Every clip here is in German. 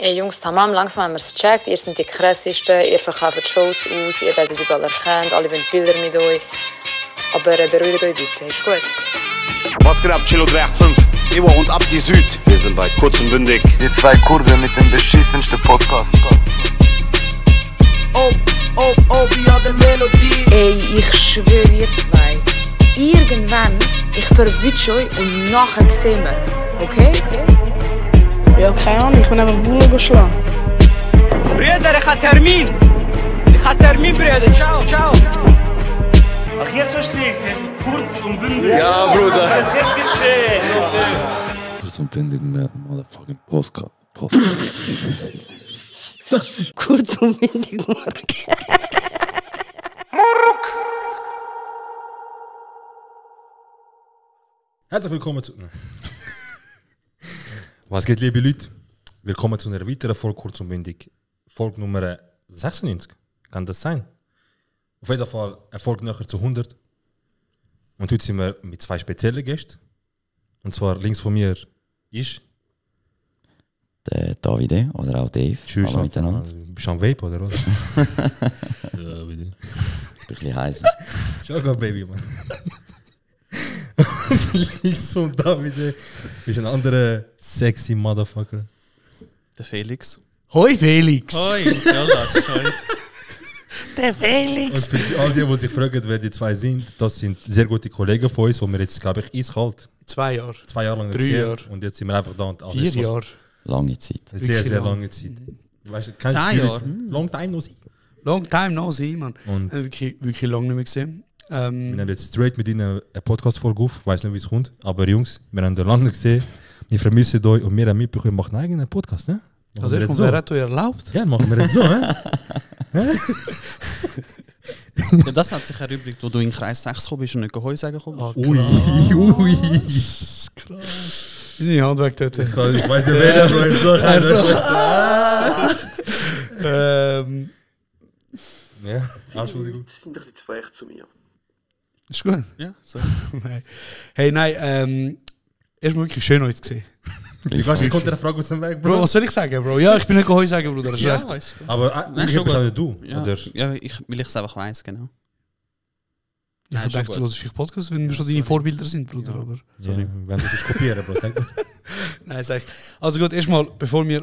Ey Jungs, tamam, langsam haben wir es gecheckt. Ihr seid die krassesten, ihr verkauft Shows aus, ihr werdet überall erkannt, alle wollen Bilder mit euch. Aber beruhigt euch bitte, ist gut. Was geht ab, Chilo 385? Ewa und Abdi Süd. Wir sind bei Kurz und Bündig. Die zwei Kurven mit dem beschissensten Podcast. wie an der Melodie. Ey, ich schwöre ihr zwei. Irgendwann, ich verwünsche euch und nachher sehen wir. Okay? Ja, keine Ahnung, ich bin einfach Bullen geschlagen. Brüder, ich habe Termin. Brüder. Ciao. Ach, jetzt verstehe ich es. Jetzt kurz und bündig. Ja, Bruder. Jetzt gecheckt. Kurz und bündig mit motherfucking Postcard. Das ist kurz und bündig, Mark. Herzlich willkommen zu... Was geht, liebe Leute? Willkommen zu einer weiteren Folge Kurz und Bündig. Folge Nummer 96. Kann das sein? Auf jeden Fall eine Folge näher zu 100. Und heute sind wir mit zwei speziellen Gästen. Und zwar links von mir ist... Der Davide oder auch Dave. Tschüss. Hallo miteinander. Du bist am Vape, oder was? Ja, bitte. Ein bisschen heiß. Schau mal, Baby, Mann. Links von Davide ist ein anderer sexy Motherfucker. Der Felix. Hoi Felix! Hoi, hoi. Der Felix! Und für all die sich fragen, wer die zwei sind, das sind sehr gute Kollegen von uns, die wir jetzt, glaube ich, eiskalt 2 Jahre. 2 Jahre lang 3 gesehen. Jahre. Und jetzt sind wir einfach da. Und 4 Jahre. Lange Zeit. Sehr, sehr lang. lange Zeit. Weißt du, 10 Jahre. Long time no see. Long time no see, man. Und Wirklich lange nicht mehr gesehen. wir nehmen jetzt straight mit ihnen eine Podcast-Folge auf. Ich weiß nicht, wie es kommt. Aber Jungs, wir haben den lange gesehen. Wir vermissen euch und wir haben mitbekommen, wir machen einen eigenen Podcast, ne? Also erstmal, wer hat euch erlaubt? Ja, machen wir das so, hä? Ja, das hat sich erübrigt, wo du in Kreis 6 gekommen bist und nicht Heu sagen gekommen bist. Ui. Krass. Ich bin in Handwerk dort. Ich weiß nicht, wer der Bro so Ja, Entschuldigung. Sind doch die zwei echt zu mir. Ist gut? Ja, so. Hey, nein, erstmal wirklich schön, euch zu sehen. Ich weiß, ich konnte eine Frage aus dem Weg, Bro, was soll ich sagen, Bro? Ja, ich bin nicht Heu sagen, Bruder. Das ist Ja, recht. weißt du. Aber Nein, ich schon habe gut. du, Ja, oder? ja weil ich es einfach weiss, genau. Ich Nein, dachte, schon du gut. hörst vielleicht Podcast, wenn wir schon deine Vorbilder sind, Bruder. Ja. Aber Ja, wenn du das kopieren, Bro, sag mal. nein, sag ich. Also gut, erstmal, bevor wir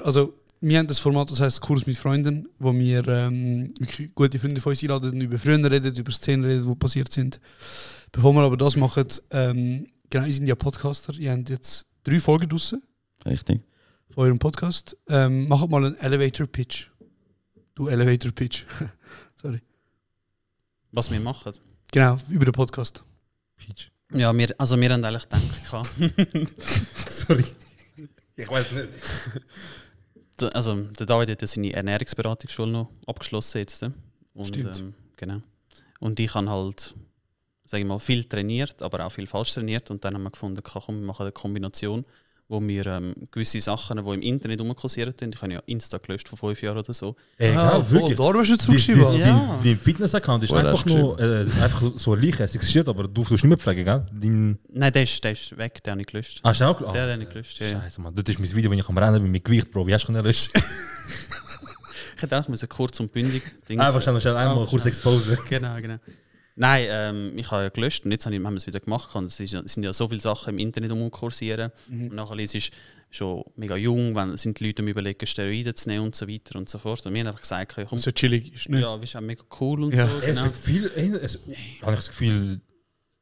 haben das Format, das heißt Kurs mit Freunden, wo wir wirklich gute Freunde von uns einladen und über Freunde reden, über Szenen reden, die passiert sind. Bevor wir aber das machen, genau, ihr sind ja Podcaster, ihr habt jetzt 3 Folgen draussen Richtig. von eurem Podcast. Macht mal einen Elevator Pitch. Du Elevator Pitch. Sorry. Was wir machen. Genau, über den Podcast. Peach. Ja, wir haben eigentlich gedacht. Sorry. Ich weiß nicht. Also, der David hat ja seine Ernährungsberatungsschule noch abgeschlossen jetzt. Und, Stimmt. Genau. Und ich habe halt, sage ich mal, viel trainiert, aber auch viel falsch trainiert. Und dann haben wir gefunden, komm, wir machen eine Kombination, wo wir gewisse Sachen, die im Internet rumkursieren, ich habe ja Insta gelöscht vor 5 Jahren oder so. Egal, voll, wirklich. da warst du zurückgeschrieben. Ja. Dein Fitness-Account ist Oder einfach hast nur einfach so leicht, es existiert, aber du tust nicht mehr pflegen, gell? Nein, der ist weg, den habe ich gelöscht. Hast du auch gelöscht? Den habe ich gelöscht, ja. Scheiße, Mann. Das ist mein Video, wenn ich am Rennen bin mit Gewicht, Bro. Wie hast du ihn löschen? Ich hätte auch kurz und bündig. Einfach schnell einmal Einfach kurz schnell. exposen. Genau. Nein, ich habe ja gelöscht und jetzt haben wir es wieder gemacht. Es sind ja so viele Sachen im Internet umkursieren. Und nachher ist es schon mega jung, wenn sind die Leute am Überlegen, Steroide zu nehmen und so weiter und so fort. Und wir haben einfach gesagt, komm, So chillig ist, ne? ja, wir sind auch mega cool und Ja. so. Es Genau. wird viel, habe ich das Gefühl,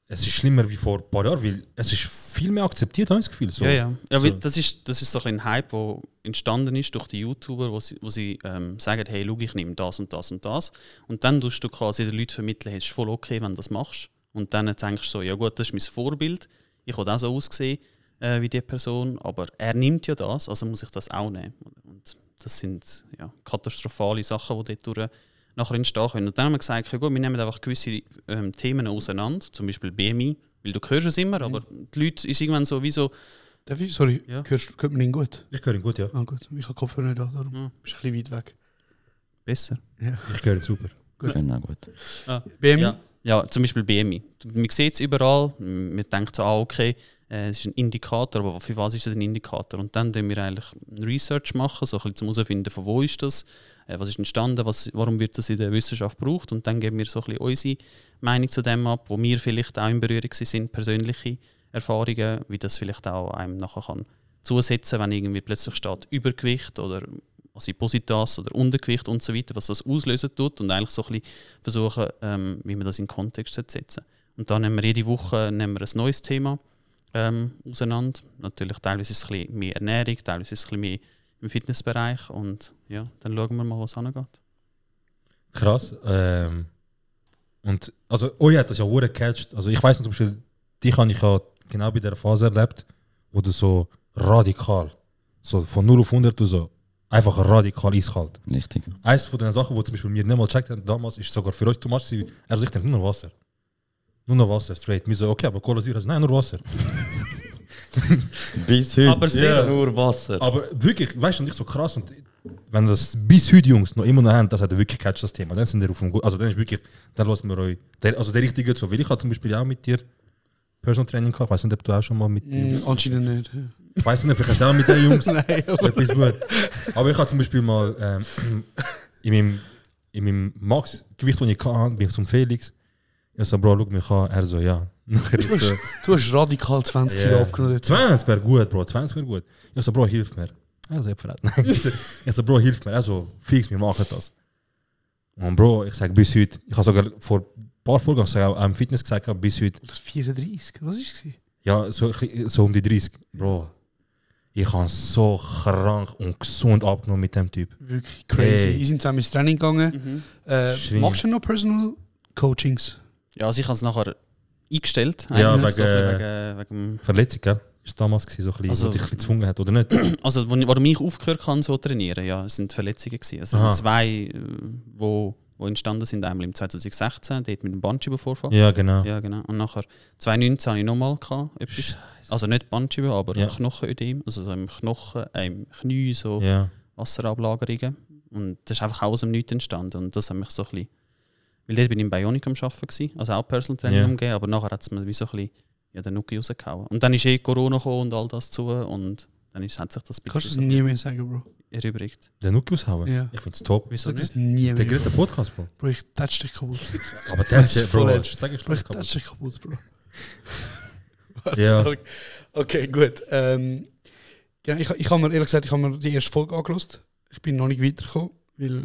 es ist schlimmer wie vor ein paar Jahren, weil es ist viel mehr akzeptiert, habe ich das Gefühl. So. Ja. So. Weil das ist so ein Hype, der entstanden ist durch die YouTuber, wo sie sagen, hey, schau, ich nehme das und das und das. Und dann tust du quasi den Leuten vermitteln, hey, es ist voll okay, wenn du das machst. Und dann denkst du so, ja gut, das ist mein Vorbild, ich will auch so aussehen wie die Person, aber er nimmt ja das, also muss ich das auch nehmen. Und das sind ja katastrophale Sachen, die dort nachher entstehen können. Und dann haben wir gesagt, ja gut, wir nehmen einfach gewisse Themen auseinander, zum Beispiel BMI, weil du hörst es immer, aber die Leute ist irgendwann so wie so... Darf ich? Sorry, Ja. hört man ihn gut? Ich höre ihn gut, ja. Ah gut, ich habe Kopfhörer nicht da, darum Ja. bist du ein bisschen weit weg. Besser. Ich höre ihn super. Genau, gut. BMI? Ja, zum Beispiel BMI. Man sieht es überall, man denkt so, okay, Es ist ein Indikator, aber für was ist das ein Indikator? Und dann machen wir eigentlich Research machen, so ein bisschen zum herausfinden, von wo ist das, was ist entstanden, warum wird das in der Wissenschaft gebraucht, und dann geben wir so ein bisschen unsere Meinung zu dem ab, wo wir vielleicht auch in Berührung sind, persönliche Erfahrungen, wie das vielleicht auch einem nachher kann zusetzen, wenn irgendwie plötzlich steht Übergewicht oder Adipositas oder Untergewicht und so weiter, was das auslösen tut, und eigentlich so ein bisschen versuchen, wie man das in den Kontext setzen. Und dann nehmen wir jede Woche ein neues Thema auseinander. Natürlich teilweise ist es ein bisschen mehr Ernährung, teilweise ist es ein bisschen mehr im Fitnessbereich, und ja, dann schauen wir mal, was angeht. Krass. Und also, euch hat das ja auch gecatcht. Also ich weiss zum Beispiel, dich habe ich ja genau bei der Phase erlebt, wo du so radikal, so von 0 auf 100 und so, einfach radikal eiskalt. Richtig. Eines von den Sachen, die zum Beispiel mir nicht mal gecheckt haben damals, ist sogar für uns too much. Also ich denke, nur noch Wasser. Nur noch Wasser, straight. Wir so, okay, aber Cola Zero, nein, nur Wasser. Bis heute aber sehr nur Wasser. Aber wirklich, weißt du, nicht so krass. Und wenn das bis heute Jungs noch immer noch haben, das hat wirklich catch das Thema. Dann sind wir auf dem also dann ist wirklich, dann lassen wir euch, also der richtige so. Weil ich habe zum Beispiel auch mit dir Personal Training gehabt. Ich weiß nicht, ob du auch schon mal mit dir. Anscheinend nicht. Ich weiß nicht, vielleicht hast du auch mit den Jungs. Nein, etwas gut. Aber ich habe zum Beispiel mal in meinem Max-Gewicht, das ich hatte, bin ich zum Felix. Ich so, Bro, schau mich an. Er so, ja. Du hast radikal 20 Kilo abgenommen. 20 wäre gut, Bro. 20 wäre gut. Ich so, Bro, hilf mir. Er so, ich so, Bro, hilf mir. Er so, fix, wir machen das. Und Bro, ich sage bis heute, ich habe sogar vor ein paar Folgen auch am Fitness gesagt, bis heute. 34, was war es? Ja, so um die 30. Bro, ich habe so krank und gesund abgenommen mit dem Typ. Wirklich crazy. Wir sind zusammen ins Training gegangen. Machst du noch Personal Coachings? Ja, also ich habe es nachher eingestellt. Ja, wegen Verletzung, gell? Ist damals gewesen, so ein bisschen, also, wo dich ein bisschen gezwungen hat, oder nicht? Also, warum ich aufgehört habe, so trainieren, ja, es sind Verletzungen gewesen. Also, es sind zwei, wo entstanden sind. Einmal im 2016, dort mit dem Bandscheibenvorfall. Ja, genau. Ja, genau. Und nachher 2019 hatte ich nochmal etwas. Also nicht Bandscheiben, aber Knochenödem. Also so im Knochen, im Knie, so Wasserablagerungen. Und das ist einfach auch aus dem Nichts entstanden. Und das hat mich so ein bisschen... Weil dort bin ich im Bionic am Arbeiten gewesen, also auch Personal Training umgeben, aber nachher hat es mir wie so ein bisschen den Nuki rausgehauen. Und dann ist Corona gekommen und all das zu, und dann hat sich das ein bisschen... Kannst du es nie mehr sagen, Bro? Erübrigt. Den Nuki raushauen? Ja. Ich finde es top. Wieso Sag nicht? nie mehr. Der geht der Podcast, Bro. Bro, ich touch dich kaputt. Aber der ist Bro, sag ich Bro, ich touch dich kaputt, Bro. Ja. Okay, gut. Ja, ich habe mir, ehrlich gesagt, die erste Folge angehört. Ich bin noch nicht weitergekommen, weil...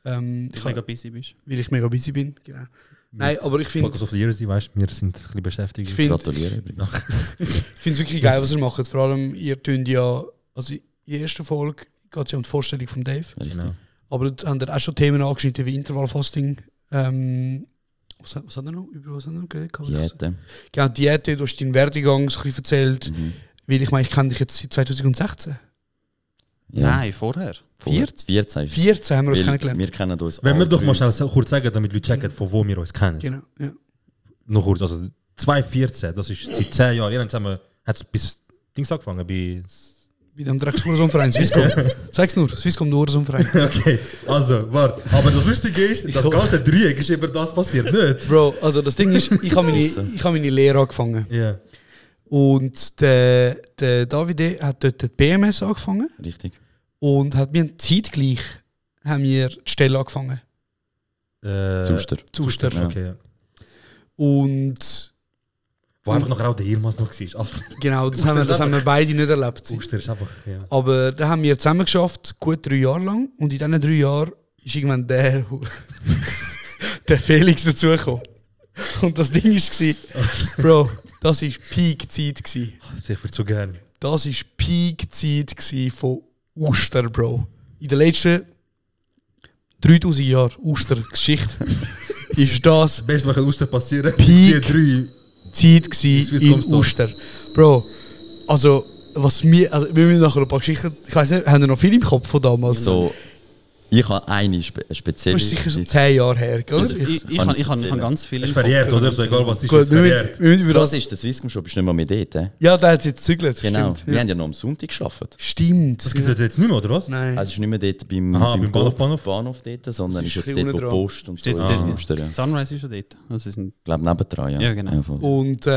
mega busy bist. Weil ich mega busy bin, genau. Nein, aber ich finde... Podcast of the Year, weißt du, wir sind ein bisschen beschäftigt. Gratuliere übrigens. Ich finde es wirklich geil, was ihr macht. Vor allem, ihr tönt ja... Also in der ersten Folge geht es ja um die Vorstellung von Dave. Genau. Aber da habt ihr auch schon Themen angeschnitten wie Intervallfasting. Was hat er noch? Über was hat er noch geredet? Diäten. Genau, Diäten. Du hast deinen Werdegang so ein bisschen erzählt. Weil ich meine, ich kenne dich jetzt seit 2016. Ja. Nein, vorher. 14 haben wir uns kennengelernt. Wir kennen uns. Wenn wir doch mal schnell kurz sagen, damit die Leute checken, von wo wir uns kennen. Genau, ja. Noch kurz, also 2014, das ist seit 10 Jahren. Ihr habt es bis Dings angefangen, Bei dem Dreckshurensohnverein, Swisscom. Sag's nur, Swisscom Hurensohnverein. Okay, also, warte. Aber das Lustige ist, das ganze Dreieck ist über das passiert, nicht? Bro, also das Ding ist, ich habe meine Lehre angefangen. Ja. Und der Davide hat dort die BMS angefangen. Richtig. Und hat mir zeitgleich haben wir die Stelle angefangen. Zuster. Ja. Okay, ja. Und... Wo einfach noch auch der Irmas noch war. Alter. Genau, das haben wir beide nicht erlebt. Zuster ist einfach, ja. Aber da haben wir zusammen geschafft, gut 3 Jahre lang. Und in diesen 3 Jahren ist irgendwann der Felix dazugekommen. Und das Ding war, Bro, das war Peak-Zeit. Ich würde so gerne. Das war Peak-Zeit von Oster, Bro. In den letzten 3000 Jahren Oster-Geschichte ist das Beste, was Oster passieren Peak-Zeit in Oster. Bro, also, wir müssen nachher ein paar Geschichten... Ich weiss nicht, haben wir noch viel im Kopf von damals? So, ich habe eine spezielle... Das ist sicher schon 10 Jahre her, gell? Also, ich habe ganz viele. Es ist verjährt, oder? So egal was ist, Gut, ist verjährt. Das ist der Swisscom Shop, ist nicht mehr mit dort. Ja, der hat jetzt gezügelt. Genau, Stimmt. wir haben ja noch am Sonntag gearbeitet. Stimmt. Das gibt es jetzt nicht mehr, oder was? Nein. Also es ist nicht mehr dort beim Bahnhof dort, sondern ist ist jetzt ein dort, bisschen wo Post und so Ist in jetzt Münster, ja. Sunrise ist ja dort. Also Ich glaube nebendran, ja. Ja, genau. voll. Und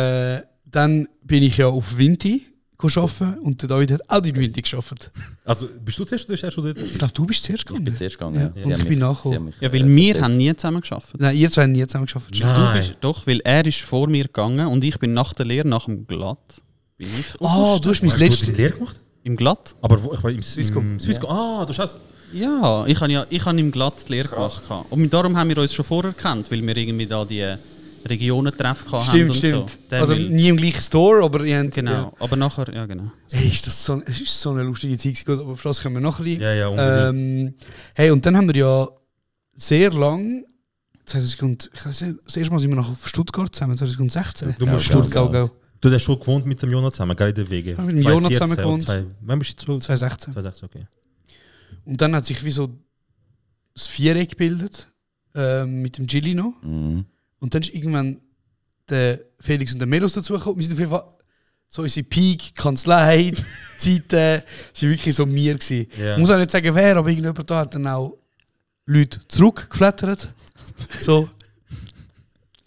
dann bin ich ja auf Vinti arbeiten und der David hat auch in Vinti gearbeitet. Also bist du zuerst oder hast du dort? Ich glaube, du bist zuerst gegangen. Ich bin zuerst gegangen, ja. Und ich bin nachgekommen. Ja, weil wir haben nie zusammen gearbeitet. Nein, ihr zwei haben nie zusammen gearbeitet. Du bist, doch, weil er ist vor mir gegangen und ich bin nach der Lehre, nach dem Glatt. Du hast mein letztes... Hast du die Lehre gemacht? Im Glatt? Aber wo, ich war im Swisscom. Swisscom. Ah, du hast... Ja, ich habe im Glatt die Lehre gemacht. Und darum haben wir uns schon vorher gekannt, weil wir irgendwie da die Regionentreffen haben und so. Also nie im gleichen Store, aber ihr habt... Genau, ja. Aber nachher, ja genau. Hey, es ist so eine lustige Zeit, gut, aber auf das können wir nachher rein. Ja, unbedingt. Hey, und dann haben wir ja sehr lang... Das erste Mal sind wir noch auf Stuttgart zusammen, 2016. Du musst Stuttgart. Du hast schon gewohnt mit dem Jonas zusammen, gar in der Wege. Ich habe mit dem Jonas zusammen gewohnt. Wann bist du zu? 2016. 2016, okay. Und dann hat sich wie so das Viereck gebildet, mit dem Gilly noch. Mhm. Und dann ist irgendwann der Felix und der Melos dazugekommen. Wir sind auf jeden Fall so unsere Peak-Kanzlei-Zeiten sind wirklich so mir gewesen. Yeah. Ich muss auch nicht sagen, wer, aber irgendjemand da hat dann auch Leute zurückgeflattert. So.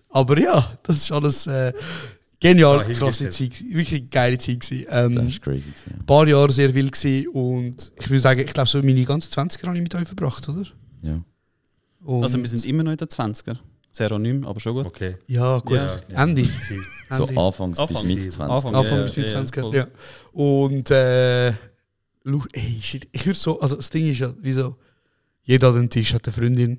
Aber ja, das ist alles genial, klasse Zeit. Wirklich geile Zeit gewesen. Das ist crazy. Ein paar Jahre sehr viel gewesen und ich würde sagen, ich glaube, so meine ganzen 20er habe ich mit euch verbracht, oder? Ja. Und also wir sind immer noch in den 20er. Sehr anonym, aber schon gut. Okay. Ja, gut. Ja. Ende. So Anfangs bis Mitte 20. Anfangs bis 20er, ja. Und ich würde so, also das Ding ist ja, wieso, jeder an dem Tisch hat eine Freundin.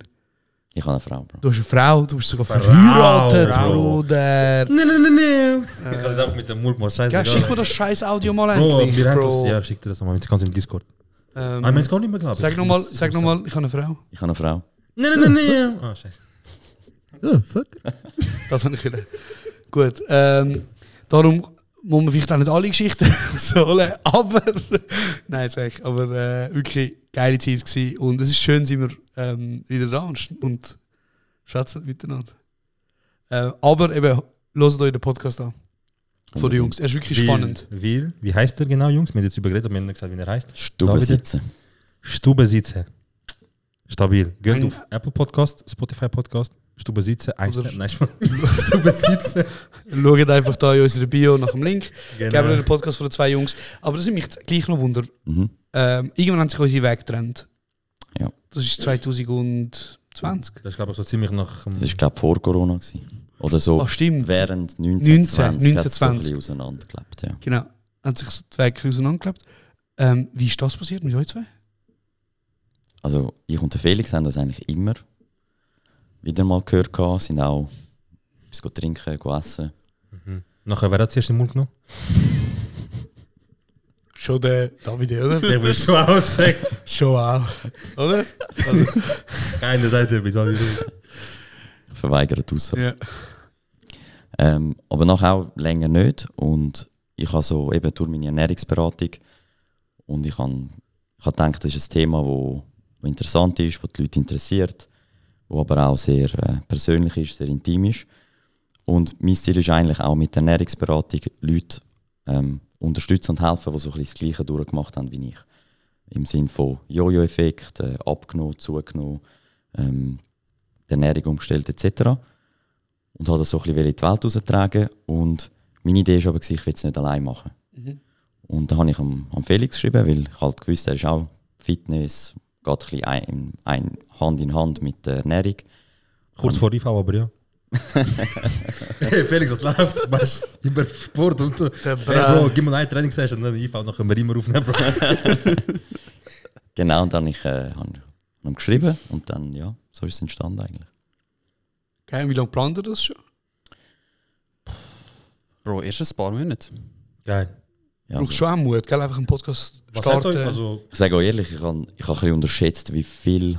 Ich habe eine Frau, Bro. Du hast eine Frau, du bist sogar verheiratet, Bruder. Nein. Ich kann das einfach mit dem Mund mal scheiße. Ja, schick mir das scheiß Audio mal Bro, endlich, wir haben Bro. das, ja, schick dir das mal, jetzt kannst du im Discord. Ich meine es gar nicht mehr, glaube ich. Sag nochmal, ich habe eine Frau. Ich habe eine Frau. Nein. Ah, scheiße. Oh, fuck. Das habe ich wieder. Gut, darum muss man vielleicht auch nicht alle Geschichten ausholen, aber nein, sag ich, aber wirklich geile Zeit gewesen. Und es ist schön, sind wir wieder da und schätzen miteinander. Aber eben, hört euch den Podcast an. Von den Jungs. Er ist wirklich spannend. Wie heißt er genau, Jungs? Wir haben jetzt überredet, aber wir haben nicht gesagt, wie er heißt. Stubensitze. Stubensitze. Stabil. Geht auf Apple Podcast, Spotify Podcast, Stubensitze, Stubensitze. Schaut einfach da in unserer Bio nach dem Link. Genau. Geben wir den Podcast von den zwei Jungs. Aber das ist mich gleich noch Wunder. Mhm. Irgendwann haben sich unsere Wege getrennt. Ja. Das ist 2020. Das ist, glaube ich, so ziemlich nach... Das war, glaube ich, vor Corona gewesen. Oder so stimmt. während 1920 hat es so ein 1920 bisschen auseinandergelebt. Ja. Genau. Haben sich die Wege auseinandergelebt. Wie ist das passiert mit euch zwei? Also ich und der Felix haben uns eigentlich immer wieder mal gehört gehabt, sind auch etwas trinken, essen. Mhm. Nachher, wer hat zuerst den Mund genommen? Schon der David, oder? Der will schon auch sagen. Schon auch. Oder? Also. Keine Seite, bis alle Verweigert Aussage. Ja. Aber nachher auch länger nicht. Und ich habe so eben durch meine Ernährungsberatung und ich habe gedacht, das ist ein Thema, das interessant ist, das die Leute interessiert, wo aber auch sehr persönlich ist, sehr intim ist. Und mein Ziel ist eigentlich auch mit der Ernährungsberatung Leute unterstützen und helfen, die so ein bisschen das Gleiche durchgemacht haben wie ich. Im Sinne von Jojo-Effekt, abgenommen, zugenommen, die Ernährung umgestellt etc. Und habe das so ein bisschen in die Welt heraustragen. Und meine Idee war aber, ich will es nicht allein machen. Mhm. Und da habe ich am Felix geschrieben, weil ich halt gewusst, er ist auch Fitness, geht ein bisschen Hand in Hand mit der Ernährung. Kurz vor IV, aber ja. Hey Felix, was läuft? Weißt du, über Sport und so. Hey Bro, gib mir eine Trainingssession und dann IV, dann können wir immer aufnehmen, Bro. Genau, und dann habe ich ihm geschrieben und dann, ja, so ist es entstanden eigentlich. Okay, wie lange plant ihr das schon? Bro, erst ein paar Monate. Geil. Ja, brauchst schon auch Mut, gell? Einfach einen Podcast starten. Also ich sage auch ehrlich, ich habe ein bisschen unterschätzt, wie viel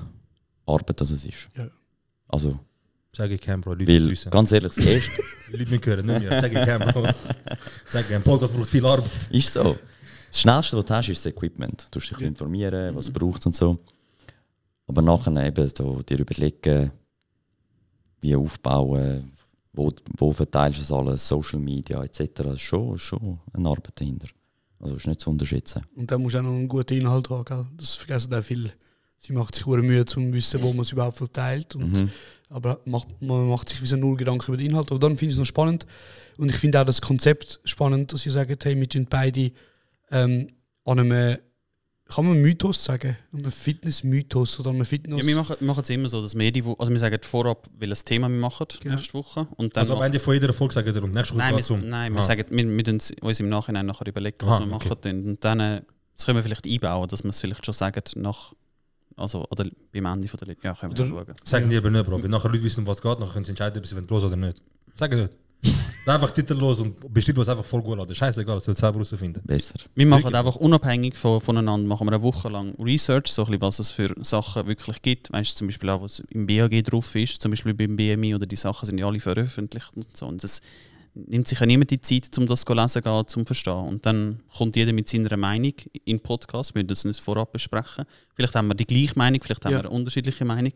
Arbeit das ist. Ja. Also, sage ich kein Bro, weil, ganz ehrlich, das erste... Leute nicht hören, nicht mehr. Sage ich kein Bro. Sage, ein Podcast braucht viel Arbeit. Ist so. Das Schnellste, was du hast, ist das Equipment. Du musst dich informieren, was du brauchst und so. Aber nachher eben so dir überlegen, wie aufbauen, wo verteilst du das alles, Social Media etc. Das ist schon eine Arbeit dahinter. Also ist nicht zu unterschätzen. Und dann musst du auch noch einen guten Inhalt haben, gell? Das vergessen auch viele. sie macht sich sehr Mühe, um zu wissen, wo man es überhaupt verteilt. Und, aber man macht sich wie so null Gedanken über den Inhalt. Aber dann finde ich es noch spannend. Und ich finde auch das Konzept spannend, dass sie sagen, hey, wir tun beide an einem, kann man Mythos sagen? Einem Fitness-Mythos oder einem Fitness... Ja, wir machen es immer so, dass wir wir sagen vorab, welches Thema wir machen nächste Woche. Und dann also am Ende von jeder Folge sagen wir nächste Woche Nein, wir sagen, wir uns im Nachhinein nachher überlegen, was wir machen. Und dann das können wir vielleicht einbauen, dass wir es vielleicht schon sagen, oder beim Ende von der Lied. Ja, können wir schauen. Sagen die aber nicht, Bro. Wenn nachher Leute wissen, was geht, nachher können sie entscheiden, ob sie los oder nicht. Sagen nicht. Einfach titellos und bestimmt was einfach voll gut an. Das ist scheißegal, das soll selber herausfinden. Besser. Wir machen einfach unabhängig voneinander, machen wir eine Woche lang Research, so ein bisschen, was es für Sachen wirklich gibt. Weißt du, zum Beispiel auch, was im BAG drauf ist, zum Beispiel beim BMI, oder die Sachen sind ja alle veröffentlicht und so. Und es nimmt sich ja niemand die Zeit, um das zu lesen, zum Verstehen. Und dann kommt jeder mit seiner Meinung in den Podcast, wir müssen das nicht vorab besprechen. Vielleicht haben wir die gleiche Meinung, vielleicht haben wir eine unterschiedliche Meinung.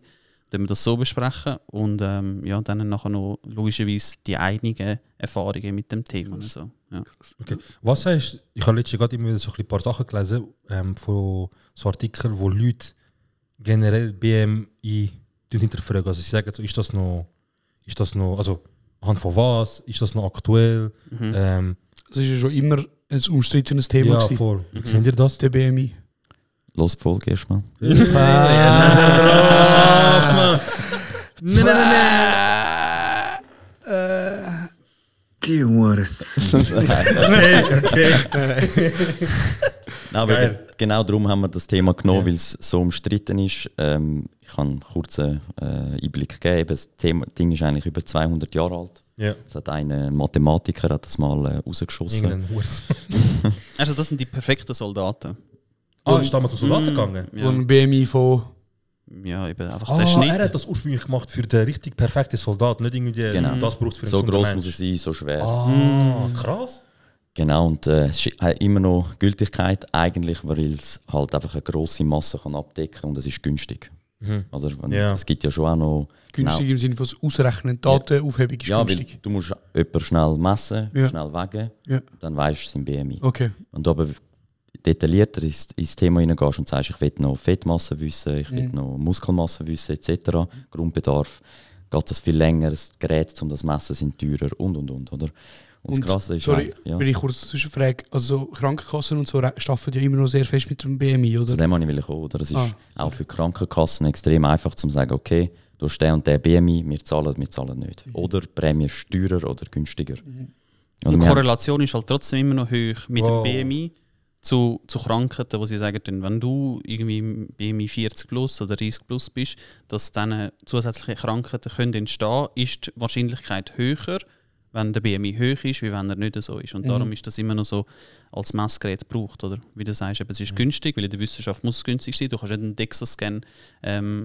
Dann wir das so besprechen und dann nachher noch logischerweise die eigenen Erfahrungen mit dem Thema. So. Ja. Okay. Was heißt, ich habe letztens gerade immer wieder so ein paar Sachen gelesen von so Artikeln, wo Leute generell BMI hinterfragen. Also sie sagen so, ist das noch, also anhand von was, ist das noch aktuell? Das ist ja schon immer ein umstrittenes Thema. Ja, voll. Wie seht ihr das? Der BMI. Los die Folge erstmal. Die Wars. Okay. Genau darum haben wir das Thema genommen, weil es so umstritten ist. Ich kann einen kurzen Einblick geben. Das Ding ist eigentlich über 200 Jahre alt. Ja. Es hat ein Mathematiker hat das mal rausgeschossen. Also das sind die perfekten Soldaten. Ist damals um Soldaten gegangen? Ja. Und ein BMI von... Ja, eben einfach der Schnitt. Er hat das ursprünglich gemacht für den richtig perfekten Soldat, nicht irgendwie das braucht für einen so groß Mensch. muss er sein, so schwer. Krass. Genau, und es hat immer noch Gültigkeit, eigentlich, weil es halt einfach eine grosse Masse kann abdecken kann und es ist günstig. Also, es gibt ja schon auch noch... Günstig im Sinne von Ausrechnen, Datenaufhebung ist günstig. Weil du musst jemanden schnell messen, schnell wägen, dann weisst du sein BMI. Okay. Und aber detaillierter ins Thema hineingehst und sagst, ich will noch Fettmasse wissen, ich will noch Muskelmasse wissen, etc., Grundbedarf, geht das viel länger, das Gerät um das Messen sind teurer und, oder? Und das Krasse ist wenn ich kurz zwischenfrage, also Krankenkassen und so schaffen ja immer noch sehr fest mit dem BMI, oder? Zu dem wollte ich kommen, oder? Es ist auch für Krankenkassen extrem einfach zu sagen, okay, du hast den und den BMI, wir zahlen nicht. Oder die Prämie ist teurer oder günstiger. Und die Korrelation ist halt trotzdem immer noch hoch mit dem BMI zu Krankheiten, wo sie sagen, wenn du irgendwie im BMI 40 plus oder 30 plus bist, dass dann zusätzliche Krankheiten können entstehen, ist die Wahrscheinlichkeit höher, wenn der BMI hoch ist, wie wenn er nicht so ist. Und darum ist das immer noch so als Messgerät gebraucht, oder? Wie du sagst, es ist günstig, weil in der Wissenschaft muss es günstig sein. Du kannst nicht einen DEXA-Scan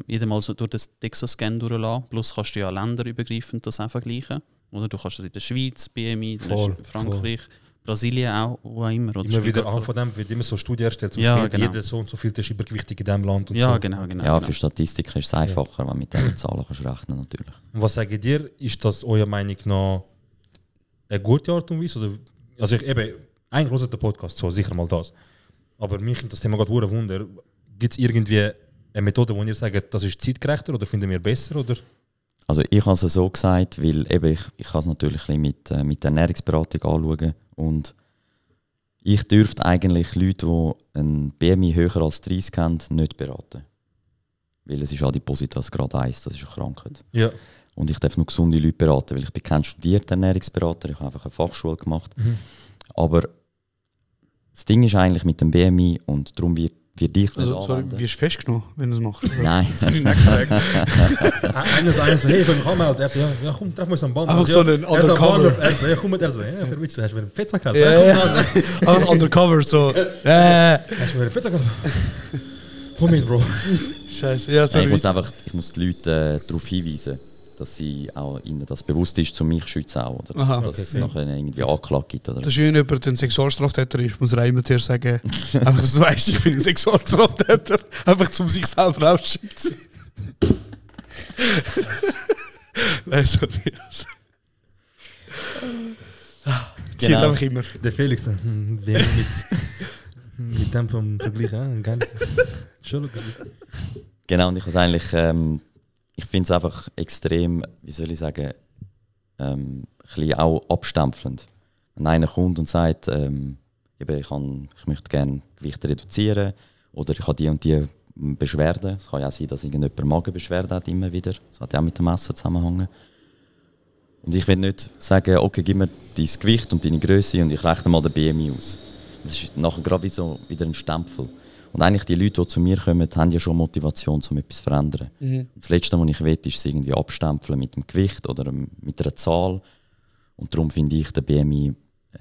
jedes so durch das DEXA-Scan durchlassen. Plus kannst du ja länderübergreifend das auch vergleichen. Oder du kannst das in der Schweiz, BMI, in Frankreich, Brasilien auch, wo auch immer. Oder immer wieder anhand von dem wird immer so Studien erstellt, zum Beispiel jeder so und so viel ist übergewichtig in diesem Land. Und ja, so. Genau. Für Statistiken ist es einfacher, wenn man mit diesen Zahlen kannst rechnen natürlich. Und was sagt ihr, ist das eurer Meinung nach eine gute Art und Weise? Oder, also eigentlich hört der Podcast so, sicher mal das. Aber mich nimmt das Thema gerade Wunder. Gibt es irgendwie eine Methode, wo ihr sagt, das ist zeitgerechter oder finden wir besser? Oder? Also ich habe es so gesagt, weil ich kann es natürlich ein bisschen mit der Ernährungsberatung anschauen. Und ich dürfte eigentlich Leute, die ein BMI höher als 30 haben, nicht beraten. Weil es ist Adipositas Grad 1, das ist eine Krankheit. Ja. Und ich darf nur gesunde Leute beraten, weil ich bin kein studierter Ernährungsberater, ich habe einfach eine Fachschule gemacht. Aber das Ding ist eigentlich mit dem BMI und darum wird ich das anwenden. Wirst du festgenommen, wenn du es machst? Nein. Das habe ich nicht gesagt. Einer so, hey, ich will mich anmelden. Er so, ja komm, treff uns am Band. Einfach so ein Undercover. Er so, ja komm mit, hast du einen Fettsack gehabt? Einfach Undercover, so. Hast du einen Fettsack gehabt? Komm mit, Bro. Scheiße, ja, sorry. Ich muss die Leute darauf hinweisen, dass ihnen das bewusst ist, zu mich schützen auch, oder? Aha, dass es nachher irgendwie Anklage gibt. Oder? Das ist, wenn jemand ein Sexualstraftäter ist, muss er immer zuerst sagen, einfach, dass du weißt, ich bin ein Sexualstraftäter, einfach um sich selber auszuschützen. Nein, sorry. Zieht einfach immer. Der Felix, mit dem vom Vergleich, Entschuldigung. Genau, und ich habe eigentlich, ich finde es einfach extrem, wie soll ich sagen, ein bisschen auch abstempelnd. Wenn einer kommt und sagt, eben, ich möchte gerne Gewicht reduzieren oder ich habe die und die Beschwerden. Es kann ja auch sein, dass irgendjemand Magenbeschwerden hat immer wieder. Das hat ja auch mit dem Essen zusammenhängen. Und ich will nicht sagen, okay, gib mir dein Gewicht und deine Größe und ich rechne mal den BMI aus. Das ist nachher gerade wie so wieder ein Stempel. Und eigentlich die Leute, die zu mir kommen, haben ja schon Motivation, um etwas zu verändern. Das Letzte, was ich will, ist es irgendwie abstempeln mit dem Gewicht oder mit einer Zahl. Und darum finde ich den BMI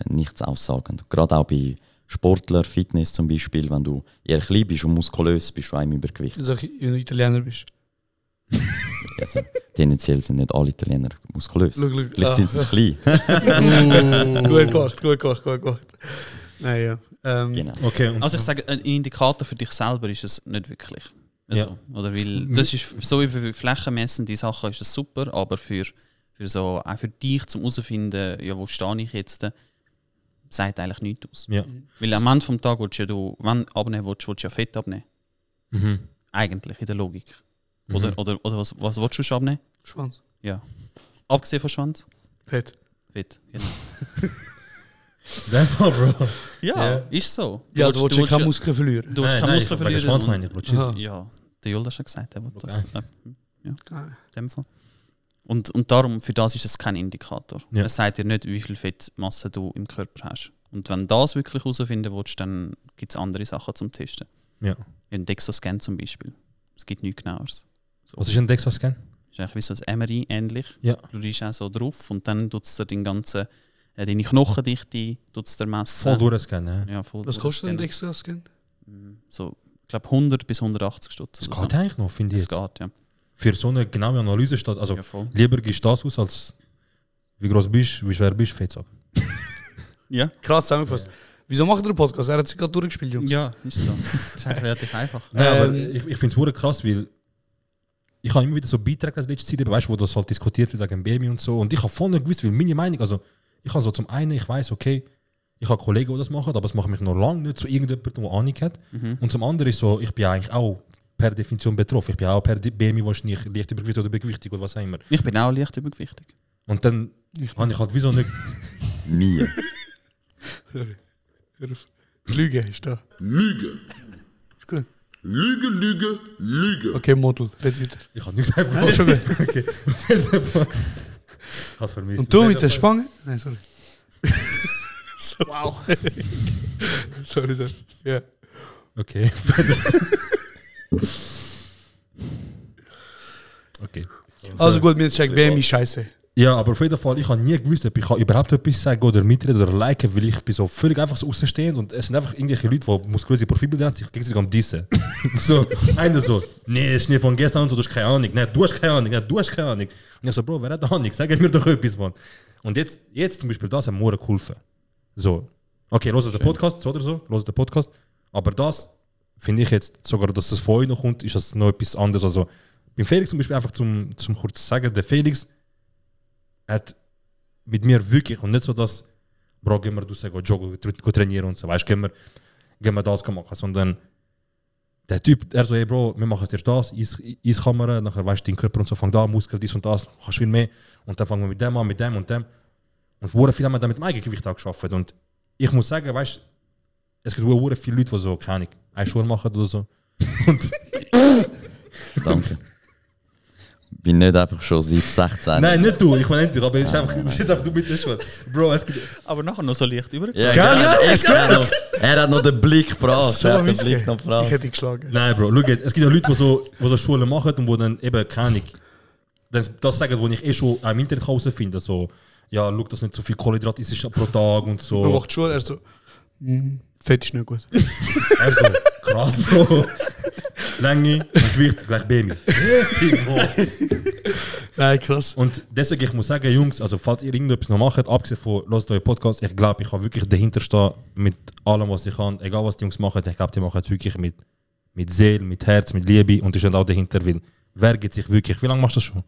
nichts aussagend. Gerade auch bei Sportler, Fitness zum Beispiel, wenn du eher klein bist und muskulös, bist du auch im Übergewicht. Also, wenn du Italiener bist. Also, tendenziell sind nicht alle Italiener muskulös. Vielleicht sind sie klein. Gut gemacht. Nein, ja. Genau. Okay, Also ich sage, ein Indikator für dich selber ist es nicht wirklich. Also, oder weil das ist so für flächenmessende Sachen ist es super, aber für so auch für dich zum herausfinden, ja, wo stehe ich jetzt, sagt eigentlich nichts aus. Ja. Weil am Ende des Tages willst du ja, wenn du abnehmen willst du ja Fett abnehmen. Eigentlich in der Logik. Oder was willst du schon abnehmen? Schwanz. Ja. Abgesehen von Schwanz? Fett, genau. Einfach, Bro. Ja, ist so. Ja, du willst ja keine Muskeln verlieren. Du willst keine Muskeln verlieren. Schwanz meine ich, Bro. Ja, der Julda hat schon gesagt, er will das. Ja, in Ah. dem Fall. Und darum, für das ist es kein Indikator. Ja. Es sagt dir nicht, wie viel Fettmasse du im Körper hast. Und wenn du das wirklich herausfinden willst, dann gibt es andere Sachen zum Testen. Ja. Ein DEXA-Scan zum Beispiel. Es gibt nichts Genaueres. So. Was ist ein DEXA-Scan? Das ist eigentlich wie so ein MRI ähnlich. Ja. Du liegst auch so drauf und dann tut es dir deine Knochendichte messen. Voll durchscannen. Ja, voll Was kostet ein durchscannen. DEXA-Scan? So, ich glaube 100 bis 180 Stutz. Das geht eigentlich noch, finde ich. Das jetzt. geht, ja. Für so eine genaue Analyse steht, also Ja, voll. lieber gibst du das aus, als wie groß bist, wie schwer bist, Fett sagen. Ja. Krass zusammengefasst. Wieso macht ihr einen Podcast? Er hat sich gerade durchgespielt, Jungs. Ja, ist so. Das ist eigentlich relativ einfach. Nein, aber ich finde es hure krass, weil ich habe immer wieder so Beiträge in letzter Zeit, weißt, wo das halt diskutiert wird wegen BMI und so. Und ich habe voll nicht gewusst, weil meine Meinung, also ich habe so zum einen, ich weiß, okay, ich habe Kollegen, die das machen, aber es macht mich noch lange nicht zu irgendjemandem, der Ahnung hat. Und zum anderen ist so, ich bin eigentlich auch per Definition betroffen. Ich bin auch per BMI wahrscheinlich leicht übergewichtig oder übergewichtig oder was auch immer. Ich bin auch leicht übergewichtig. Und dann habe ich halt wieso nicht... Nie. Sorry. Hör auf. Lüge ist da. Lüge. Ist gut. Lüge. Okay, Model, red weiter. Ich habe nichts gesagt. Ist schon gut. Okay. Hast vermisst. Und du mit der Spange? Nein, sorry. Wow. sorry. Ja. Okay. Okay. Also gut, mir checkt BMI scheiße. Ja, aber auf jeden Fall, ich habe nie gewusst, ob ich überhaupt etwas sagen oder mitreden oder liken, weil ich bin so völlig einfach so außenstehend und es sind einfach irgendwelche Leute, die muskulöse Profilbilder haben, sich gegenseitig am dissen. So, einer so, nee, das ist nicht von gestern und so, du hast keine Ahnung, nein, du hast keine Ahnung, nein, du hast keine Ahnung. Und ich so, Bro, wer hat Ahnung, sag mir doch etwas, Mann. Und jetzt zum Beispiel das hat mir geholfen. So, okay, hört den Podcast, so oder so, hört den Podcast, aber das finde ich jetzt, sogar, dass es von euch noch kommt, ist das noch etwas anderes. Also, beim Felix zum Beispiel einfach zum kurz sagen, der Felix hat mit mir wirklich, und nicht so, dass, Bro, gehen wir joggen, trainieren und so, weißt du, gehen wir das machen, sondern der Typ, er so, hey Bro, wir machen jetzt das, Eiskamera, nachher weißt du, dein Körper und so, fang da, Muskel, dies und das, hast viel mehr, und dann fangen wir mit dem an, mit dem und dem. Und sehr viel haben wir dann mit dem Eigengewicht auch geschafft. Und ich muss sagen, weißt du, es gibt sehr viele Leute, die so, keine Ahnung, eine Schuhe machen oder so. Und Danke. Bin nicht einfach schon seit 16. Nein, nicht du, ich meine nicht du, aber es ist einfach du mit der Schuhe. Bro, es gibt... Aber nachher noch so leicht über. Ja, er hat noch den Blick gebracht. So er hat den misst Blick noch gebracht. Ich hätte ihn geschlagen. Nein, Bro, schau jetzt, es gibt ja Leute, die so Schulen machen und wo dann eben, keine Ahnung, das sagen, wo ich schon im Internet herausfinde, so, ja, schau, dass nicht so viel Kohlenhydrat ist pro Tag und so. Man macht Schuhe, er so, Fett ist nicht gut. Er so, krass, Bro. Länge und Gewicht gleich BMI. Nein, krass. Und deswegen, ich muss sagen, Jungs, also falls ihr irgendetwas noch macht, abgesehen von «Hört euren Podcast», ich glaube, ich kann wirklich dahinter stehen mit allem, was ich kann. Egal, was die Jungs machen, ich glaube, die machen es wirklich mit Seele, mit Herz, mit Liebe und die stehen auch dahinter, weil wer gibt sich wirklich... Wie lange machst du das schon?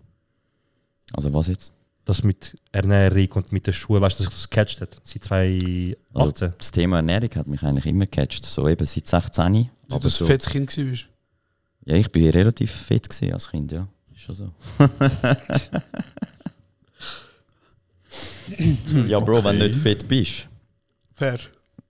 Also was jetzt? Das mit Ernährung und mit den Schuhen, weißt du, dass das gecatcht hat? Seit 2018. Also das Thema Ernährung hat mich eigentlich immer gecatcht, so eben seit 16. Also, dass du so, ein fettes Kind warst. Ja, ich bin relativ fit gewesen als Kind, ja. Ist schon so. Ja, Bro, wenn du nicht fit bist, Fair.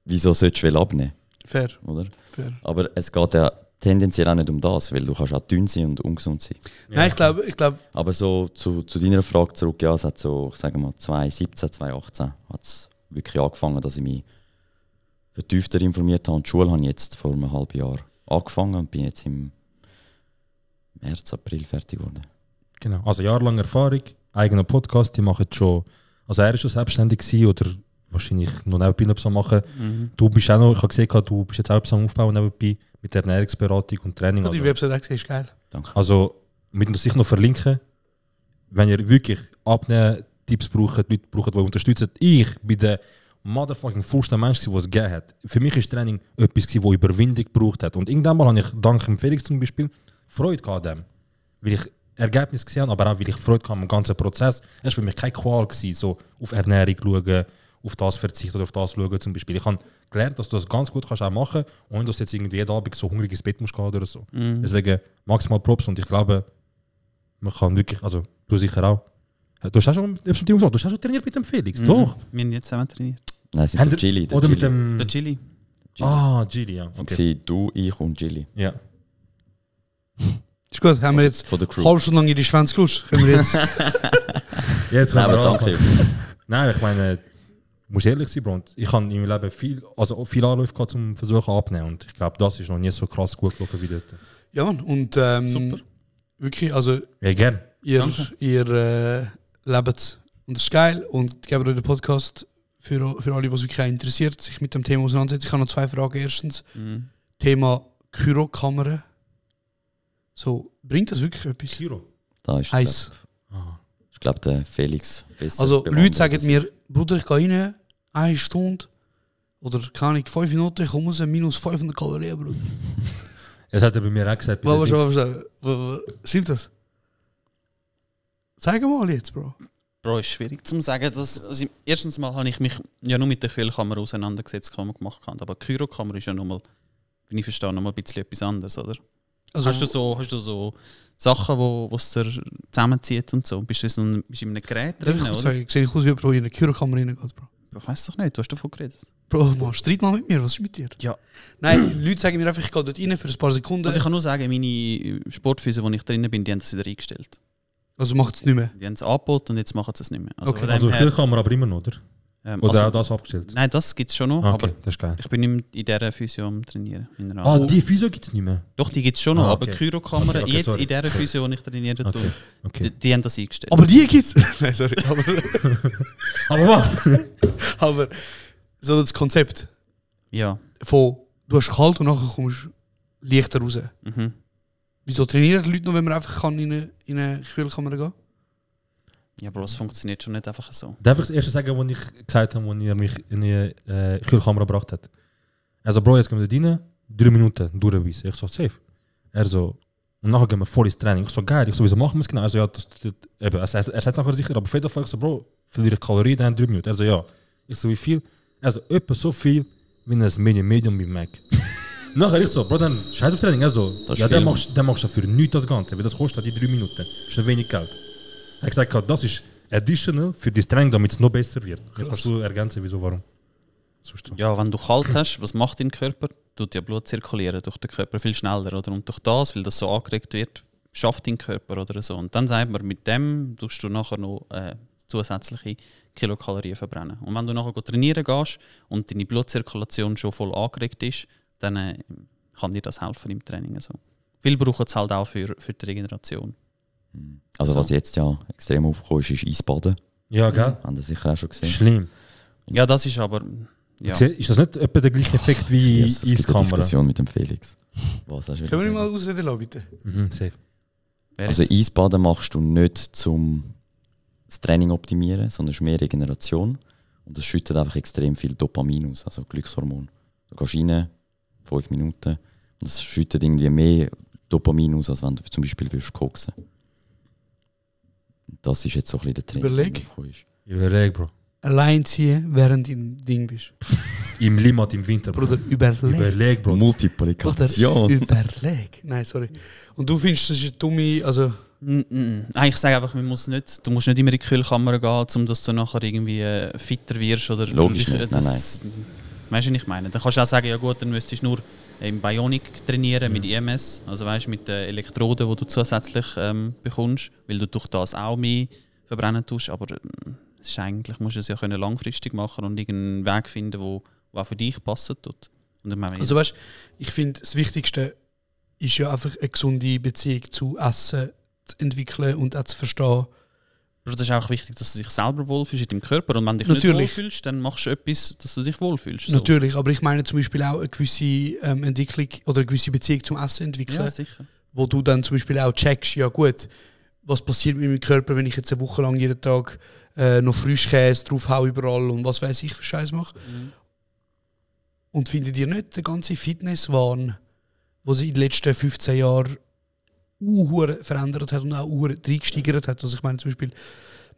wieso solltest du abnehmen? Fair. Oder? Fair. Aber es geht ja tendenziell auch nicht um das, weil du kannst auch dünn sein und ungesund sein. Nein, ich glaube. Aber so zu deiner Frage zurück, ja, es hat so, ich sage mal, 2017, 2018 hat es wirklich angefangen, dass ich mich vertiefter informiert habe. Und die Schule habe ich jetzt vor einem halben Jahr angefangen und bin jetzt im März, April fertig geworden. Genau, also jahrelange Erfahrung, eigener Podcast, die machen schon, also er ist schon selbstständig gewesen oder wahrscheinlich noch nebenbei etwas am machen. Du bist auch noch, ich habe gesehen, du bist jetzt auch etwas am Aufbauen nebenbei mit der Ernährungsberatung und Training. Die Website auch gesehen, ist geil. Danke. Also, wir müssen sich noch verlinken, wenn ihr wirklich Abnehmen-Tipps braucht, Leute braucht, die unterstützen. Ich bin der motherfucking faulste Mensch, der es gegeben hat. Für mich war Training etwas, das Überwindung gebraucht hat. Und irgendwann mal habe ich, dank dem Felix zum Beispiel, Freude an dem. Weil ich Ergebnisse gesehen habe, aber auch weil ich Freude hatte am ganzen Prozess. Es war für mich keine Qual, so auf Ernährung schauen, auf das verzichten oder auf das schauen zum Beispiel. Ich habe gelernt, dass du das ganz gut kannst auch machen kannst, ohne dass du jetzt irgendwie jeden Abend so hungrig ins Bett musst gehen oder so. Deswegen maximal Props und ich glaube, man kann wirklich, also du sicher auch. Du hast auch schon, du hast auch schon trainiert mit dem Felix, doch? Wir haben jetzt zusammen trainiert. Nein, es ist der Gilly. Oder mit dem... Der Chili. Ah, Gilly, ja. Okay. Du, ich und Gilly. Ja. Ist gut, haben wir jetzt Von der Crew. halb Stunde lang in die Schwänze gelutscht. Können wir jetzt... Jetzt Nein, können aber wir danke. anfangen. Nein, ich meine, du musst ehrlich sein, Bro. Ich habe in meinem Leben viel Anläufe gehabt, um versuchen abzunehmen. Und ich glaube, das ist noch nie so krass gut gelaufen wie dort. Ja, Mann. Und Super. wirklich, also Ja, gern. ihr lebt und das ist geil. Und gebt euch den Podcast für alle, die es wirklich auch interessiert, sich mit dem Thema auseinandersetzen. Ich habe noch 2 Fragen. Erstens, Thema Kyrokamera. So, bringt das wirklich etwas? Kiro. Da ist Heiß. ich glaube, der Felix besser. Also, bewandert Leute sagen als- mir, Bruder, ich gehe rein, 1 Stunde oder kann ich 5 Minuten, ich komme raus, minus 500 Kalorien, Bruder. Das hat er bei mir auch gesagt. bei der Dings. Stimmt das? Sag mal jetzt, Bro. Bro, ist schwierig zu sagen. Also, erstens mal habe ich mich ja nur mit der Kühlkammer auseinandergesetzt, die man gemacht hat. Aber die Kyrokammer ist ja nochmal, wenn ich verstehe, nochmal ein bisschen etwas anderes, oder? Also, Hast du so Sachen, wo es dir zusammenzieht und so? Bist du in einem Gerät darf ich drin, kurz oder? fragen, sehe ich aus wie jemand, der in eine Kyrokammer reingeht, Bro? Ich weiß doch nicht, du hast davon geredet. Bro, man, streit mal mit mir, was ist mit dir? Ja. Nein, Leute sagen mir einfach, ich gehe dort rein für ein paar Sekunden. Also ich kann nur sagen, meine Sportfüße, wo ich drin bin, die haben das wieder eingestellt. Also macht es nicht mehr? Die haben es angeboten und jetzt machen sie es nicht mehr. Also, Okay. von dem Also her- Kühlkammer aber immer noch, oder? Oder also- auch das abgestellt? Nein, das gibt es schon noch, Okay, aber das ist geil. ich bin nicht mehr in dieser Physio am Trainieren. In einer Ah, anderen. die Physio gibt es nicht mehr? Doch, die gibt es schon noch, Ah, aber okay. die Kyrokamera, Okay, jetzt sorry. in dieser Physio, die ich trainiere, Okay, okay. die haben das eingestellt. Aber die gibt's. Nein, sorry. Aber was? Aber so das Konzept Ja. von du hast kalt und nachher kommst du leichter raus. Mhm. Wieso trainieren die Leute noch, wenn man einfach kann in eine Kühlkammer gehen? Ja, Bro, es funktioniert schon nicht einfach so. Darf ich das erste sagen, was ich gesagt habe, als er mich in die Kühlkammer gebracht hat? Also, Bro, jetzt gehen wir da rein, 3 Minuten durchbeissen. Ich so, safe. Er so, und nachher gehen wir voll ins Training. Ich so, geil. Ich so, wieso machen wir es genau? Also, ja, eben, er sagt es nachher sicher, aber auf jeden Fall, ich so, Bro, verliere ich Kalorien dann 3 Minuten. Er so, ja. Ich so, wie viel? Er so, etwa so viel wie ein Medium beim Mac. Nachher ich so, Bro, dann scheiß auf Training. Er so, Das ist ja, dann viel. machst du für nichts das Ganze, weil das kostet die 3 Minuten. Das ist noch wenig Geld. Er hat gesagt, das ist additional für das Training, damit es noch besser wird. Jetzt kannst du ergänzen, wieso, warum. Sonst so. Ja, wenn du kalt hast, was macht dein Körper? Tut ja Blut zirkulieren durch den Körper viel schneller, oder? Und durch das, weil das so angeregt wird, schafft dein Körper oder so. Und dann sagt man, mit dem tust du nachher noch zusätzliche Kilokalorien verbrennen. Und wenn du nachher trainieren gehst und deine Blutzirkulation schon voll angeregt ist, dann kann dir das helfen im Training. So. Viel brauchen es halt auch für die Regeneration. Also So. was jetzt ja extrem aufgekommen ist Eisbaden. Ja, gell? Haben das sicher auch schon gesehen. Schlimm. Ja, das ist aber... Ja. Ist das nicht etwa der gleiche Effekt wie Es gibt eine Eiskamera? Diskussion mit dem Felix. Was hast du Können wir wieder nicht mal ausreden lassen, bitte? Safe. Wer Also jetzt? Eisbaden machst du nicht zum das Training optimieren, sondern es ist mehr Regeneration. Und es schüttet einfach extrem viel Dopamin aus, also Glückshormon. Du gehst rein, 5 Minuten, und es schüttet irgendwie mehr Dopamin aus, als wenn du zum Beispiel koksen würdest. Das ist jetzt so ein bisschen der Trend. Überleg. der aufgekommen ist. Überleg, Bro. Allein ziehen, während du im Ding bist. Im Limmat im Winter. Bruder, überleg, Bro. Multiplikation. Überleg. Nein, sorry. Und du findest, das ist eine dumme, also... Ich sage einfach, du musst nicht immer in die Kühlkammer gehen, um dass du nachher irgendwie fitter wirst. Oder Logisch nicht, nein. Weißt du, was ich meine? Dann kannst du auch sagen, ja gut, dann müsstest du nur im Bionic trainieren mit IMS, also weißt, mit den Elektroden, die du zusätzlich bekommst, weil du durch das auch mehr verbrennen tust. Aber es ist eigentlich, musst du es ja können langfristig machen und irgendeinen Weg finden, der auch für dich passen tut. Und dann also weißt, ich finde, das Wichtigste ist ja einfach eine gesunde Beziehung zu Essen zu entwickeln und auch zu verstehen. Das ist auch wichtig, dass du dich selber wohlfühlst in deinem Körper. Und wenn du dich nicht wohlfühlst, dann machst du etwas, dass du dich wohlfühlst. So. Natürlich, aber ich meine zum Beispiel auch eine gewisse Entwicklung oder eine gewisse Beziehung zum Essen entwickeln. Ja, sicher. Wo du dann zum Beispiel auch checkst, ja gut, was passiert mit meinem Körper, wenn ich jetzt eine Woche lang jeden Tag noch Frischkäse draufhaue überall und was weiß ich für Scheiß mache. Und findet ihr nicht den ganzen Fitnesswahn, der sich in den letzten 15 Jahren verändert hat und auch reingesteigert hat? Also ich meine zum Beispiel,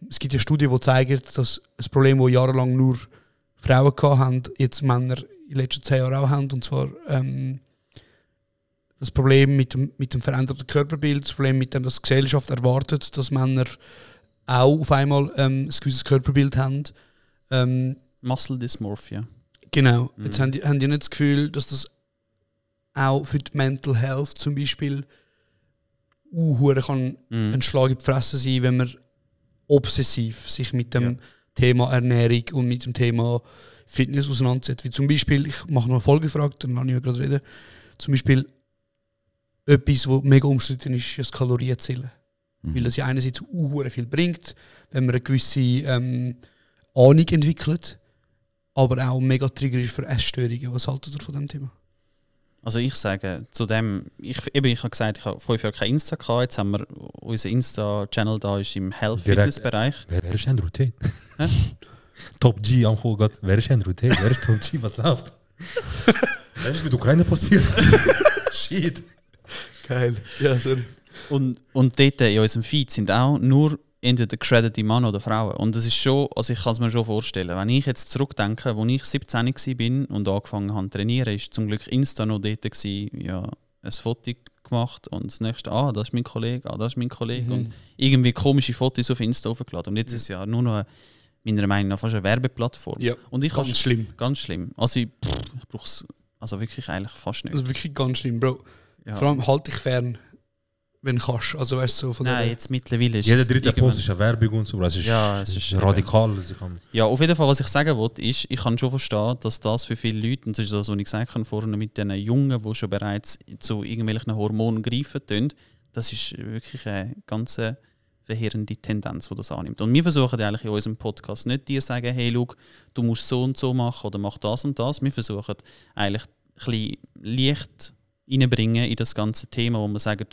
es gibt ja Studien, die zeigen, dass das Problem, das jahrelang nur Frauen hatten, jetzt Männer in den letzten 10 Jahren auch haben. Und zwar das Problem mit dem veränderten Körperbild, das Problem mit dem, dass die Gesellschaft erwartet, dass Männer auch auf einmal ein gewisses Körperbild haben. Muscle Dysmorphia. Genau. Jetzt haben die nicht das Gefühl, dass das auch für die Mental Health zum Beispiel kann ein Schlag in die Fresse sein, wenn man obsessiv sich mit dem Thema Ernährung und mit dem Thema Fitness auseinandersetzt. Wie zum Beispiel, ich mache noch eine Folgefrage, dann kann ich gerade reden. Zum Beispiel etwas, was mega umstritten ist, ist das Kalorienzählen. Weil das ja einerseits viel bringt, wenn man eine gewisse Ahnung entwickelt, aber auch mega Trigger ist für Essstörungen. Was haltet ihr von diesem Thema? Also ich sage zu dem, ich habe gesagt, ich habe 5 Jahre kein Insta gehabt, jetzt haben wir, unser Insta-Channel da ist im Health-Fitness-Bereich. Wer ist Andrew Tate? Top G am Gott. Wer ist Andrew Tate? Wer ist Top G? Was läuft? Was ist mit Ukraine passiert? Shit. Geil. Ja, sorry. Und dort in unserem Feed sind auch nur entweder gecreditete Mann oder Frauen. Und das ist schon, also ich kann es mir schon vorstellen, wenn ich jetzt zurückdenke, als ich 17 war und angefangen habe zu trainieren, ist zum Glück Insta noch dort gewesen, ja, ein Foto gemacht und das nächste, das ist mein Kollege, das ist mein Kollege und irgendwie komische Fotos auf Insta hochgeladen. Und jetzt ist es ja nur noch, meiner Meinung nach, fast eine Werbeplattform. Ja, und ich ganz schlimm. Ganz schlimm. Also ich brauche es also wirklich eigentlich fast nicht. Also wirklich ganz schlimm, Bro. Ja. Vor allem halt dich fern, wenn du kannst. Also, weißt du, so von Nein, jetzt mittlerweile ist jeder dritte Post ist eine Werbung und so. Es ist, es ist radikal. Ja, auf jeden Fall, was ich sagen wollte, ist, ich kann schon verstehen, dass das für viele Leute, und das ist das, was ich gesagt habe vorhin mit den Jungen, die schon bereits zu irgendwelchen Hormonen greifen tun, das ist wirklich eine ganz verheerende Tendenz, die das annimmt. Und wir versuchen eigentlich in unserem Podcast nicht dir zu sagen, hey, schau, du musst so und so machen oder mach das und das. Wir versuchen eigentlich ein bisschen Licht reinbringen in das ganze Thema, wo wir sagen,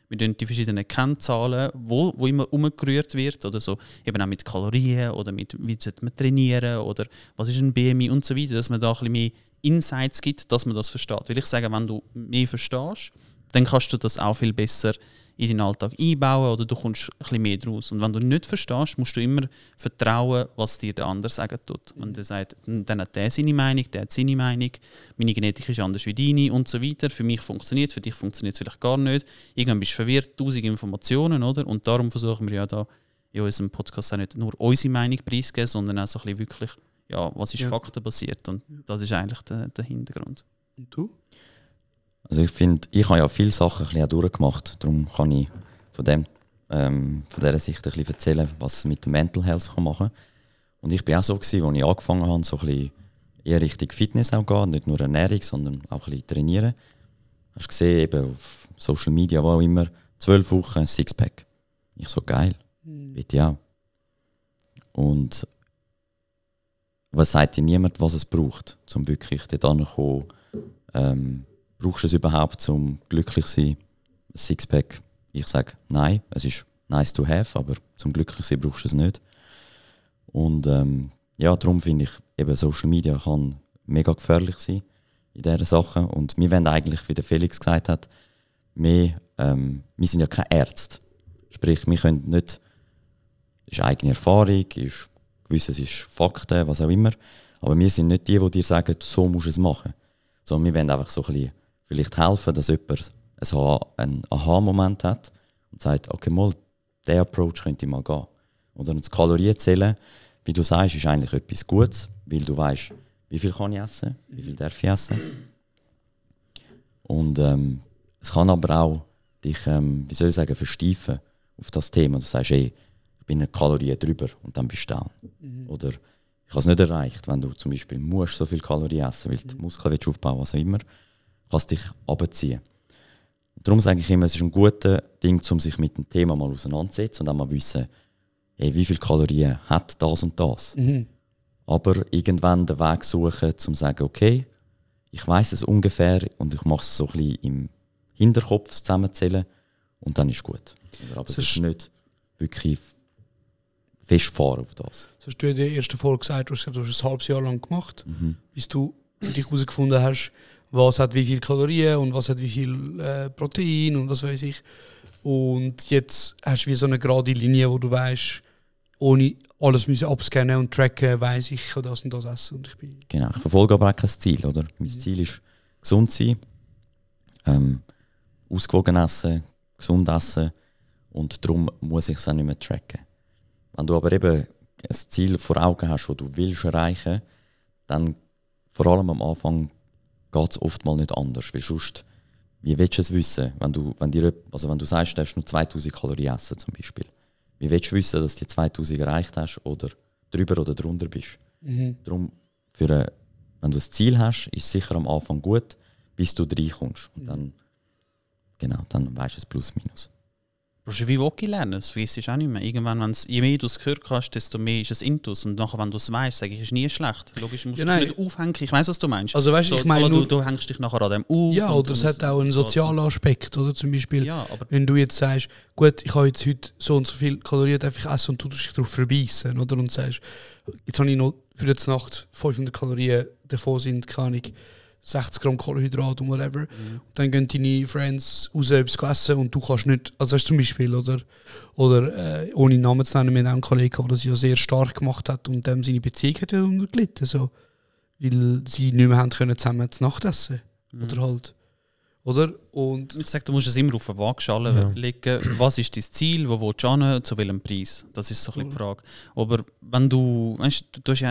wir tun die verschiedenen Kennzahlen, wo immer umgerührt wird, oder so, eben auch mit Kalorien oder mit wie sollte man trainieren oder was ist ein BMI und so weiter, dass man da ein bisschen mehr Insights gibt, dass man das versteht. Weil ich sage, wenn du mehr verstehst, dann kannst du das auch viel besser in deinen Alltag einbauen oder du kommst ein bisschen mehr draus. Und wenn du nicht verstehst, musst du immer vertrauen, was dir der andere sagen tut. Wenn der sagt, dann hat der seine Meinung, der hat seine Meinung, meine Genetik ist anders wie deine und so weiter. Für mich funktioniert, für dich funktioniert es vielleicht gar nicht. Irgendwann bist du verwirrt, 1000 Informationen, oder? Und darum versuchen wir ja da in unserem Podcast auch nicht nur unsere Meinung preiszugeben, sondern auch so ein bisschen wirklich, ja, was ist faktenbasiert. Und das ist eigentlich der Hintergrund. Und du? Also ich finde, ich habe ja viele Sachen ein bisschen auch durchgemacht, darum kann ich von dieser Sicht ein bisschen erzählen, was es mit der Mental Health machen kann. Und ich war auch so, als ich angefangen habe, so ein bisschen eher Richtung Fitness auch gehen, nicht nur Ernährung, sondern auch ein bisschen trainieren. Hast du gesehen, eben auf Social Media, wo auch immer, 12 Wochen ein Sixpack. Ich so, geil, bitte ich auch. Und was sagt dir niemand, was es braucht, um wirklich dort anzukommen? Brauchst du es überhaupt, um glücklich zu sein? Ein Sixpack? Ich sage nein, es ist nice to have, aber zum glücklich sein brauchst du es nicht. Und ja, darum finde ich, eben Social Media kann mega gefährlich sein in dieser Sache. Und wir wollen eigentlich, wie der Felix gesagt hat, wir sind ja keine Ärzte. Sprich, wir können nicht, das ist eigene Erfahrung, ist gewisses ist Fakten, was auch immer, Aber wir sind nicht die dir sagen, so musst du es machen. Sondern wir wollen einfach so ein bisschen vielleicht helfen, dass jemand einen Aha-Moment hat und sagt, okay, mal, der Approach könnte mal gehen. Oder das Kalorienzählen, wie du sagst, ist eigentlich etwas Gutes, weil du weißt, wie viel kann ich essen, wie viel darf ich essen. Und es kann aber auch dich, wie soll ich sagen, versteifen auf das Thema. Du sagst, ey, ich bin eine Kalorie drüber und dann bist du down. Oder ich habe es nicht erreicht, wenn du zum Beispiel musst so viel Kalorien essen, weil du Muskeln willst aufbauen, was auch immer, kannst dich runterziehen. Und darum sage ich immer, es ist ein gutes Ding, um sich mit dem Thema mal auseinanderzusetzen und dann mal wissen, hey, wie viele Kalorien hat das und das. Aber irgendwann den Weg suchen, um zu sagen, okay, ich weiss es ungefähr und ich mache es so ein bisschen im Hinterkopf zusammenzählen und dann ist gut. Aber es ist nicht wirklich festfahren auf das. Das hast du in der ersten Folge gesagt, du hast ein halbes Jahr lang gemacht, bis du für dich herausgefunden hast, was hat wie viel Kalorien und was hat wie viel Protein und was weiß ich. Und jetzt hast du wie so eine gerade Linie, wo du weißt, ohne alles müssen abscannen und tracken, weiss ich kann das und das essen. Und ich bin genau, ich verfolge aber auch kein Ziel. Oder? Mein Ziel ist, gesund sein, ausgewogen essen, gesund essen und darum muss ich es auch nicht mehr tracken. Wenn du aber eben ein Ziel vor Augen hast, das du willst erreichen, dann vor allem am Anfang geht es oft mal nicht anders. Weil sonst, wie willst du es wissen, wenn du sagst, du darfst nur 2000 Kalorien essen zum Beispiel. Wie willst du wissen, dass du die 2000 erreicht hast oder drüber oder drunter bist? Darum, wenn du ein Ziel hast, ist es sicher am Anfang gut, bis du reinkommst. Und dann weißt du es plus minus. Du musst wie Woki lernen, das weisst du auch nicht mehr. Irgendwann, je mehr du es gehört hast, desto mehr ist es Intus. Und nachher, wenn du es weißt, sage ich, ist nie schlecht. Logisch, musst du dich nicht aufhängen. Ich weiss, was du meinst. Also, weißt, ich meine du hängst dich nachher an dem auf. Ja, oder es hat auch einen sozialen Aspekt. Oder? Zum Beispiel, wenn du jetzt sagst, gut, ich habe jetzt heute so und so viel Kalorien darf ich essen und du dich darauf verbeissen. Oder? Und sagst, jetzt habe ich noch für die Nacht 500 Kalorien, davon sind, keine Ahnung, 60 Gramm Kohlenhydrat und whatever. Und dann gehen deine Friends raus, etwas essen und du kannst nicht, also zum Beispiel, oder ohne Namen zu nennen, wir haben auch einen Kollegen, der das ja sehr stark gemacht hat und dem seine Beziehung hat ja unterglitten, so, weil sie nicht mehr haben können zusammen zu Nacht essen. Oder halt. Oder? Und ich sage, du musst es immer auf eine Waagschale legen. Was ist dein Ziel, wo willst du hin, zu welchem Preis? Das ist so ein bisschen die Frage. Aber wenn du, weißt du, die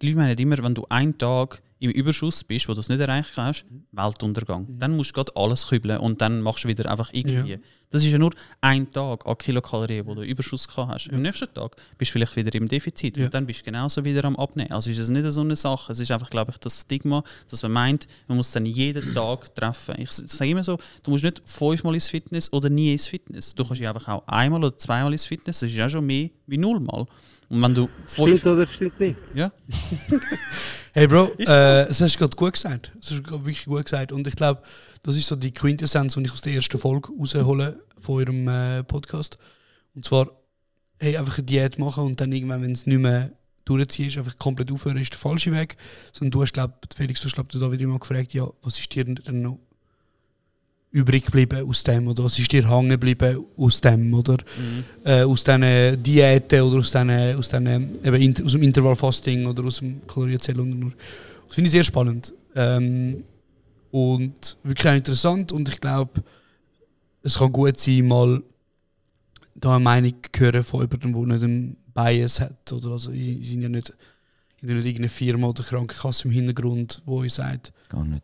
Leute meinen immer, wenn du einen Tag im Überschuss bist, wo du es nicht erreicht hast, Weltuntergang. Dann musst du gerade alles kübeln und dann machst du wieder einfach irgendwie. Ja. Das ist ja nur ein Tag an Kilokalorien, wo du Überschuss gehabt hast. Am nächsten Tag bist du vielleicht wieder im Defizit und dann bist du genauso wieder am Abnehmen. Also ist es nicht so eine Sache. Es ist einfach, glaube ich, das Stigma, dass man meint, man muss dann jeden Tag treffen. Ich sage immer so, du musst nicht 5-mal ins Fitness oder nie ins Fitness. Du kannst ja einfach auch 1-mal oder 2-mal ins Fitness. Das ist ja schon mehr wie 0-mal. Und wenn du stimmt oder stimmt nicht? Ja. Hey Bro, das hast du gerade gut gesagt. Das hast du gerade wirklich gut gesagt. Und ich glaube, das ist so die Quintessenz, die ich aus der ersten Folge raushole von eurem Podcast. Und zwar, hey, einfach eine Diät machen und dann irgendwann, wenn es nicht mehr durchziehst, einfach komplett aufhören, ist der falsche Weg. Sondern du hast, Felix, du hast da wieder mal gefragt, ja, was ist dir denn noch übrig geblieben aus dem, oder was ist dir hängen geblieben aus dem, oder aus diesen Diäten oder aus dem Intervallfasting oder aus dem Kalorienzählen. Das finde ich sehr spannend und wirklich auch interessant und ich glaube, es kann gut sein, mal da eine Meinung zu hören von jemandem, der nicht einen Bias hat, oder also ich sind ja nicht irgendeine Firma oder Krankenkasse im Hintergrund, wo ich sagt,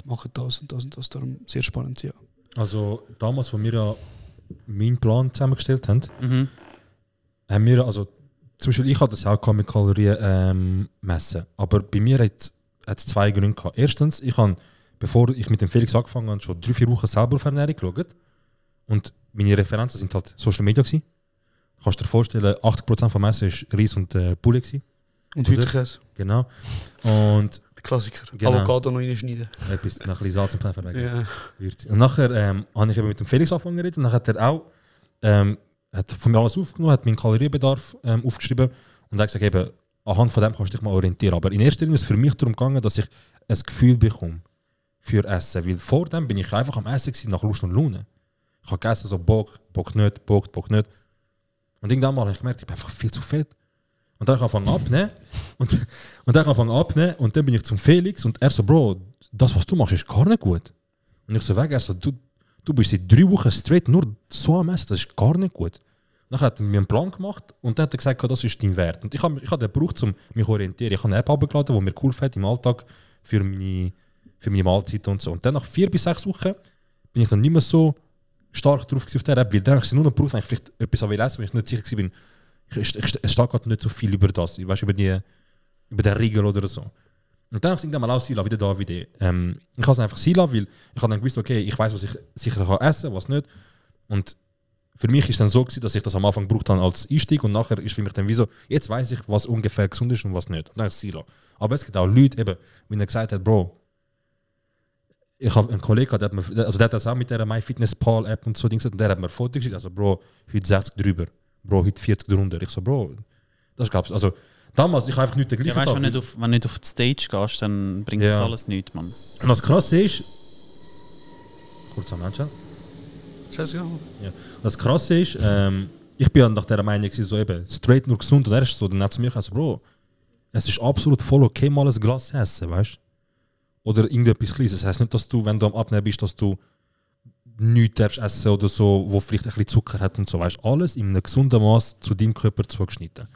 macht das und das und das, darum sehr spannend, ja. Also damals, als wir ja meinen Plan zusammengestellt haben, haben wir, also zum Beispiel ich hatte das auch mit Kalorien messen, aber bei mir hat es 2 Gründe gehabt. Erstens, ich habe, bevor ich mit dem Felix angefangen habe, schon 3-4 Wochen selber auf Ernährung geschaut und meine Referenzen sind halt Social Media gewesen. Kannst du dir vorstellen, 80% vom Essen war Reis und Poulet gewesen. Und Hüttenkäse. Genau. Und Klassiker. Genau. Avocado noch reinschneiden. Etwas, noch ein bisschen Salz und Pfeffer weg. Ja. Und nachher habe ich eben mit dem Felix angefangen zu reden. Und dann hat er auch hat von mir alles aufgenommen, hat meinen Kalorienbedarf aufgeschrieben und hat gesagt, eben, anhand von dem kannst du dich mal orientieren. Aber in erster Linie ist es für mich darum gegangen, dass ich ein Gefühl bekomme für Essen. Weil vor dem bin ich einfach am Essen gewesen, nach Lust und Laune. Ich habe gegessen, so Bock nicht. Und irgendwann mal habe ich gemerkt, ich bin einfach viel zu fett. Und dann habe ich angefangen abnehmen. Und dann bin ich zum Felix und er so, Bro, das, was du machst, ist gar nicht gut. Und ich so weg, er so, du bist seit 3 Wochen straight nur so am Essen, das ist gar nicht gut. Dann hat er mir einen Plan gemacht und dann hat er gesagt, das ist dein Wert. Und ich habe den gebraucht, um mich zu orientieren. Ich habe eine App abgeladen, die mir geholfen hat im Alltag für meine Mahlzeit und so. Und dann nach 4 bis 6 Wochen bin ich dann nicht mehr so stark drauf auf der App, weil dann habe ich nur noch gebraucht, wenn ich vielleicht etwas essen, weil ich nicht sicher war, es steht gerade nicht so viel über das, weißt, über den Riegel oder so. Und dann habe ich irgendwann mal auch Sila wieder da wie die. Ich habe es einfach Sila, weil ich habe dann gewusst, okay, ich weiß, was ich sicher kann essen, was nicht. Und für mich ist es dann so gewesen, dass ich das am Anfang gebraucht habe als Einstieg und nachher ist für mich dann wie so, jetzt weiß ich, was ungefähr gesund ist und was nicht. Und dann ist Sila. Aber es gibt auch Leute, eben, wie er gesagt hat, Bro, ich habe einen Kollegen, der hat das auch mit der MyFitnessPal-App und so Dings, und der hat mir Fotos geschickt, also Bro, heute 60 drüber, Bro, heute 40 drunter. Ich so, Bro, das gab's. Also damals, ich habe einfach nicht den gleichen Tag. Wenn du nicht auf die Stage gehst, dann bringt das alles nichts, Mann. Und das Krasse ist, kurz am Menschen. Ja. Das Krasse ist, ich bin nach dieser Meinung so eben straight nur gesund und er ist so, dann hat zu mir gesagt, Bro, es ist absolut voll okay, mal ein Glas zu essen, weißt du? Oder irgendetwas Kleines. Das heisst nicht, dass du, wenn du am Abnehmen bist, dass du nichts darfst essen oder so, wo vielleicht ein bisschen Zucker hat und so, weißt du? Alles in einem gesunden Maß zu deinem Körper zugeschnitten.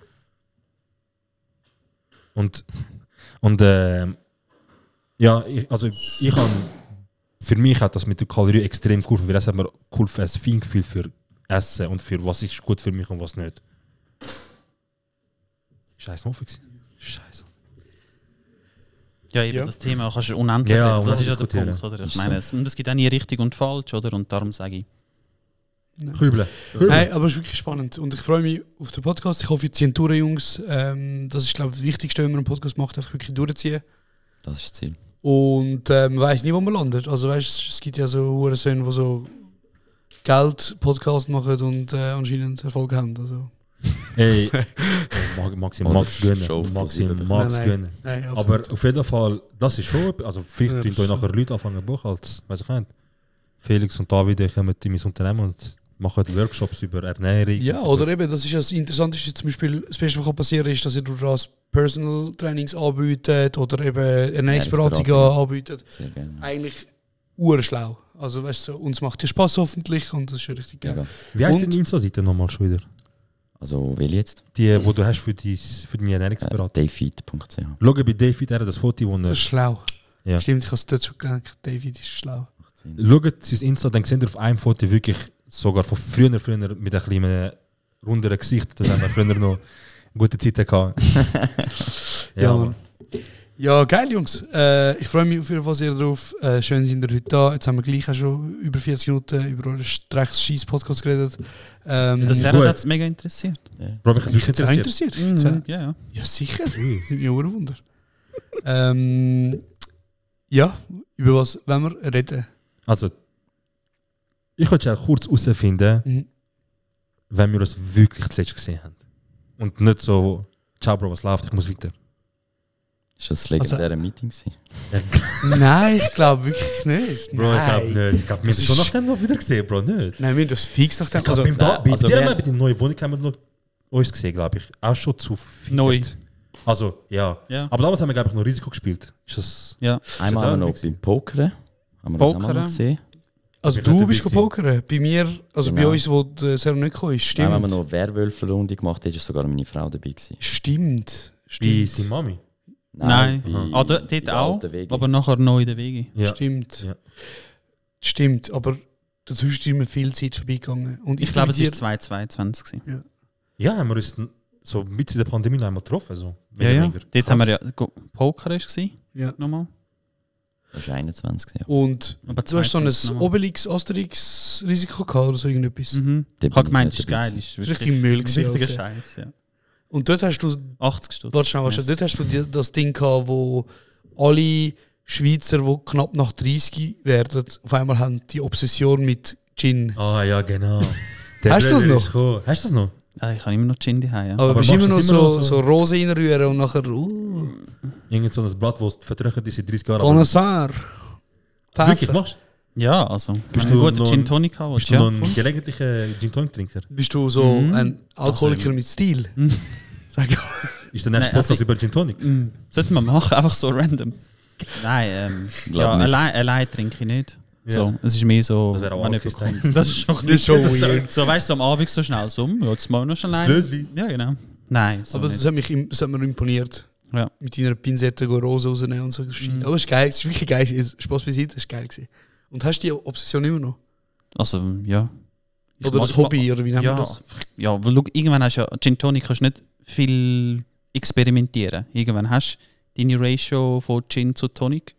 Für mich hat das mit der Kalorie extrem geholfen, weil es hat mir geholfen, ein Feingefühl für Essen und für was ist gut für mich und was nicht. Scheiße, offen gewesen. Scheiße. Ja, eben das Thema kannst du unendlich. Ja, das ist ja der Punkt, oder? Ich meine, es gibt auch nie richtig und falsch, oder? Und darum sage ich. Kübeln. Nein, aber es ist wirklich spannend. Und ich freue mich auf den Podcast. Ich hoffe, ihr zieht durch, Jungs. Das ist, glaube ich, das Wichtigste, wenn man einen Podcast macht, einfach wirklich durchziehen. Das ist das Ziel. Und man weiß nie, wo man landet. Also weißt, es gibt ja so Hurensöhne, die so Geld-Podcast machen und anscheinend Erfolg haben. Also. Hey, Maxim gönnen. Aber auf jeden Fall, das ist schon, also vielleicht tun euch nachher Leute anfangen zu buchen, als, weiß ich nicht, Felix und David kommen in mein Unternehmen und machen Workshops über Ernährung. Ja, oder eben, das ist ja das Interessanteste, zum Beispiel, das Beste, was passieren kann, ist, dass ihr durch das Personal Trainings anbietet oder eben Ernährungsberatung anbietet. Eigentlich urschlau. Also weißt du, uns macht ja Spaß hoffentlich und das ist ja richtig geil. Ja. Wie heisst denn die Insta-Seite nochmal schon wieder? Also, will jetzt? Die, wo du hast für deine Ernährungsberatung. Dayfeed.ch. Schau bei Dayfeed, er hat das Foto, wo das ist schlau. Ja. Stimmt, ich habe es dort schon gedacht. David ist schlau. Schaut sein Insta, dann seht ihr auf einem Foto wirklich sogar von früher mit ein bisschen runderen Gesicht. Das haben wir früher noch gute Zeiten gehabt. Ja, geil, Jungs. Ich freue mich auf jeden Fall sehr drauf. Schön sind ihr heute da. Jetzt haben wir gleich auch schon über 40 Minuten über euren Drecks-Scheiss-Podcast geredet. Das hat es mega interessiert. Bro, mich hat es interessiert. Ja, sicher. Das ist mir ein Wunder. Ja, über was wollen wir reden? Also, ich wollte ja kurz herausfinden, wenn wir uns wirklich zuletzt gesehen haben. Und nicht so, ciao Bro, was läuft, ich muss weiter. Ist das legendäre Meeting? Nein, ich glaube wirklich nicht. Bro, ich glaube nicht. Ich glaube, wir haben schon nachdem noch wieder gesehen, Bro, nicht? Nein, wir haben das fix nachdem. Ich glaube, bei der neuen Wohnung haben wir noch uns gesehen, glaube ich. Auch schon zu viel. Neu. Also, ja. Aber damals haben wir, glaube ich, noch Risiko gespielt. Ist das... Ja. Einmal haben wir noch beim Pokern. Haben wir das auch mal gesehen? Also du bist gepokern. Bei mir, also bei uns, wo der Servo nicht gekommen ist, stimmt. Dann haben wir noch Werwölfe-Runde gemacht, da war sogar meine Frau dabei gewesen. Stimmt. Bei seiner Mami? Nein. Dort auch, aber nachher neu in den Wege. Ja. Stimmt. Ja. Stimmt, aber dazwischen ist mir viel Zeit vorbeigegangen. Und ich glaube, es war 2022. Ja, haben wir uns so mit in der Pandemie noch einmal getroffen. Also, ja. Dort haben wir ja Poker gewesen. Ja. Nochmal. Das war 21. Ja. Und du hast so ein Obelix-Asterix-Risiko gehabt oder so irgendetwas? Ich habe gemeint, das ist geil. Das ist richtig Müll. Richtiger Scheiß, ja. Und dort hast du 80 Stutz. Dort hast du das Ding gehabt, wo alle Schweizer, die knapp nach 30 werden, auf einmal haben die Obsession mit Gin. Ah ja, genau. Hast du das noch? Hast du das noch? Ja, ich habe immer noch Gin daheim. Ja. Aber bist immer noch so Rose reinrühren und nachher. Irgend so ein Blatt, das vertrocknet ist in 30 Jahren. Connoisseur. Wirklich machst du? Ja, also. Bist du einen guten Gin Tonic haben? Bist du noch ein gelegentlicher Gin Tonic Trinker? Bist du so ein Alkoholiker mit Stil? Sag ich. Ist der nächste Podcast über Gin Tonic? Sollten wir machen, einfach so random. Nein, allein trinke ich nicht. Ja. So, es ist mehr so, Das wäre auch wenn okay. jemand kommt. Das ist schon, weird. So, weißt du, so am Abend so schnell so, ja, jetzt mal noch schnell. Das Glösli. Ja, genau. Nein, so Aber nicht. das hat mir imponiert. Ja. Mit deiner Pinzette Rose rausnehmen und so. Aber es ist geil, es ist wirklich geil. Spaß beiseite, es war geil gewesen. Und hast du die Obsession immer noch? Also, ja. Oder das Hobby, oder wie nennen wir das? Ja, weil irgendwann hast du ja, Gin Tonic kannst du nicht viel experimentieren. Irgendwann hast du deine Ratio von Gin zu Tonic.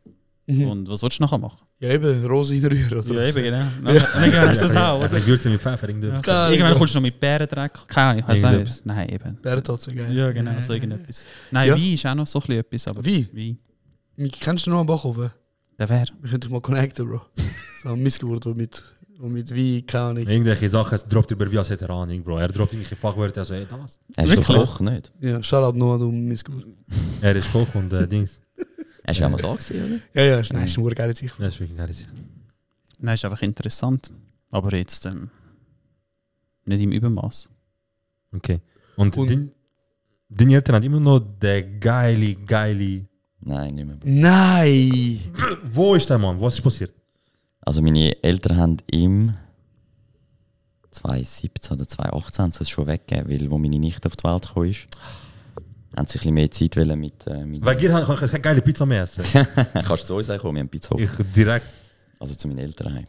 Und was willst du nachher machen? Ja, eben, Rose reinrühren. Ja, eben, genau. Irgendwann hast du das auch, oder? Ein Würze mit Pfeffer. Ja. Irgendwann kommst du noch mit Bärendreck. Keine Ahnung, ich weiß nicht. Nein, eben. Bärentatze, geil. Ja, genau, so irgendetwas. Nein, Wein ist auch noch so ein bisschen etwas. Aber Wein? Kennst du noch einen Backofen? Der wäre. Wir könnten dich mal connecten, Bro. So ein Missgeburt, der mit Wein, keine Ahnung. Irgendwelche Sachen, es droppt über wie als hätte er Ahnung, Bro. Er droppt irgendwelche Fachwörter, also hey, das. Er ist doch Koch, nicht? Ja, Shoutout Noah, du Missgeburt. Er ist Koch und Dings. Er ist auch mal da gewesen, oder? Ja, ist eine geile Sicht. Das ist wirklich geil. Nein, ist einfach interessant. Aber jetzt nicht im Übermaß. Okay. Und deine Eltern haben immer noch den geile. Nein, nicht mehr. Nein! Wo ist der Mann? Was ist passiert? Also meine Eltern haben im 2017 oder 2018 es schon weggegeben, weil wo meine Nichte auf die Welt gekommen ist, haben sie ein bisschen mehr Zeit wollen mit Weil ihr kann keine geile Pizza mehr essen. Kannst du zu uns kommen, wir haben Pizza. Ich direkt. Also zu meinen Eltern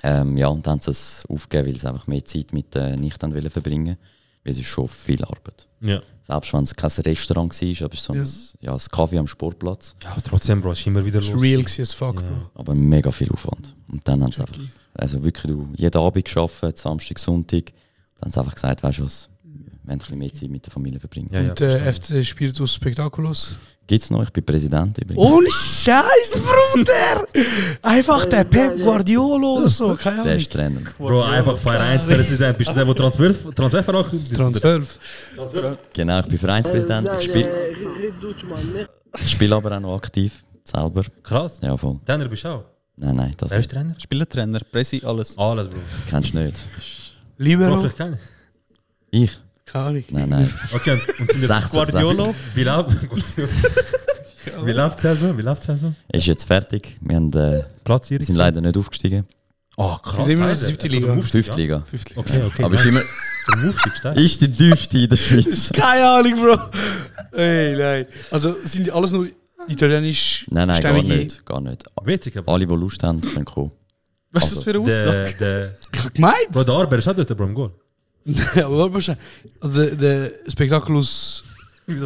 heim. Ja, und dann haben sie es aufgegeben, weil sie einfach mehr Zeit mit Nichten wollen verbringen. Weil es ist schon viel Arbeit. Ja. Selbst wenn es kein Restaurant war, aber so ein Kaffee am Sportplatz. Ja, trotzdem, Bro, ist immer wieder los. Es ist real as fuck, Bro. Aber mega viel Aufwand. Und dann haben sie einfach, also wirklich jeden Abend gearbeitet, Samstag, Sonntag. Dann haben sie einfach gesagt, weißt du was, wir wollen ein bisschen mehr Zeit mit der Familie verbringen. Und FC Spiritus Spectaculos? Gibt's noch? Ich bin Präsident übrigens. Ohne Scheiß, Bruder! Einfach der Pep Guardiola oder so, keine Ahnung. Der ist Trainer. Bro, einfach Vereinspräsident. Bist du der, der Transfervertrag? Transfer. Genau, ich bin Vereinspräsident. Ich spiele aber auch noch aktiv, selber. Krass. Ja, voll. Trainer bist du auch? Nein, das Wer nicht. ist Trainer? Spielertrainer, Pressi, alles. Alles, Bro. Kennst du nicht? Libero? Bro, vielleicht keine. Ich? Keine Ahnung. Nein. Okay, und sind jetzt Guardiola? Wie läuft die Saison? Ist jetzt fertig. Wir haben, wir sind leider nicht aufgestiegen. Oh, krass. Sind immer noch 7. Liga? 5. Liga. Okay. Aber ist immer... Ist die tiefste in der Schweiz. Keine Ahnung, Bro. Ey, nein. Also sind die alles nur italienisch? Nein, gar nicht. Witzig, alle, die Lust haben, können kommen. Was ist das für eine Aussage? Ich hab gemeint. Bro, der Arber ist auch dort, Bro, im Goal. Aber warte mal schnell. Also der Spectaculus... Wie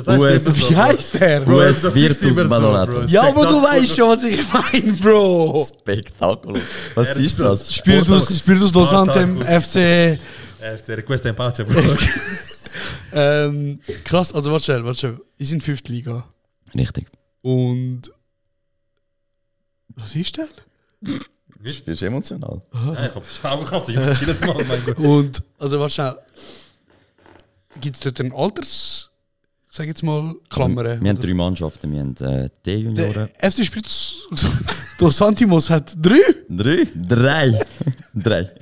heißt der? Bro, Virtus Manolata. Ja, aber du weißt schon, was ich meine, Bro. Spektakulus. Was ist das? Spiritus Dos Antem, FC... FC Requesta in Pace, Bro. Krass, also warte schnell. Wir sind 5. Liga. Richtig. Und... Was ist denn? Du bist emotional. Ja, ich hab's jedes Mal, mein Gott. Und, also warte schnell. Gibt es dort ein Alters... Sag jetzt mal, Klammern. Also, wir haben 3 Mannschaften. Wir haben D-Junioren. Der FC Spiritus Dos Santimos hat 3? 3? 3.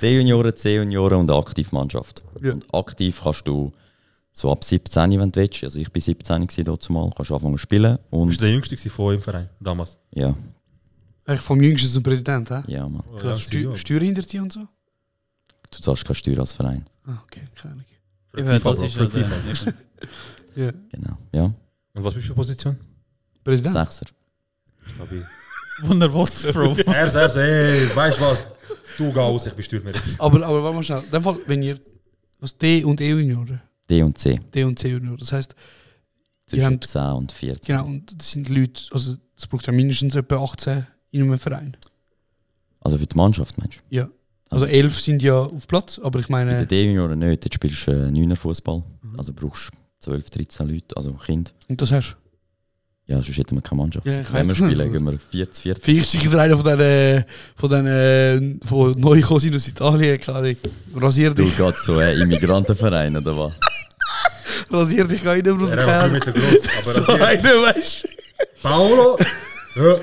D-Junioren, C-Junioren und eine Aktivmannschaft. Ja. Und aktiv kannst du so ab 17, wenn du willst. Also ich war 17 dort zumal, kannst du anfangen zu spielen. Und bist du der Jüngste von im Verein, damals? Ja. Eigentlich vom Jüngsten zum Präsident, hä? Ja, Mann. Krass, Steuer hinter dir und so? Du zahlst keine Steuer als Verein. Ah, okay, keine Ahnung. Das ist ja. Genau, ja. Und was bist du für Position? Präsident? 6er. Stabil. Wunderwort, Bro. Erst, ey, weißt du was? Du geh aus, ich besteuere mir jetzt. Aber warte mal schnell. In dem Fall, wenn ihr... Was D und E-Junioren? D und C. D und C-Junioren. Das heisst... Zwischen 10 und 14. Genau, und das sind Leute... Also es braucht ja mindestens etwa 18 in einem Verein. Also für die Mannschaft, meinst du? Ja. Also 11 sind ja auf Platz, aber ich meine... Bei den D-Junioren nicht, dort spielst du 9er Fußball. Also brauchst du 12, 13 Leute, also Kinder. Und das hast du? Ja, sonst hätten wir keine Mannschaft. Ja, wenn wir spielen, gehen wir 40. Vielleicht schickt einer von neu gekommen sind aus Italien, keine Ahnung. Rasier dich. Du gehst so Immigrantenverein, oder was? Rasier dich gar nicht, Bruder. Er hat mit der Groß, aber so einer, weißt du. Paolo! Ja.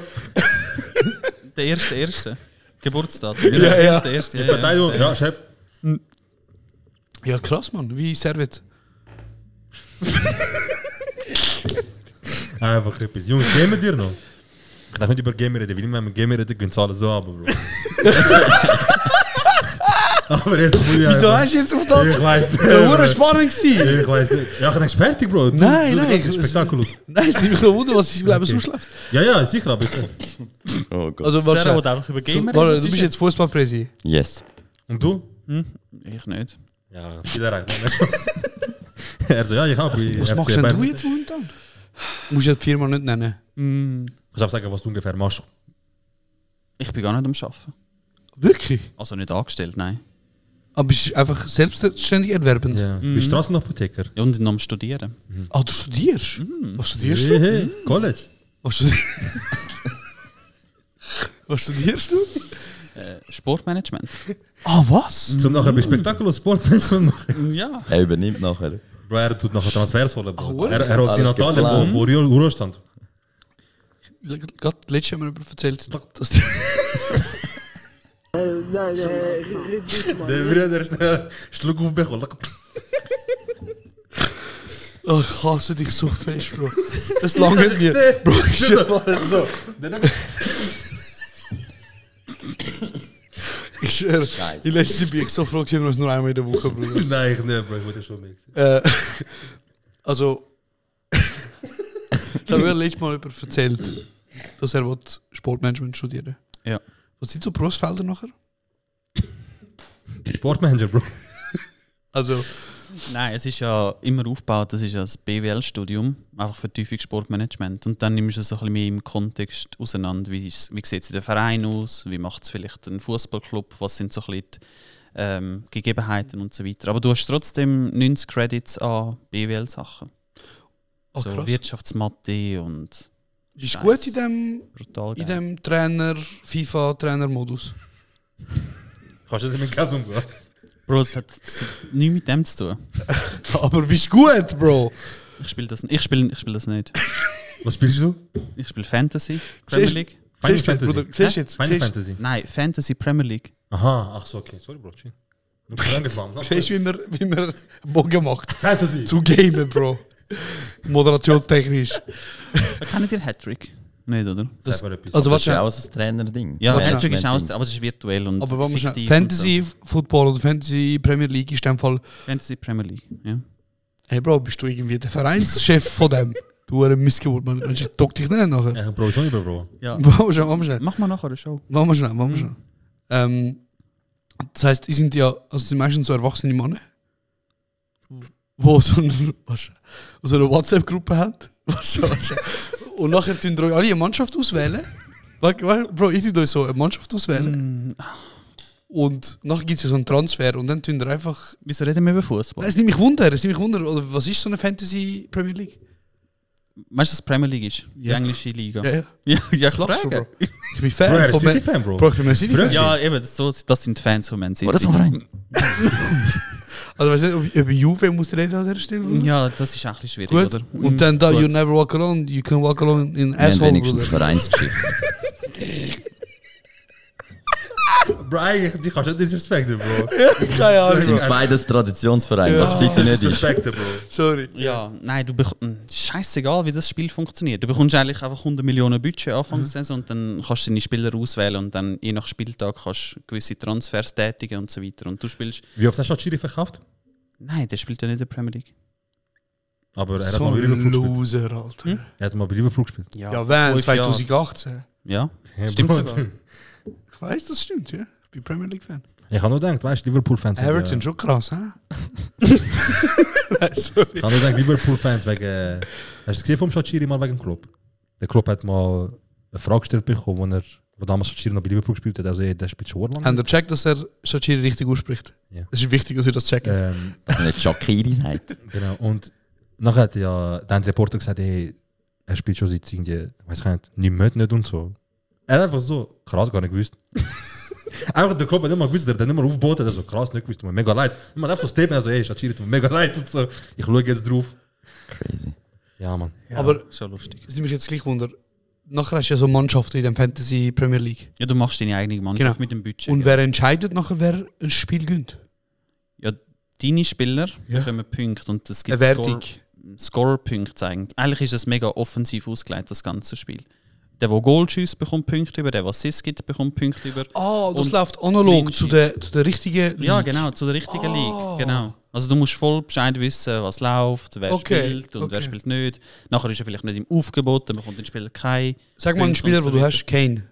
Der erste. Geburtstag. Ja. Der erste. Verteidigung, ja, Chef. Ja, krass, Mann. Wie Servet? Einfach etwas. Jungs, gamen dir noch? Ich darf nicht über Gamer reden, weil immer wenn wir Gamer reden, gehen sie alle so ab, Bro. Aber jetzt muss ich Wieso hast du jetzt auf das? Ich weiss nicht. Das war spannend gewesen. Ich weiss nicht. Ja, ich denke, fertig, Bro. Nein. Spektakulus. Nein, es ist mich nur wunder, was ich Leben ausschläft. Ja, sicher, aber ich. Oh Gott. Also, Sarah will einfach über Gamer warte, reden. du bist jetzt Fußballpräsi. Yes. Und du? Ich nicht. Ja, viel erreicht. Er so, ja, ich habe. Was machst denn du jetzt momentan? Du musst ja die Firma nicht nennen. Kannst du auch sagen, was du ungefähr machst? Ich bin gar nicht am Arbeiten. Wirklich? Also nicht angestellt, nein. Aber bist du einfach selbstständig erwerbend? Ja. Bist du Straßenapotheker? Ja, und am Studieren. Ah, du studierst? Was studierst du? Hey, College. Was studierst du? Sportmanagement. Ah, was? Zum nachher bei Spektakulus Sportmanagement machen. Ja. Er übernimmt nachher. Bro, er tut nachher Transfers holen. Bro. Ah, Er hat die Natalie von Ruhestand. Gerade letztes Jahr haben wir darüber erzählt, dass die Der Bruder schnell Schluck aufbekommen. Oh, ich hasse dich so fest, Bro. Das langt mir. Bro, ich So. Ich schwöre, die letzte bin ich so froh, dass wir uns nur einmal in der Woche, Bruder. Nein, ich nicht, Bro, ich wollte schon mixen. Also, da habe ich letztes Mal über erzählt, dass er Sportmanagement studieren will. Ja. Was sind so Berufsfelder nachher? Sportmanager, Bro. Also, Nein, es ist ja immer aufgebaut, das ist ja das BWL-Studium, einfach Vertiefung Sportmanagement. Und dann nimmst du es so ein bisschen mehr im Kontext auseinander, wie sieht es in der Verein aus, wie macht es vielleicht ein Fußballclub, was sind so ein bisschen die Gegebenheiten und so weiter. Aber du hast trotzdem 90 Credits an BWL-Sachen. oh, So krass. Wirtschaftsmathe und Bist du Scheiß. gut in brutal dem geil. FIFA-Trainer-Modus? Kannst du damit Geld umgehen? Bro, das hat nichts mit dem zu tun. Aber bist du gut, Bro? Ich spiele das nicht. Was spielst du? Ich spiele Fantasy, Premier Siehst- League. Final Siehst du, Fantasy. Bruder, siehst du jetzt? Final Siehst Fantasy. Nein, Fantasy Premier League. Aha, ach so, okay. Sorry, Bro. Chill. Du bist angefangen. siehst du, wie man einen Bogen macht? Fantasy. Zu gamen, Bro. Moderationstechnisch. Kennt ihr Hattrick? Nicht, oder? Das, Sag mal etwas. also, Das was ist auch so ein Trainer-Ding. Ja, Warte, Hattrick ist Management-Dings. aus, aber das ist virtuell und aber wenn man fiktiv Fantasy Football oder Fantasy Premier League ist in dem Fall. und so. Fantasy Premier League, ja. Hey Bro, bist du irgendwie der Vereinschef von dem? Du eine Missgeburt, man. Ich dock dich nicht nachher. Ja, Bro, schon über Bro. Ja. Machen wir schnell. Mach mal nachher eine Show. Machen wir schnell. Das heisst, die sind ja, also die meisten so erwachsene Männer, wo so eine WhatsApp-Gruppe haben. Und nachher tun euch alle eine Mannschaft auswählen. Bro, ich tue euch so eine Mannschaft auswählen. Und nachher gibt es ja so einen Transfer und dann tun ihr einfach. Wieso reden wir über Fußball? Es nimmt mich wunder, oder was ist so eine Fantasy Premier League? Weißt du, was Premier League ist? Die Ja. englische Liga. Ja. ja, Das lachst du, Bro. Ich bin Fan Bro, er ist von Man City-Fan, Bro. Bro, ich bin Man City-Fan. Ja, eben, das sind Fans von Man City. Oder so ein Verein. Also weißt du, ob ich über Juve muss reden an dieser Stelle? Oder? Ja, das ist echt schwierig, Gut. oder? Und dann da, Gut. you never walk alone, you can walk alone in Wir haben asshole, wenigstens Bruder. Vereinsgeschichte. Bro, eigentlich, die kannst du nicht disrespekten, Bro. Keine Wir Ahnung. sind beides Traditionsvereine, was City nicht ist. Disrespekten, Bro. Sorry. Ja, nein, du bekommst. Scheißegal, wie das Spiel funktioniert. Du bekommst eigentlich einfach 100 Millionen Budget Anfangssaison und dann kannst du deine Spieler auswählen und dann je nach Spieltag kannst du gewisse Transfers tätigen und so weiter. Und du spielst. Wie oft hast du Chiri verkauft? Nein, der spielt ja nicht in der Premier League. Aber er hat So mal bei ein Liverpool gespielt. Loser, Alter. Er hat mal bei Liverpool gespielt. Ja, wenn? 5 Jahre. 2018. Ja, Ja, stimmt Bro. sogar. Ich weiss, das stimmt, ja. Ich bin Premier League-Fan. Ich habe nur gedacht, weißt du, Liverpool-Fans. Everton schon krass, hä? Sorry. Ich habe nur gedacht, Liverpool-Fans wegen. Hast du gesehen vom Shaqiri mal wegen dem Club? Der Club hat mal eine Frage gestellt bekommen, wo damals Shaqiri noch bei Liverpool gespielt hat. Also, der spielt schon lang. Habt ihr gecheckt, dass er Shaqiri richtig ausspricht? Ja. Es ist wichtig, dass ihr das checkt. Dass er nicht Shaqiri sagt. Genau. Und nachher hat ja der Reporter gesagt, hey, er spielt schon seit irgendwie, weiß ich nicht, 9 Monaten nicht und so. Er hat einfach so, krass, gar nicht gewusst. Einfach der Club hat nicht mal gewusst, der hat nicht mal aufgeboten, der so krass nicht gewusst, tut mir mega leid. Und man hat einfach so Statement, also hey, Shaqiri, tut mir mega leid und so. Ich schaue jetzt drauf. Crazy. Ja, Mann. Ja, Aber schon lustig. es nimmt mich jetzt gleich wunder. Nachher hast du ja so Mannschaften in der Fantasy Premier League. Ja, du machst deine eigene Mannschaft Genau. mit dem Budget. Und wer entscheidet nachher, wer ein Spiel gönnt? Ja, deine Spieler Ja. bekommen Punkte und es Eine gibt Wertung. Scorer-Punkte eigentlich. Eigentlich ist es mega offensiv ausgelegt, das ganze Spiel. Der Goal schießt, bekommt Punkte über, der Assist gibt, bekommt Punkte über. Das läuft analog zu der richtigen League. Ja, genau, zu der richtigen League. Genau. Also du musst voll Bescheid wissen, was läuft, wer spielt und wer spielt nicht. Nachher ist er vielleicht nicht im Aufgebot, dann bekommt den Spieler kein. Sag mal einen Spieler, wo du hast, Kane.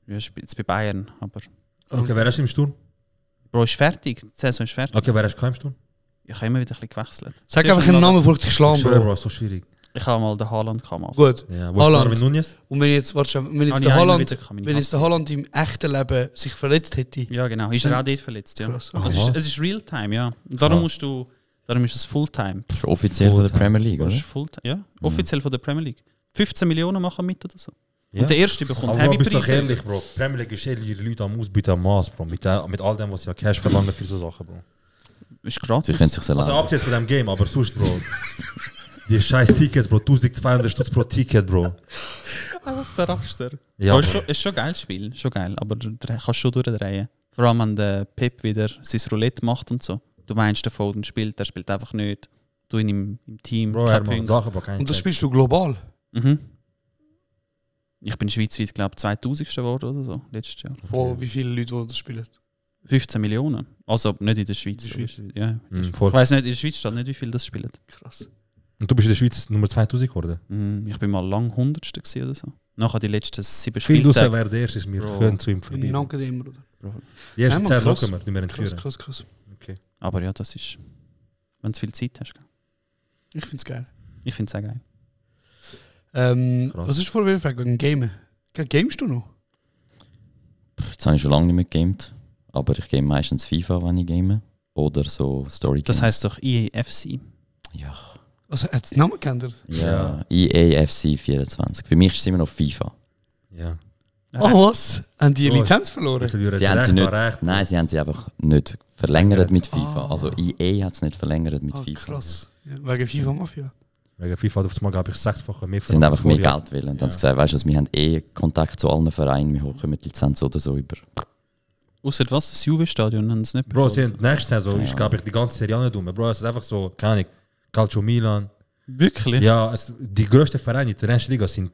Ja, spielt jetzt bei Bayern, aber... Okay, wer hast du im Sturm? Bro, ist fertig. Die Saison ist fertig. Okay, wer hast du im Sturm? Ich habe immer wieder ein bisschen gewechselt. Sag einfach einen Namen, wo ich dich schlagen, Bro. So schwierig. Ich habe mal den Haaland gemacht. Gut, ja, Haaland. Nunez? Und wenn jetzt der Haaland im echten Leben sich verletzt hätte... Ja, genau. Ist er auch dort verletzt, ja. Krass. Also es ist Realtime, ja. Und darum ist es Fulltime. Das ist offiziell von der Premier League, oder? Ja, offiziell von der Premier League. 15 Millionen machen mit oder so. Ja. Und der erste bekommt aber Heavy bist doch Preise. ehrlich, Bro. Premier League ist ihre Leute am Ausbieten am Maß, Bro. Mit all dem, was sie ja Cash verlangen für so Sachen, Bro. Ist gratis. Sie können sich also abgesehen von dem Game, aber sonst, Bro. Die scheiß Tickets, Bro. 1200 Stutz pro Ticket, Bro. Einfach der Raster. Ja, ist schon ein geiles Spiel, schon geil, aber du kannst schon durchdrehen. Vor allem, wenn der Pep wieder sein Roulette macht und so. Du meinst, der Foden spielt, der spielt einfach nicht. Du ihn im Team. Bro, er macht Sachen, Bro. Und das spielst du global? Mhm. Ich bin schweizweit, glaube ich, 2000. geworden oder so, letztes Jahr. Von wie viele Leute, die das spielen? 15 Millionen. Also nicht in der Schweiz. Ja. Ich Voll. weiss nicht, in der Schweiz steht nicht, wie viel das spielt. Krass. Und du bist in der Schweiz Nummer 2000 geworden? Ich bin mal lang 100. oder so. Nachher die letzten 7 Viel Spieltage. wer der erste ist, wir können zu ihm vorbei. In Nanken immer, oder? Die ersten 10 krass. locken wir, nicht mehr entführen. Krass. Okay. Aber ja, das ist... Wenn du viel Zeit hast. Ich find's geil. Ich find's sehr geil. Was ist vorher gefragt wegen Gamen? Gamest du noch? Jetzt habe ich schon lange nicht mehr gegamed. Aber ich game meistens FIFA, wenn ich game. Oder so Story Das heisst doch EAFC. Ja. Also, hat es den Namen geändert? Ja, EAFC 24. Für mich ist es immer noch FIFA. Ja. Oh, was? Haben die Lizenz verloren? Sie haben sie nicht, nein, sie haben sie einfach nicht verlängert mit FIFA. Also EA hat es nicht verlängert mit FIFA. Krass. Ja, wegen FIFA Mafia. Wegen FIFA hat mal, glaube ich, 6-fache mehr. Sie haben einfach mehr Geld wollen. Und dann haben sie gesagt, weißt du, wir haben Kontakt zu allen Vereinen, wir holen mit Lizenz oder so über. Ausser was? Das Juve-Stadion haben sie nicht Bro, sie haben nächste Saison, ich glaube, die ganze Serie nicht dumm. Bro, es ist einfach so, keine Ahnung, Calcio Milan. Wirklich? Ja, die grössten Vereine in der ersten Liga sind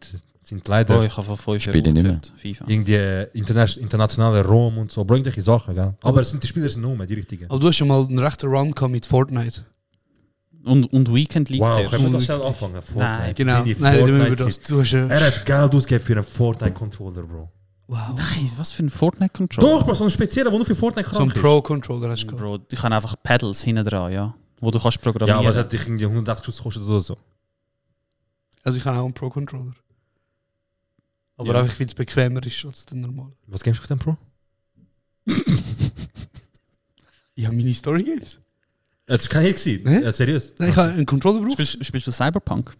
leider. Bro, ich habe vor 5 Jahren aufgehört, FIFA. Irgendwie internationale Rom und so, bro, irgendwelche Sachen, gell? Aber die Spieler sind nur die richtigen. Aber du hast schon mal einen rechten Run gehabt mit Fortnite. Und Weekend League wow, können wir das schnell anfangen? Fortnite. Nein, genau. Nein, du hast er hat Geld ausgegeben für einen Fortnite-Controller, Bro. Wow. Nein, was für ein Fortnite-Controller? Doch, Bro, so ein spezieller, der nur für Fortnite kann. So ein Pro-Controller hast du. Bro, ich habe einfach Pedals hinten dran, ja. Wo du kannst programmieren. Ja, aber es hat dich irgendwie 180 Schuss gekostet oder so. Also ich habe auch einen Pro-Controller. Aber einfach, weil es bequemer ist als der normal. Was gibst du auf den Pro? Ich habe meine Story-Games. Das war kein Hit gewesen? Nee? Seriös? Nein, ich habe einen Controller gebraucht. Spielst du Cyberpunk?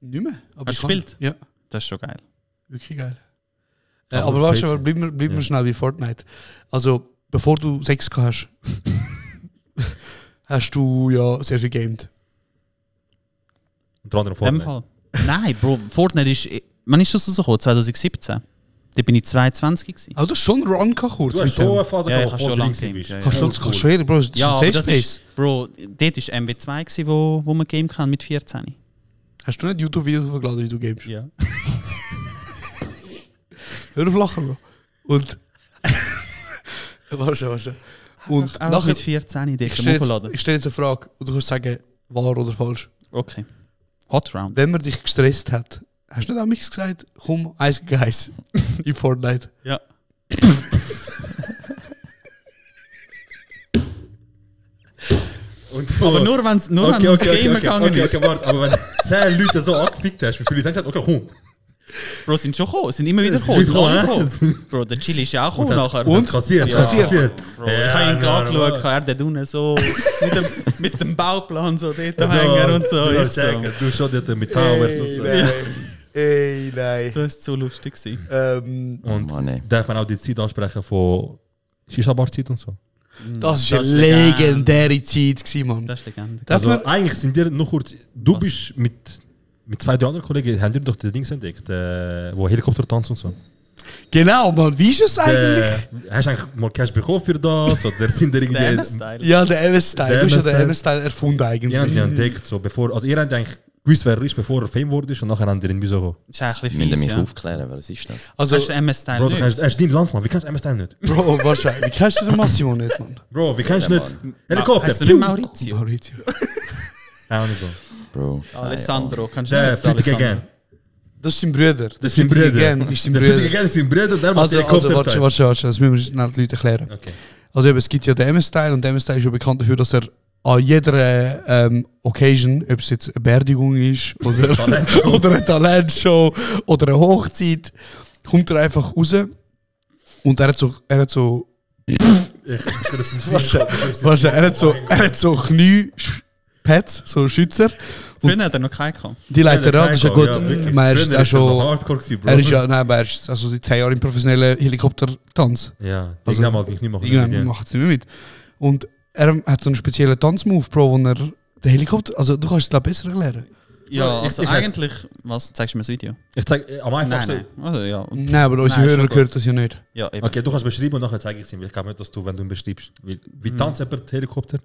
Nicht mehr. Aber hast du gespielt? Ja. Das ist schon geil. Wirklich geil. Aber weißt du, bleib mir schnell wie Fortnite. Also, bevor du 6K hast, hast du ja sehr viel gegamed. Unter anderem Fortnite. Fall. Nein, Bro, Fortnite ist... Wann ist das rausgekommen? 2017? Da bin ich 22 gewesen. Aber du hast schon einen Run gehabt, kurz. Du hast schon eine Phase gehabt, wo du lang bist. Kannst du schon, Bro, das ist ja, ein Safe Space. Bro, dort war MW2 gewesen, wo man game kann mit 14. Hast du nicht YouTube-Videos hochgeladen, wie du gamest? Ja. Hör auf lachen, Bro. Und... warte. Und nachher mit 14 ich stelle jetzt eine Frage und du kannst sagen, wahr oder falsch. Okay. Hot Round. Wenn man dich gestresst hat, hast du nicht auch mich gesagt, komm, 1 gegen 1 in Fortnite? Ja. Aber nur wenn es ums Game gegangen ist. Okay, warte, aber wenn 10 Leute so angefickt hast, wie viele Leute haben gesagt, okay, komm. Bro, sind schon gekommen, sind immer wieder gekommen. Bro, der Chili ist ja auch gekommen nachher. Und kassiert. Bro, ich habe ihn angeschaut, er dort unten so mit dem Bauplan so dort hängen und so. Du schon dort mit Towers und so. Ey, nein. Das war so lustig. Und darf man auch die Zeit ansprechen von Shisha-Bar-Zeit und so? Das war eine legendäre Zeit, Mann. Das ist Legende. Also eigentlich sind dir noch kurz... Du bist mit 2, 3 anderen Kollegen, haben die doch die Dings entdeckt, wo Helikopter tanzen und so. Genau, Mann, wie ist es eigentlich? Hast du eigentlich mal Cash bekommen für das? Oder sind da irgendwie... Der MS-Style. Ja, der MS-Style. Du hast ja den MS-Style erfunden eigentlich. Ja, die haben entdeckt, so bevor... Also ihr habt eigentlich gewusst, wer er ist, bevor er Fame wurde und nachher haben die irgendwie so... Das ist eigentlich Wir müssen fies, mich ja. aufklären, was ist das? Also, Hast du den MS-Style Bro, nicht? er ist dein Landsmann, wie kennst du MS-Style nicht? Bro, wahrscheinlich. Wie kennst du den Massimo nicht, Mann? Bro, wie kennst du Ja, nicht? Helikopter! Heißt du nicht Maurizio? Maurizio. Auch nicht so. Bro. Alessandro, kannst du Der nicht Fittige Alessandro? Gang. Das ist sein Bruder. Das ist sein Bruder. Ist sein Der Bruder. Fittige Gang ist sein Bruder und der macht Also, Helikopter. warte, das müssen wir schnell den Leuten erklären. Okay. Also eben, es gibt ja den MS-Style und der MS-Style ist ja bekannt dafür, dass er an jeder Occasion, ob es jetzt eine Beerdigung ist oder, oder eine Talentshow oder eine Hochzeit, kommt er einfach raus und er hat so er hat so Knie-Pads, so Schützer. Früher hat er noch keinen gehabt. Die leitet er an, das ist ja gut. Ja, Ich meine, er ist auch schon. Hardcore gewesen, Bro. Er ist ja, nein, aber er ist also seit 10 Jahren im professionellen Helikoptertanz. Ja, Also, irgendwann mal nicht machen. Irgendwann macht es nicht mehr mit. Und er hat so einen speziellen Tanzmove, Bro, wo er den Helikopter. Also, du kannst es da besser erklären. Ja, Ich- also ich- eigentlich... Was, zeigst du mir das Video? Ich zeige am einfachsten. Nein. Also, ja. Nein, aber unsere Nein, Hörer schon gut. hören das ja nicht. Ja, eben. Okay, du kannst beschreiben und nachher zeige ich es ihm. Ich glaube nicht, dass du, wenn du ihn beschreibst. Wie tanzt jemand Helikopter?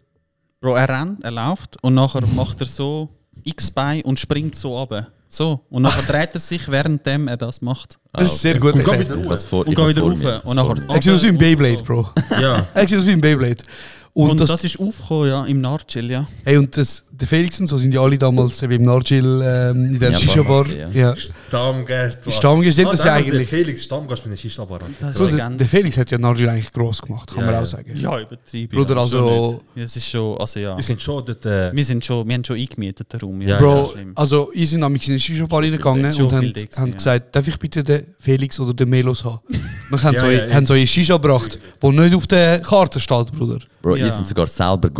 Bro, er rennt, er läuft und nachher macht er so X-Bein und springt so runter. So. Und nachher dreht er sich, währenddem er das macht. Das ist sehr gut. Und geh erklärt. wieder Ich was vor, Und geht wieder rauf. Und nachher... Er sieht aus wie ein Beyblade, Bro. Ja. Er sieht aus wie ein Beyblade. Und das ist aufgekommen, ja, im Narchill, ja. Hey, und der Felix und so sind ja alle damals eben im Nargil in der Ja, Shisha-Bar. Pharmazie, Ja. Stammgast. Stammgast sind das ja eigentlich. Felix Stammgast mit der Shisha-Bar. Das ist Bro, Legende. der Felix hat ja Nargil eigentlich gross gemacht, kann Ja, man ja. auch sagen. Ja, übertrieben. Bruder, ja, also- schon nicht. Ja, es ist schon, also ja. Wir sind schon dort... Wir haben schon eingemietet, den Raum. Ja, Bro, ist schlimm. also ich sind damals in eine Shisha-Bar reingegangen Schon und viel haben, dick haben gewesen, gesagt, darf ich bitte den Felix oder den Melos haben? Wir haben, Ja, so, ja, haben so eine Shisha gebracht, die nicht auf der Karte steht, Bruder. Bro, Ja. ihr sind sogar selber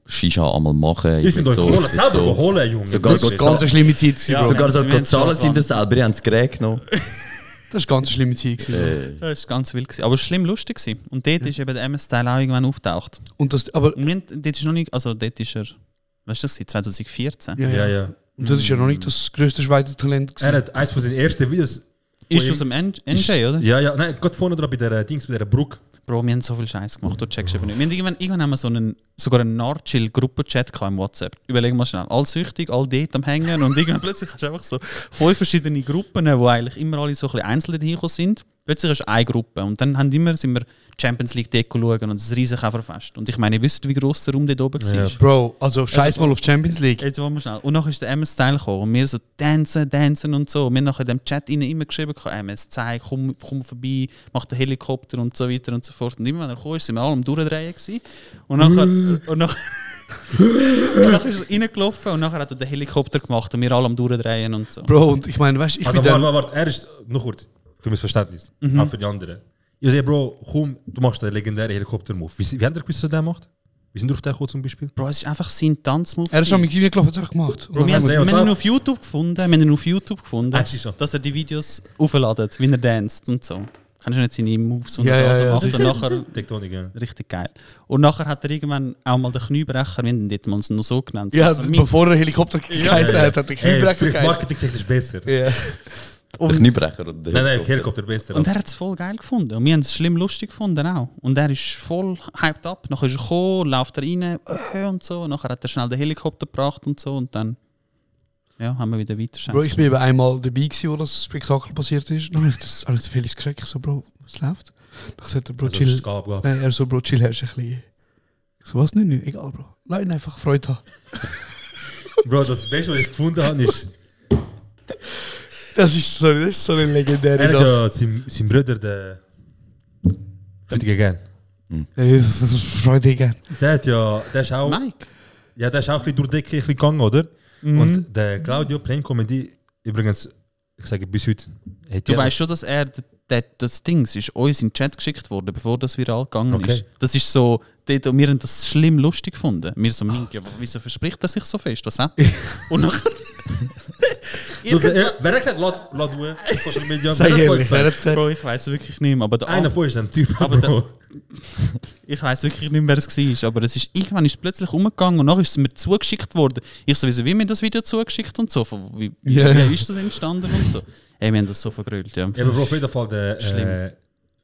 Shisha einmal machen. Wir sind euch so, Cola selber so, geholt, Junge. Sogar Wirklich. so- Ganz eine schlimme Zeit gewesen, Ja. Bro. Sogar so wir haben zahlen schon sind ihr selber, ihr habt das Gerät genommen. Das war ganz eine schlimme Zeit gewesen. Das war ganz wild. Gewesen. Aber schlimm lustig gewesen. Und dort ist eben der MS-Style auch irgendwann auftaucht. Und das, aber, Und dort ist noch nicht, also dort ist er, weißt du das, 2014. ja, Ja, ja. ja. Und das ist ja noch nicht das grösste Schweizer Talent Er gewesen. hat eins von seinen ersten Videos... Ist aus dem NJ, oder? Ja, ja. Nein, gerade vorne dran bei der Dings, bei der Brücke. Bro, wir haben so viel Scheiß gemacht, du checkst eben nicht. Wir haben irgendwann haben wir sogar einen Narchill-Gruppenchat im WhatsApp. Überlegen wir mal schnell. All süchtig, all dort am Hängen und irgendwann plötzlich hast du einfach so 5 verschiedene Gruppen, wo eigentlich immer alle so ein bisschen einzeln hingekommen sind. Plötzlich hast du eine Gruppe und dann sind wir Champions League Deko schauen und das Riesenkäferfest. Und ich meine, ihr wisst, wie gross der Raum dort oben war. Bro, also scheiß mal auf Champions League. Jetzt wollen wir schnell. Und nachher ist der MS-Style gekommen und wir so dancen und so. Und wir haben nachher in dem Chat immer geschrieben, MS, zeig, komm vorbei, mach den Helikopter und so weiter und so fort. Und immer wenn er kam, sind wir alle am Durchdrehen gewesen. Und nachher, und nachher ist er reingelaufen und nachher hat er den Helikopter gemacht und wir alle am Durchdrehen und so. Bro, und ich meine, weißt du, ich Also bin dann... warte, er ist... Noch kurz. Für mein Verständnis. Auch für die anderen. Ich sage, Bro, komm, du machst den legendären Helikopter-Move. Wie habt ihr gewusst, dass er den macht? Wie sind ihr auf den gekommen zum Beispiel? Bro, es ist einfach sein Tanzmove. Er ist schon mit mir gelaufen, hat es gemacht. Bro, wir haben ihn auf YouTube gefunden, Ah, ist schon. dass er die Videos aufladet, wie er danst und so. Kannst du nicht seine Moves und Ja, ja, ja, macht und nachher Tektonik, ja. richtig geil. Und nachher hat er irgendwann auch mal den Kniebrecher, wir haben ihn dort mal noch so genannt. Ja, Also bevor er Helikopter geheißen hat, hat er Kniebrecher Vielleicht geheißen. marketingtechnisch besser. Ja. Der Kniebrecher oder der Nein, Helikopter besser. Und er hat es voll geil gefunden. Und wir haben es schlimm lustig gefunden auch. Und er ist voll hyped up. Nachher ist er gekommen, läuft er rein und so. Und nachher hat er schnell den Helikopter gebracht und so. Und dann ja, haben wir wieder weiter. Bro, ich bin eben einmal dabei gewesen, wo das Spektakel passiert ist. Dann habe ich das alles Felix gesagt. Ich so, Bro, was läuft? Dann sagt er, Bro, Also, chill. es ist gab. Nein, er so, Bro, chill, herrsch ein bisschen. Ich so, was nicht? Egal, Bro. Lass ihn einfach Freude haben. Bro, das Beste, was ich gefunden habe, ist... Das ist so eine legendäre Er hat Sache. ja sein Bruder, der... Fittige Gang. Das ist Freude gern. Der ist auch... Mike. Ja, der ist auch ein bisschen durch die Decke ein bisschen gegangen, oder? Und der Claudio Plain Comedy, übrigens, ich sage bis heute... Du weißt schon, dass er das Ding ist uns in den Chat geschickt worden, bevor das viral gegangen Okay. ist. Das ist so, wir haben das schlimm lustig gefunden. Wir so, ja, wieso verspricht er sich so fest? Was hat Und nachher... Wer hat gesagt, lass du Social Media? Sag Wer hat ehrlich, wer gesagt? hat gesagt? Bro, ich weiß wirklich nicht mehr. Aber der Einer von ist ein Typ, Aber Bro. ich weiß wirklich nicht mehr, wer es war. Aber es ist, irgendwann ist es plötzlich umgegangen und nachher ist es mir zugeschickt worden. Ich so, wie mir das Video zugeschickt und so. Wie ist das entstanden und so. Ey, wir haben das so vergrölt, ja. Ja, aber auf jeden Fall,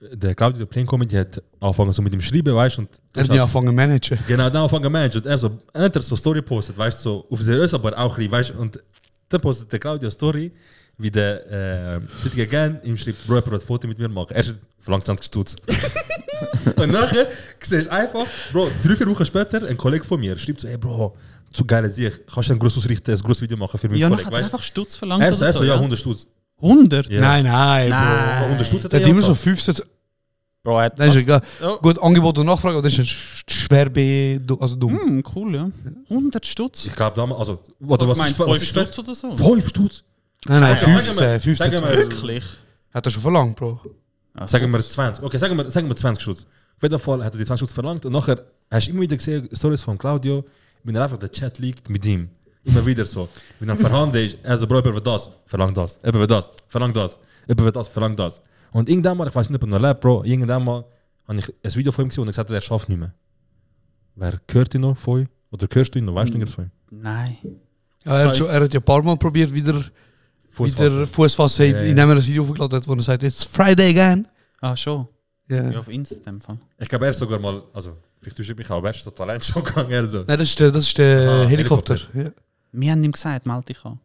der Claudio, der Plane Comedy, hat angefangen so mit dem Schreiben, weißt du. Und Er hat angefangen zu managen. Genau, dann angefangen zu managen. Und er so Story postet, weißt du, so auf seriös, aber auch ein bisschen, weißt du. Und dann postet der Claudio eine Story, wie der Friedrich Gang ihm schreibt, Bro, er hat ein Foto mit mir machen. Er verlangt 20 Stutz. Und nachher siehst du einfach, Bro, 3-4 Wochen später, ein Kollege von mir schreibt so, hey Bro, zu geile Sicht, kannst du ein grosses ausrichten, ein grosses Video machen für meinen Kollegen, Ja, einfach Stutz verlangt er oder so, ja, 100 Stutz. 100? Ja. Nein, Bro. 100 Stutz hat Der er hat immer ja so gezahlt. 15. Bro, er hat Das ist egal. Oh. Gut, Angebot und Nachfrage, aber das ist schwer also dumm. Cool, ja. 100 Stutz. Ich glaube damals, also, oder was ist 5 schwer? Stutz oder so? 5 Stutz? Nein, Sagen wir- 15. sagen wir- Wirklich? Hat er schon verlangt, Bro. Sagen wir 20. Okay, sagen wir 20 Stutz. Auf jeden Fall hat er die 20 Stutz verlangt und nachher hast du immer wieder gesehen, Stories von Claudio, wenn er einfach der Chat liegt mit ihm. Immer wieder so. Wenn er verhandelt ist, er so, Bro, über das, verlang das, über das, verlang das, über das, verlang das. Und irgendwann mal, ich weiß nicht, ob er noch lebt, Bro, irgendwann mal habe ich ein Video von ihm gesehen und er gesagt hat, er schafft nicht mehr. Wer hört ihn noch von ihm? Oder hörst du ihn noch? Weißt du nichts von ihm? Nein. Ja, er hat ja ein paar Mal probiert, wieder Fuß fassen, indem er das Video hochgeladen hat, wo er sagt, it's Friday again. Ah, schon? Ja. Ja, auf Insta in dem Fall. Ich glaube, er ist sogar mal, also, vielleicht tust du mich auch, er ist so Talent schon gegangen, er so. Nein, das ist der Helikopter. Ja. Wir haben ihm gesagt, melde dich an.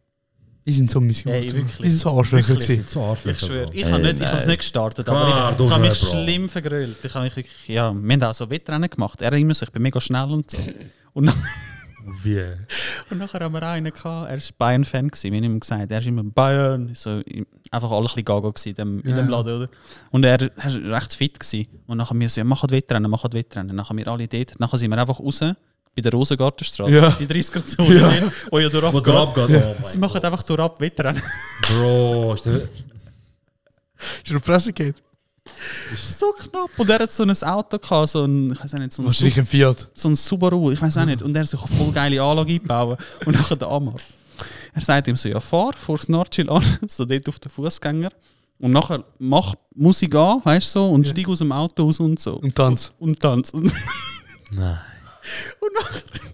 Die sind so missgut. Ey, wirklich. Die sind so Arschlöcher Wirklich. gewesen. So Arschlöcher. Ich schwöre, Bro. ich habe es nicht gestartet, Klar, aber ich du, habe mich Bro. schlimm vergrölt. Ich habe mich wirklich, ja, wir haben auch so Wettrennen gemacht. Er immer so, ich bin mega schnell und so. Und, Wie? und nachher haben wir einen gehabt, er war Bayern-Fan gewesen. Wir haben ihm gesagt, er ist immer Bayern. So, einfach alle ein bisschen gaga gewesen in dem Laden, oder? Und er war recht fit gewesen. Und nachher wir so, ja, mach Wettrennen. Nachher wir alle dort. Nachher sind wir einfach raus. Bei der Rosengartenstraße, Ja. die 30er-Zone, Ja. wo ja durchab Wo durchab geht. Oh Sie machen einfach durchab Wettrennen. Bro, ist der... Ist er auf die Fresse geht? So knapp. Und er hat so ein Auto gehabt, so ein, ich weiß auch nicht, so ein, Wahrscheinlich ein Fiat. so ein Subaru, ich weiß auch nicht. Und er hat sich eine voll geile Anlage eingebaut. Und nachher der Amar. Er sagt ihm so, ja, fahr vor das Nordschil an, so dort auf den Fußgänger. Und nachher mach Musik an, weißt du, so, und steig aus dem Auto raus und so. Und tanz. Und tanz. Und Nein.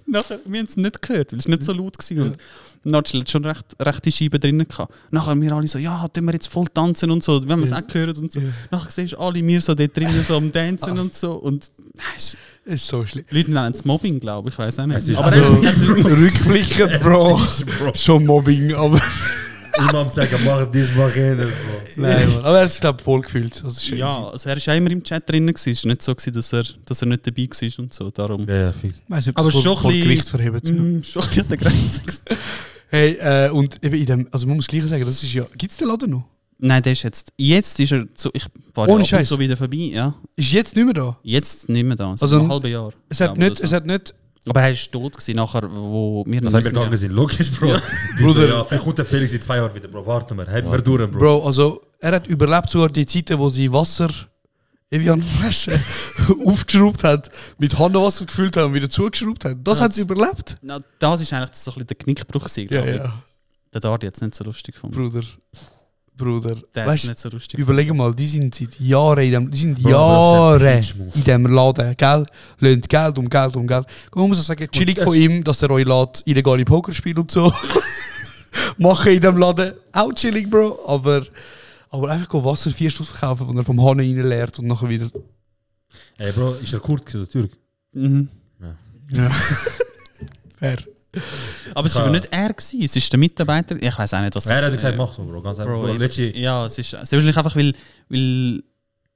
nachher, wir haben es nicht gehört, weil es nicht so laut war. Und Nordschil hat schon rechte Scheiben drin gehabt. Nachher wir alle so, ja, tun wir jetzt voll tanzen und so, wir haben es auch gehört und so. Nachher siehst du alle wir so dort drinnen so am Dancen und so. Und Das ist so schlimm. Leute nennen es Mobbing, glaube ich, ich weiß auch nicht. ist Aber Also, er- rückblickend, Bro. Schon Mobbing, aber... Imam sagen, mach dies, mach jenes, Bro. Nein, Mann. Aber er hat sich, glaube ich, voll gefühlt. Das ist schön. ja, also er war auch immer im Chat drin. Es war nicht so, gewesen, dass er nicht dabei war und so. Darum. Ja, fix. Ich weiss nicht, ob Aber das schon voll ein bisschen- Gewicht verhebt. Schon ein bisschen an der Grenze. gewesen. Hey, und eben in dem, also man muss gleich sagen, das ist ja, gibt es den Laden noch? Nein, der ist jetzt ist er so, ich war Ohne ja ab und Scheiß. so wieder vorbei, ja. Ist jetzt nicht mehr da? Jetzt nicht mehr da, so Also, ein halbes Jahr. Es hat glaube ich, nicht, oder es so. hat nicht, Aber er ist tot gewesen, nachher, wo wir Das noch haben wir gegangen sind. Logisch, Bro. Ja. Die Bruder. So, ja, vielleicht kommt der Felix in 2 Jahren wieder, Bro. Warte mal, halten wir durch, Bro. Bro, also er hat überlebt sogar die Zeiten, wo sie Wasser Evian-Flaschen aufgeschraubt hat, mit Handwasser gefüllt hat und wieder zugeschraubt hat. Das Ja, hat sie überlebt. Na, das ist eigentlich so ein bisschen der Knickbruch gewesen, Ja, glaube ich. ja. Der Dardi hat es nicht so lustig gefunden. Bruder. Der hat es Weißt, nicht so lustig überleg mal, die sind seit Jahren die sind Bro, Jahre das ist ein Pitch-Move. in diesem Laden, gell? Löhnt Geld um Geld um Geld. Man muss auch sagen, chillig von ihm, dass er euch lässt, illegale Pokerspiele und so machen in diesem Laden. Auch chillig, Bro. Aber einfach Wasser 4 Stunden verkaufen, wo er vom Hahn rein leert und nachher wieder... Ey, Bro, ist er Kurt gewesen, der Türk? Mhm. Ja. Fair. Aber es war aber nicht er gewesen, es ist der Mitarbeiter. Ich weiß auch nicht, was Er hat gesagt, mach so, Bro. Ganz einfach. Bro, letzte... Ja, es ist wahrscheinlich einfach, weil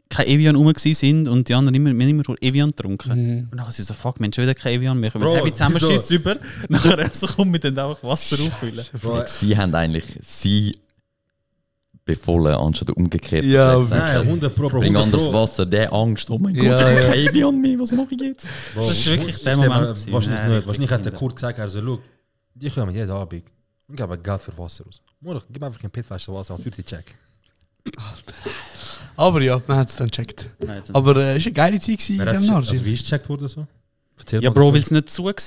keine Evian rum sind und die anderen wir haben immer nur Evian getrunken. Und dann sind sie so, fuck, wir haben schon wieder kein Evian mehr. Wir Bro, haben zusammen wieso? Schiss über. Nachher so kommen wir dann einfach Wasser auffüllen. Bro, Sie haben eigentlich sie befohlen, anstatt umgekehrt. Ja, nein, 100 Pro, Bro. Bring 100 anderes Pro. Wasser, der Angst, oh mein Gott, Ja, ich habe ja. kein Evian mehr, was mache ich jetzt? Bro, Das ist wirklich der stell Moment mal, gewesen. Wahrscheinlich Nein, nicht. Wahrscheinlich hat der richtig Kurt gesagt, er so, look, die kommen jeden Abend und geben Geld für Wasser aus. Morgen, gib einfach ein Pitflasche Wasser als 50-Check. Aber ja, man hat es dann gecheckt. Aber es war eine geile Zeit gewesen in Also dem Narsch. wie ist gecheckt worden so? Erzähl Ja, mal Bro, das. weil es nicht zu war. Du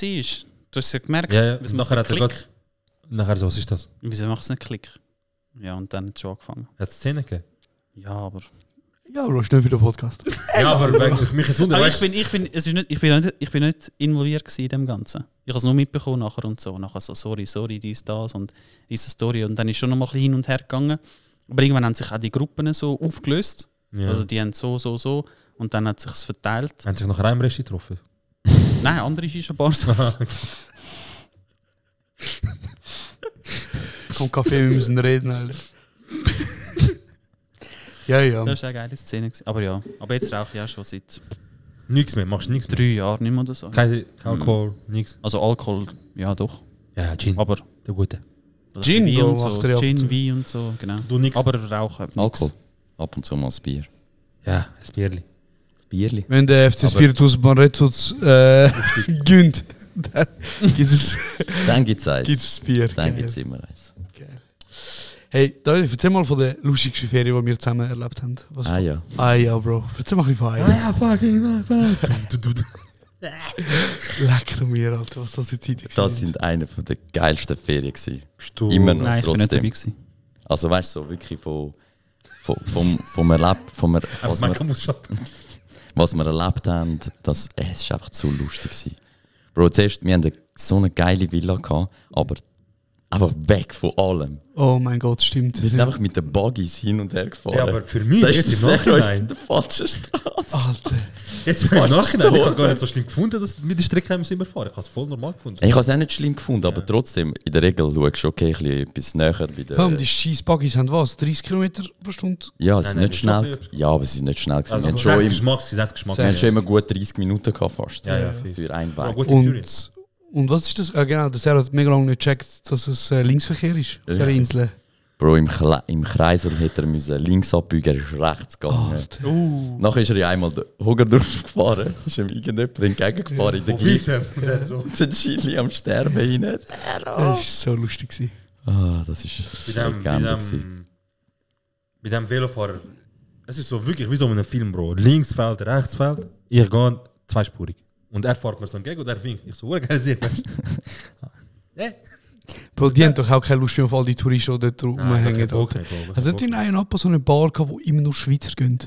hast es ja gemerkt. Ja, ja. Es Nachher macht hat er einen Gott... Nachher so, was ist das? Wieso macht es nicht Klick? Ja, und dann hat es schon angefangen. Hat es Szene gegeben? Ja, aber... Ja, Bro, schnell wieder Podcast. Ja, aber wegen, mich jetzt wundern, Aber weißt ich bin nicht involviert gewesen in dem Ganzen. Ich habe es nur mitbekommen nachher und so. Nachher so, sorry, dies, das und diese Story. Und dann ist schon noch mal ein bisschen hin und her gegangen. Aber irgendwann haben sich auch die Gruppen so aufgelöst. Ja. Also die haben so. Und dann hat sich es verteilt. Haben sich nach einem Rest getroffen? Nein, andere Shisha-Bars. Komm, Kaffee, wir müssen reden, Alter. ja. Das war eine geile Szene. Aber ja, aber jetzt rauche ich auch schon seit Nichts mehr, machst nichts mehr? 3 Jahren nicht mehr oder so. Kein Alkohol, nichts. Also Alkohol, ja doch. Ja, Gin. Aber der Gute. Gin, Wein Bro, und so. macht er ja ab und Gin, zu. Wein und so, genau. Du nix. Aber rauchen. nix. Alkohol. Ab und zu mal das Bier. Ja, ein Bierli. Das Bierli. Wenn der FC Spiritus Barretos gönnt, dann gibt es Dann gibt es eins. das Bier. Dann Geil. gibt es immer eins. Hey, David, erzähl mal von der lustigsten Ferien, die wir zusammen erlebt haben. Was Ah ja. Ja, Bro. Erzähl mal ein bisschen von Eier. fucking. Leck du mir, Alter, was das für Zeiten Das sind eine der geilsten Ferien gewesen. Du. Immer noch, Nein, ich bin nicht dabei trotzdem. gewesen. Also weißt du, so wirklich vom was wir erlebt haben, es ist einfach zu lustig gewesen. Bro, zuerst, wir hatten so eine geile Villa gehabt, aber einfach weg von allem. Oh mein Gott, stimmt. Wir sind einfach mit den Buggies hin und her gefahren. Ja, aber für mich das jetzt ist im sehr Nachhinein. der falschen Straße. Alter. Jetzt im Fast Nachhinein, ich habe es gestorben. gar nicht so schlimm gefunden, dass wir die Strecke haben immer fahren. Ich habe es voll normal gefunden. Ich habe es auch nicht schlimm gefunden, aber trotzdem, in der Regel schaust du, okay, ein bisschen etwas näher bei der... Komm, die Scheiss-Buggies haben was? 30 Kilometer pro Stunde? Ja, es ist Nein, nicht schnell. Ja, aber es ist nicht schnell gewesen. Also, wir haben Geschmack. wir haben schon immer gut 30 Minuten gehabt fast. Ja, für einen Ja, Weg. gut Experience. Und was ist das? Genau, der Sarah hat mega lange nicht gecheckt, dass es Linksverkehr ist auf dieser Insel. Bro, im Kreisel hätte er müssen links abbiegen, er ist rechts gegangen. Nachher ist er ja einmal den Hogerdorf gefahren, ist ihm irgendjemand entgegengefahren in der Gleise. Und sind Chili am Sterben rein. Das war so lustig gewesen. Ah, das ist Legende. Bei dem Velofahrer, es ist so wirklich wie so in einem Film, Bro. Linksfeld, Rechtsfeld, ich gehe zweispurig. Und er fährt mir so entgegen und er winkt. Ich so, geil, sieh, weißt du? Bro, die haben doch auch keine Lust mehr auf all die Touristen, die dort rumhängen. Bro. Also hat in einem App so eine Bar gehabt, wo immer nur Schweizer gehen?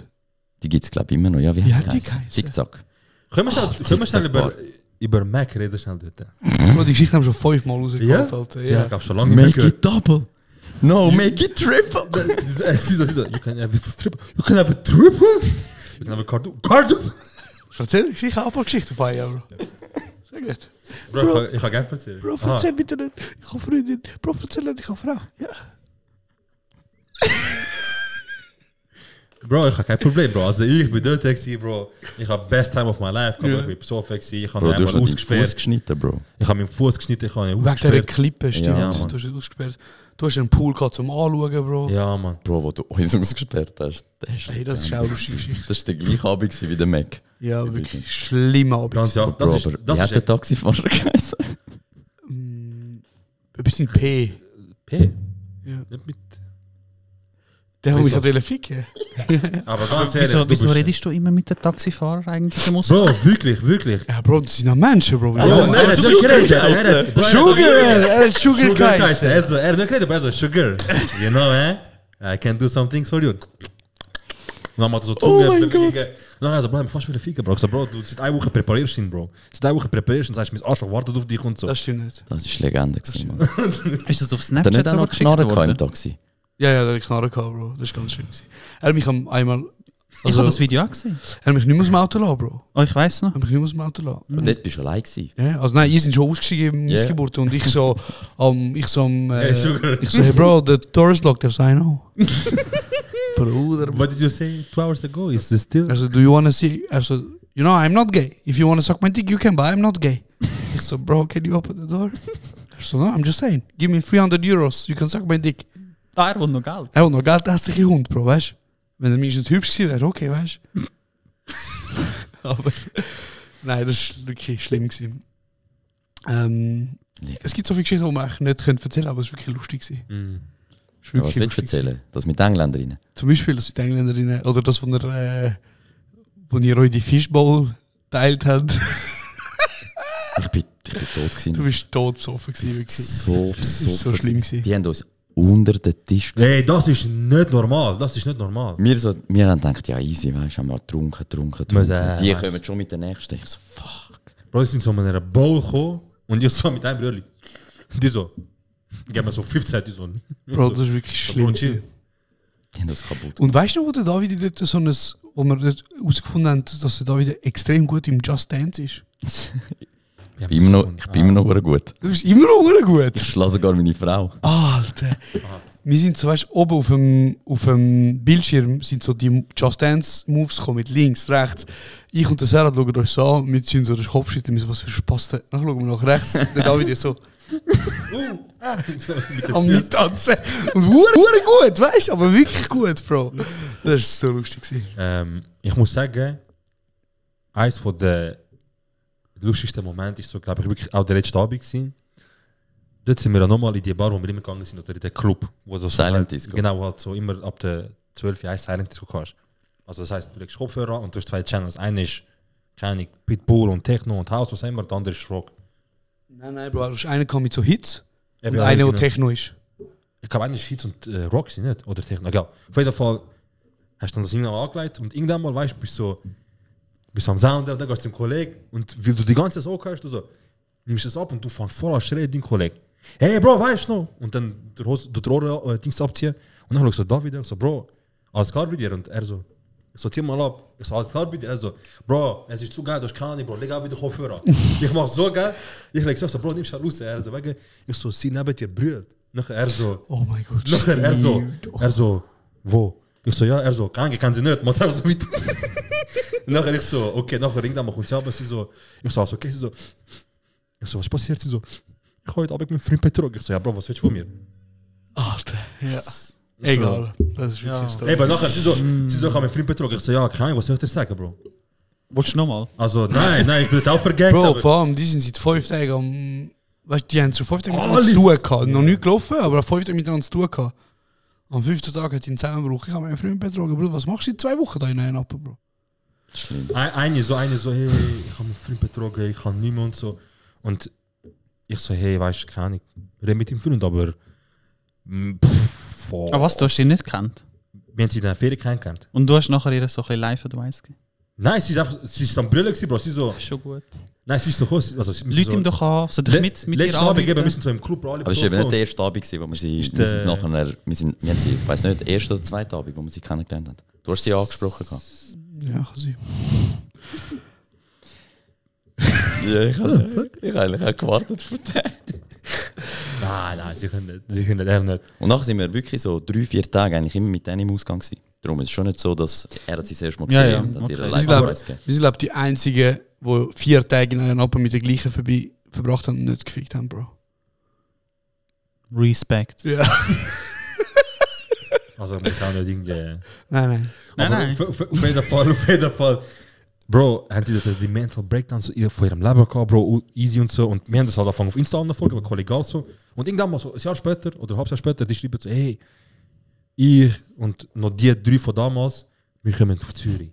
Die gibt es glaube ich immer noch, ja. Wie hat die geheißen? geheißen? Zickzack. Können wir schnell über Mac reden, schnell dort? Bro, die Geschichte haben wir schon 5-mal rausgeholt. Alter. Ja, ich habe schon lange nicht mehr Make gehört. it double. No, make it triple. You can have a triple. You can have a triple. You can have a cardo. Erzähl, ich habe aber Geschichte von Eier, Bro. Sehr gut. Bro, ich kann gerne erzählen. Bro, erzähl bitte nicht. Ich habe Freundin. Bro, erzähl nicht, ich habe Frau. Ja. Bro, ich habe kein Problem, Bro. Also ich bin dort, Bro. Ich habe best time of my life. Ich bin besoffen, ich habe Bro, du hast einmal noch deinen Fuß ausgesperrt. geschnitten, Bro. Ich habe meinen Fuß geschnitten, ich habe ihn Wegen dieser ausgesperrt. Klippe, stimmt. Ja, du Mann. hast es ausgesperrt. Du hast einen Pool gehabt zum Anschauen, Bro. Ja, Mann. Bro, wo du uns ausgesperrt hast, Hey, das ist auch eine lustige Geschichte. das war der gleiche Abend gewesen wie der Mac. Ja, wirklich schlimm Abend. Ganz ja, Bro, das aber ist, das wie hat der ist Taxifahrer geheißen? Ein bisschen P. P. Ja. Nicht mit. Der hat mich Wieso? gerade ficken. Aber ganz ehrlich, Wieso redest du immer mit den Taxifahrern eigentlich? Bro, wirklich. Ja, Bro, das sind auch Menschen, Bro. Ja, Ja, er hat nicht geredet. Er hat Sugar! Er hat Sugar geheißen. Er hat nicht geredet, aber er so, Sugar. You know, I can do some things for you. Und dann macht er so zu mir. mein Gott. Dann hat er so, Bro, ich fast wieder ficken, Bro. Ich so, Bro, du seit 1 Woche präparierst ihn, Bro. Seit 1 Woche präparierst und sagst, mein Arschloch wartet auf dich und so. Das stimmt nicht. Das ist Legende gewesen, Mann. Ist das auf Hat er Snapchat nicht auch sogar noch geschickt Knarren gehabt worden? im Taxi? Ja, der hat Knarre gehabt, Bro. Das ist ganz schlimm gewesen. Er hat mich einmal... Ich habe das Video auch gesehen. Er hat mich nicht mehr aus dem Auto lassen, Bro. Oh, ich weiss noch. Er hat mich nicht mehr aus dem Auto lassen. Und dort bist du allein gewesen. Ja, also nein, ihr seid schon ausgestiegen im Yeah. Missgeburt und ich so Hey, Sugar. ich so, hey Bro, the door is locked. I know. Bruder. What did you say 2 hours ago? Is this still? Also, do you wanna see? Also, you know, I'm not gay. If you wanna suck my dick, you can, but I'm not gay. Ich so, Bro, can you open the door? So, no, I'm just saying. Give me 300 euros, you can suck my dick. Ah, er will noch Geld. Er hat noch Geld, hässliche Hund, Bro, weißt du? Wenn er mindestens hübsch gewesen wäre, okay, weißt du? Aber, nein, das war wirklich schlimm gewesen. Es gibt so viele Geschichten, die man eigentlich nicht erzählen können, aber es war wirklich lustig gewesen. Es war Ja, was wirklich willst du lustig erzählen? Das mit Engländerinnen? Zum Beispiel das mit Engländerinnen oder das von der, wo ihr euch die Fishbowl teilt habt. Ich bin tot gewesen. Du bist tot besoffen gewesen. Wirklich. So Das ist so schlimm gewesen. Die haben uns unter den Tisch gesetzt. Hey, das ist nicht normal. Das ist nicht normal. Wir haben gedacht, ja easy, weißt du, haben wir getrunken. Die weißt. kommen schon mit der nächsten. Ich so, fuck. Bro, die sind so mit einer Bowl gekommen und ich so mit einem Brülli. Die so. Ich gebe mir so 15, die so. Bro, das ist wirklich schlimm. Bro, chill. Die haben das kaputt. Und weißt du noch, wo der David dort so ein, wo wir dort herausgefunden haben, dass der David extrem gut im Just Dance ist? Ich bin immer noch verdammt gut. Du bist immer noch verdammt gut. Ich schlage sogar meine Frau. Alter. Wir sind so, weißt, oben auf dem Bildschirm sind so die Just Dance Moves gekommen, mit links, rechts. Ich und der Serhat schauen uns so an, mit so den Kopfschütteln, wir so, was für Spaß. Dann schauen wir nach rechts, der David so am Mittanzen. Und verdammt gut, weißt du, aber wirklich gut, Bro. Das war so lustig. Ich muss sagen, eines von der lustigsten Momente ist so, glaube ich, wirklich auch der letzte Abend gewesen. Dort sind wir dann nochmal in die Bar, wo wir immer gegangen sind, oder in den Club. Wo das Silent halt, Disco. Genau, halt so immer ab der 12 Uhr Silent Disco kannst. Also das heisst, du legst Kopfhörer an und du hast 2 Channels. Einer ist, keine Ahnung, Pitbull und Techno und House, was immer, der andere ist Rock. Nein, Bro, du hast einen mit so Hits und Ja, einer, der genau. Techno ist. Ich glaube, einer ist Hits und Rock, sind nicht? Oder Techno. Egal. Auf jeden Fall hast du dann das irgendwann angelegt und irgendwann mal, weißt du, bist du am Sound, dann gehst du zum Kollegen und weil du die ganze Zeit so hörst, du so, nimmst das ab und du fängst voll an zu schreien, dein Kollege. Hey Bro, weißt du noch? Und dann du die Ohren Dings abziehen und dann schaust du da wieder, so Bro, alles klar bei dir? Und er so zieh mal ab. Ich so, alles klar bei dir? Er so, Bro, es ist zu geil, du hast keine Ahnung, Bro, leg auch wieder Kopfhörer. Ich mach so geil, ich leg so, Bro, nimmst du raus. Er so, wegen, ich so, sie neben dir brüllt. Nachher er so, oh mein Gott. Nachher er so, wo? Ich so, ja, er so, kann sie nicht, mach so mit. Nachher ich so, okay, nachher irgendwann mal kommt sie ab, sie so, ich so, okay, sie so, ich so, was passiert? Sie so, ich habe heute Abend mit meinem Freund betrogen. Ich so, ja, Bro, was willst du von mir? Alter, ja. Egal, das ist wirklich Story. Aber nachher, sie so, ich habe meinen Freund betrogen. Ich so, ja, keine Ahnung, was soll ich dir sagen, Bro? Wolltest du nochmal? Also, nein, ich bin das auch vergessen. Bro, vor allem, die sind seit 5 Tagen am... Weißt du, die haben so 5 Tage miteinander zu tun gehabt. Noch nicht gelaufen, aber 5 Tage miteinander zu tun gehabt. Am 15. Tag hat sie einen Zusammenbruch. Ich habe meinen Freund betrogen. Bro, was machst du in 2 Wochen da in einer Appe, Bro? Eine so, hey, ich habe meinen Freund betrogen, ich kann nicht mehr und so. Und ich so, hey, weißt du, keine Ahnung, rede mit dem Freund, aber... Aber was, du hast ihn nicht gekannt? Wir haben sie in der Ferien kennengelernt. Und du hast nachher ihr so ein bisschen Live-Advice gegeben? Nein, sie ist am Brüllen gewesen, Bro. Sie so... Schon gut. Nein, sie ist so groß. Also, Leute ihm doch an, so dich mit letzten Abend geben, wir sind so im Club, Bro. Aber es war eben nicht der erste Abend, wo wir sie... Wir haben sie, ich weiss nicht, der erste oder zweite Abend, wo wir sie kennengelernt haben. Du hast sie angesprochen. Ja, kann sein. Ja, ich habe eigentlich auch gewartet für den. Nein, sie können nicht. Und nachher sind wir wirklich so 3-4 Tage eigentlich immer mit denen im Ausgang gewesen. Darum ist es schon nicht so, dass er sie das erste Mal gesehen hat und hat ihre Live-Advice gegeben. Wir sind, glaube ich, die Einzigen, die 4 Tage in einer Appe mit der gleichen verbracht haben und nicht gefickt haben, Bro. Respekt. Ja. Also muss auch nicht irgendwie... Nein. Auf jeden Fall. Bro, haben die Mental Breakdowns von ihrem Leben gehabt, Bro, easy und so. Und wir haben das halt angefangen auf Insta anzufolgen, aber kollegial so. Und irgendwann mal so ein Jahr später oder ein halbes Jahr später, die schreiben so, hey, ich und noch die 3 von damals, wir kommen auf Zürich.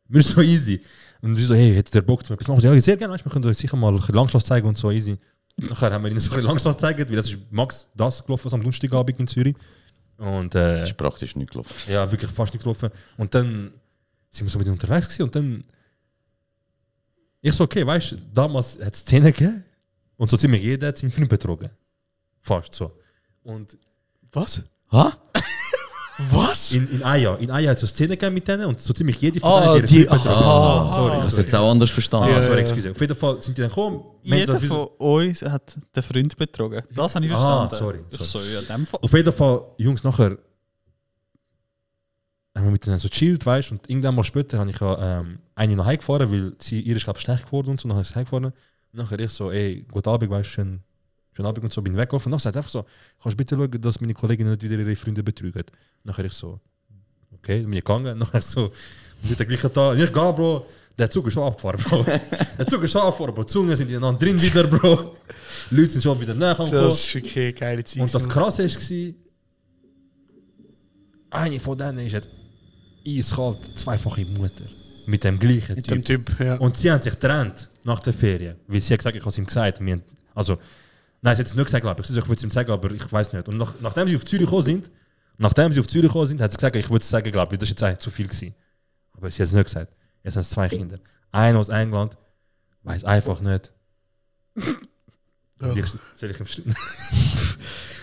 Wir sind so easy. Und wir so, hey, hättet ihr Bock zu etwas machen? Ja, sehr gerne, weißt, wir können euch sicher mal ein Langschloss zeigen und so easy. Nachher haben wir ihnen so ein Langschloss gezeigt, weil das ist Max das gelaufen, was am Donnerstagabend in Zürich. Und, das ist praktisch nicht gelaufen. Ja, wirklich fast nicht gelaufen. Und dann sind wir so mit ihnen unterwegs gewesen und dann ich so, okay, weißt du, damals hat es Szenen gegeben und so ziemlich jeder hat seinen Freund betrogen. Fast so. Und was? Ha? Was? In Aya hat es so Szenen gegeben mit denen und so ziemlich jede von denen hat ihre Freund betrogen. Sorry. Ich habe es jetzt auch anders verstanden. Sorry, excuse. Auf jeden Fall sind die dann gekommen. Jeder von uns hat den Freund betrogen. Das habe ich verstanden. Sorry. Ich so, ja, in dem Fall. Auf jeden Fall, Jungs, nachher haben wir mit denen so chillt, weißt du, und irgendwann mal später habe ich eine noch heimgefahren, weil ihr ist, glaube ich, schlecht geworden und so, dann habe ich heimgefahren. Und nachher ich so, ey, guten Abend, weißt du, schönen Abend und so, bin weggelaufen. Und nachher sagt er einfach so, kannst du bitte schauen, dass meine Kollegin nicht wieder ihre Freunde betrügen. Nachher ich so, okay, bin ich gegangen, nachher so, mit der gleichen Tag, ich gehe, Bro, der Zug ist schon abgefahren, Bro. Der Zug ist schon abgefahren, Bro, die Zungen sind ineinander drin wieder, Bro. Die Leute sind schon wieder näher angekommen. Das ist wirklich eine geile Zeit. Und das Krasse war, eine von denen ist jetzt eiskalt 2-fache Mutter. Mit dem gleichen mit dem Typ, ja. Und sie haben sich getrennt nach der Ferien. Weil sie hat gesagt, ich habe es ihm gesagt. Also, nein, sie hat es nicht gesagt, glaube ich. Ich würde es ihm sagen, aber ich weiß nicht. Und nachdem sie auf Zürich gekommen sind, hat sie gesagt, ich würde es sagen, glaube ich, das war jetzt eigentlich zu viel gewesen. Aber sie hat es nicht gesagt. Jetzt haben es 2 Kinder. Einer aus England weiß einfach nicht. Ja. Soll ich ihm stimmen?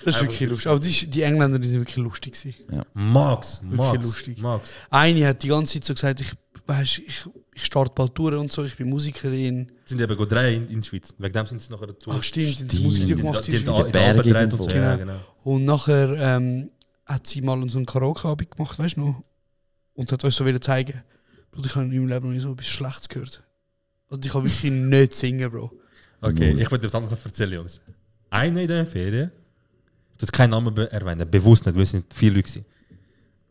Das ist wirklich lustig. Aber die Engländer, die sind wirklich lustig gewesen. Ja. Max. Lustig. Eine hat die ganze Zeit so gesagt, ich starte bald durch und so, ich bin Musikerin. Sind eben 3 in der Schweiz. Wegen dem sind sie nachher dazu. Ach stimmt, sind sie Musik gemacht in der Berge und so. Genau. Und nachher hat sie mal so einen Karaoke-Abend gemacht, weißt du noch? Und hat uns so wieder zeigen, Bro, ich habe in meinem Leben noch nicht so etwas Schlechtes gehört. Also ich kann wirklich nicht singen, Bro. Okay, ich wollte etwas anderes erzählen, Jungs. Eine in der Ferien, ich will keinen Namen erwähnen, bewusst nicht, weil es sind viele Leute.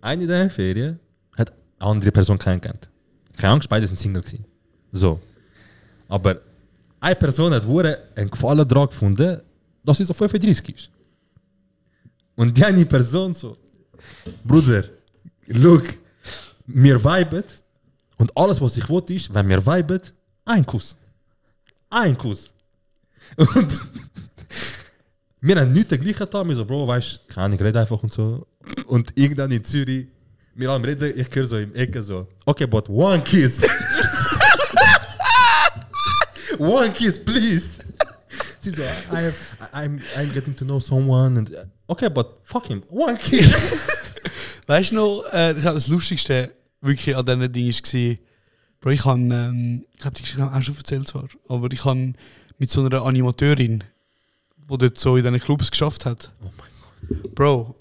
Eine in der Ferien hat eine andere Person kennengelernt. Keine Angst, beide sind Single gewesen. So. Aber eine Person hat einen Gefallen daran gefunden, dass sie so 35 ist. Und die eine Person so, Bruder, look, wir viben und alles, was ich wollte, ist, wenn wir viben, ein Kuss. Ein Kuss. Und wir haben nichts gleich getan. Wir so, Bro, weißt du, keine Ahnung, rede einfach und so. Und irgendwann in Zürich, wir haben reden, ich höre so im Ecke so, okay, but one kiss. One kiss, please. Sie so, I'm getting to know someone. And, okay, but fuck him, one kiss. Weißt du noch, das Lustigste wirklich an diesen Dingen war, Bro, ich glaube, die Geschichte habe ich auch schon erzählt zwar, aber ich habe mit so einer Animateurin, die dort so in diesen Clubs geschafft hat. Oh mein Gott.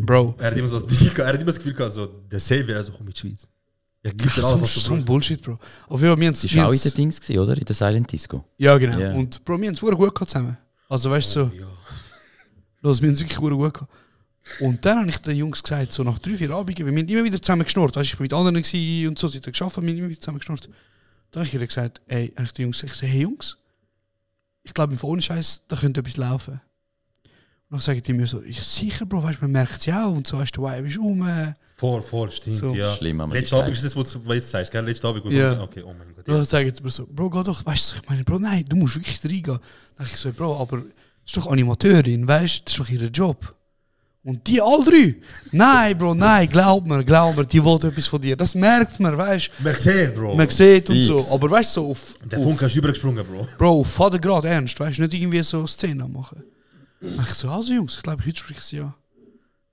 Bro. Er hat immer so das Gefühl gehabt, so, der Savior, also komm mit Schweiz. Ich gebe dir alles, was du so ein Bullshit, Bro. Aber wir haben das war auch in den Dings, oder? In der Silent Disco. Ja, genau. Yeah. Und Bro, wir haben es super gut gehabt zusammen. Also weißt du, so. Ja. Los, wir haben es wirklich gut gehabt. Und dann habe ich den Jungs gesagt, so nach 3-4 Abenden, wir haben immer wieder zusammen geschnurrt. Weißt, ich war mit anderen und so, sie haben geschafft, wir haben immer wieder zusammen geschnurrt. Dann habe ich ihnen gesagt, ey, habe ich den Jungs gesagt, hey Jungs, ich glaube, ohne Scheiß, da könnte etwas laufen. Und dann sagen die mir so, ja sicher, Bro, weißt, man merkt es ja auch und so, weißt du, wow, bist Voll, stimmt, so. Ja. Schlimm, aber letztes Abend ist das, was du jetzt sagst, gell? Letztes Abend, ja. Okay, oh mein Gott. Ja. Dann sagen sie mir so, Bro, geh doch, weißt du, ich meine, Bro, nein, du musst wirklich reingehen. Dann dachte ich so, Bro, aber das ist doch Animateurin, weißt du, das ist doch ihr Job. Und die all 3, nein, Bro, nein, glaub mir, die wollte etwas von dir. Das merkt man, weißt du. Man sieht, Bro. Man sieht und so, aber weißt du, so auf... Der Funke ist übergesprungen, Bro. Bro, auf Vatergrad ernst, weißt du, nicht irgendwie so Szenen machen. Dann ich so, also Jungs, ich glaube, heute spreche ich sie ja.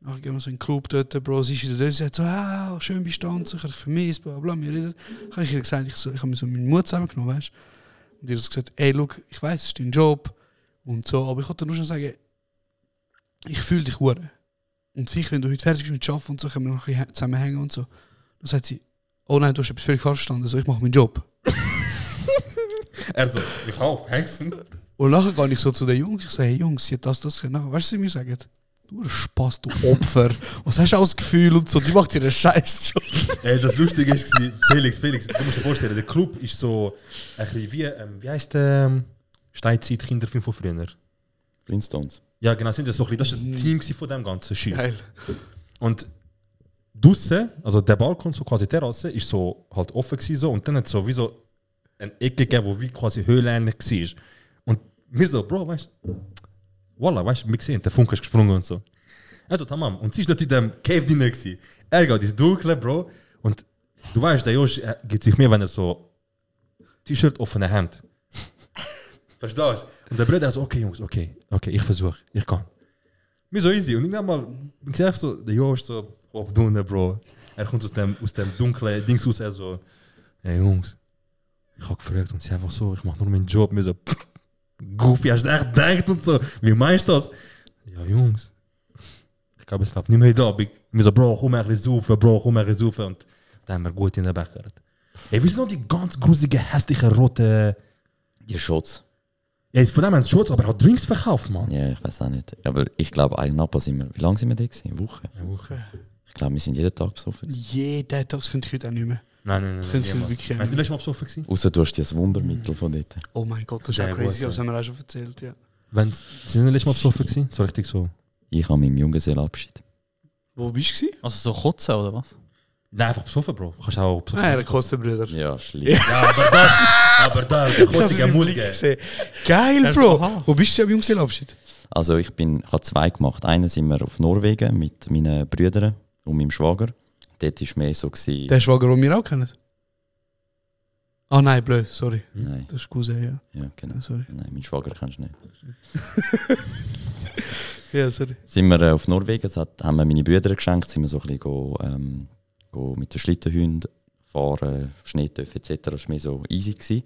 Dann gehen wir so in den Club dort, Bro, sie ist wieder dort, sie sagt so, ah, schön bist du tanzen, ich habe dich vermisst, bla bla, wir reden. Dann habe ich ihr gesagt, ich habe mir so meinen Mut zusammengenommen, weißt du. Und ihr hat gesagt, ey, look, ich weiss, es ist dein Job und so, aber ich wollte nur schon sagen, ich fühle dich hure. Und vielleicht, wenn du heute fertig bist mit Arbeiten und so, können wir noch ein bisschen zusammenhängen und so. Dann sagt sie, oh nein, du hast etwas völlig falsch verstanden, also ich mache meinen Job. Er so, ich auch, Hengsten. Und nachher gehe ich so zu den Jungs, ich sage, hey Jungs, sie hat das gesagt. Nachher, weißt du, was sie mir sagen? Du Spaß, du Opfer. Was hast du als Gefühl und so? Die macht dir einen Scheiß-Job. Ey, das Lustige ist, Felix, du musst dir vorstellen, der Club ist so ein bisschen wie heisst der Steinzeit-Kinderfilm von früher? Flintstones. Ja, genau, sind das so ein bisschen, das war ein Team von dem ganzen Schiff. Geil. Und draussen, also der Balkon, so quasi Terrasse, ist so halt offen gewesen, so, und dann hat es so wie so eine Ecke gegeben, wo wie quasi höhlenähnlich war. Und wir so, Bro, weißt du, Wallah, weißt du, wir sehen, der Funke ist gesprungen und so. Also, tamam. Und sie ist dort in dem Cave drin gewesen. Er geht ins Dunkle, Bro. Und du weißt, der Josh gibt sich mehr, wenn er so T-Shirt offene Hemd. Verstehst du? Und der Bruder so, okay, Jungs, okay, ich versuche, ich kann. Mir so easy. Und irgendwann mal, ich sag so, der Josh so, auf Dunne, Bro. Er kommt aus dem dunklen Dings raus, er so, hey Jungs, ich habe gefragt und sie einfach so, ich mache nur meinen Job. Mir so, Goofy, hast du echt gedacht und so. Wie meinst du das? Ja, Jungs, ich glaube, es läuft nicht mehr da. Mir so, Bro, komm ein bisschen saufen. Und dann haben wir gut in den Becher. Ey, wie sind noch die ganz grusigen, hässlichen, roten... Die Shots. Ja, von dem haben sie Shots, aber er hat Drinks verkauft, Mann. Ja, ich weiß auch nicht. Aber ich glaube, ein Napa sind wir... Wie lange sind wir da gewesen? Eine Woche? Eine Woche. Ich glaube, wir sind jeden Tag besoffen. Jeden Tag, das könnte ich heute auch nicht mehr. Nein. Weißt du das letzte Mal besoffen gewesen? Außer du hast das Wundermittel von dort. Oh mein Gott, das ist auch crazy, das haben wir auch schon erzählt, ja. Sind Sie das letzte Mal besoffen gewesen? So richtig so? Ich habe meinen Junggesellenabschied. Wo bist du? Also so kotzen oder was? Nein, einfach besoffen, Bro. Kannst auch besoffen. Nein, der Kostenbrüder. Ja, schlimm. Ja, aber da, der kostige Musik. Geil, Bro. Wo bist du am Junggesellenabschied? Also ich habe 2 gemacht. Einen sind wir auf Norwegen mit meinen Brüdern und meinem Schwager. Dort war mehr so... Der Schwager, den wir auch kennen? Ah nein, blöd, sorry. Nein. Das ist Cousin, ja. Ja, genau. Sorry. Nein, meinen Schwager kennst du nicht. Ja, sorry. Sind wir auf Norwegen, haben wir meine Brüder geschenkt, sind wir so ein bisschen go mit den Schlittenhunden fahren, Schneetöpfe etc. Das war mir so easy gewesen.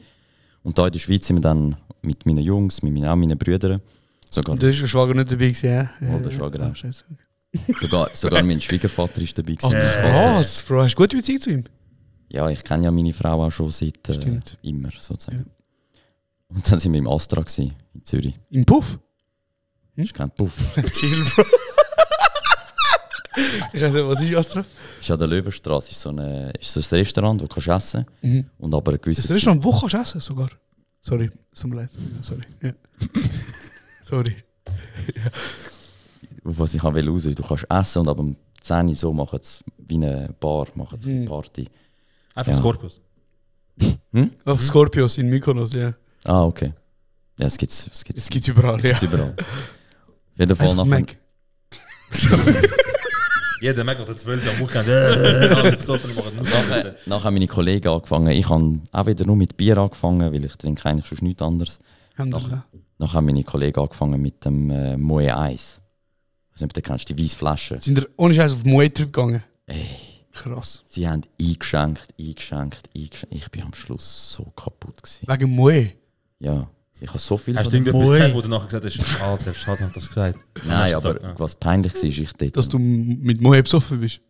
Und da in der Schweiz sind wir dann mit meinen Jungs, mit meinen Brüdern. Sogar, Du hast der Schwager nicht dabei gewesen, ja? Oh, der Schwager auch. Scheiße. sogar mein Schwiegervater ist dabei Ach, was, Bro, hast du gute Beziehung zu ihm? Ja, ich kenne ja meine Frau auch schon seit immer, sozusagen. Ja. Und dann sind wir im Astra gewesen, in Zürich. Im Puff? Das ist kein Puff. Chill, Bro. Ich weiß nicht, was ist Astra? Das ist an der Löwenstraße, ist so ein Restaurant, wo du essen kannst. Und aber ein gewisses Das Restaurant, wo kannst du essen sogar? Sorry, es tut mir leid. Sorry. Ja. Sorry. Ja. Was ich will raus, du kannst essen und ab dem 10 Uhr so machen sie wie eine Bar, machen sie eine Party. Einfach Scorpios. Auf Scorpios in Mykonos, ja. Ah, okay. Ja, es gibt's überall, ja. Überall. Auf jeden Fall einfach nachher. Mac. Jeder Mac hat 12 am Wochenende. Nachher haben meine Kollegen angefangen. Ich habe auch wieder nur mit Bier angefangen, weil ich trinke eigentlich schon nichts anderes. Nachher haben meine Kollegen angefangen mit dem Moe Eis. Ich weiß nicht, ob du kennst, die weiße Flasche. Sind ihr ohne Scheiß auf Moe-Trip gegangen? Ey. Krass. Sie haben eingeschenkt. Ich bin am Schluss so kaputt gewesen. Wegen Moe? Ja. Ich habe so viel hast du irgendetwas gesagt, wo du nachher gesagt hast, Alter, schade, hat das gesagt? Nein, aber was peinlich war, ist ich dort... Dass du mit Moe besoffen bist?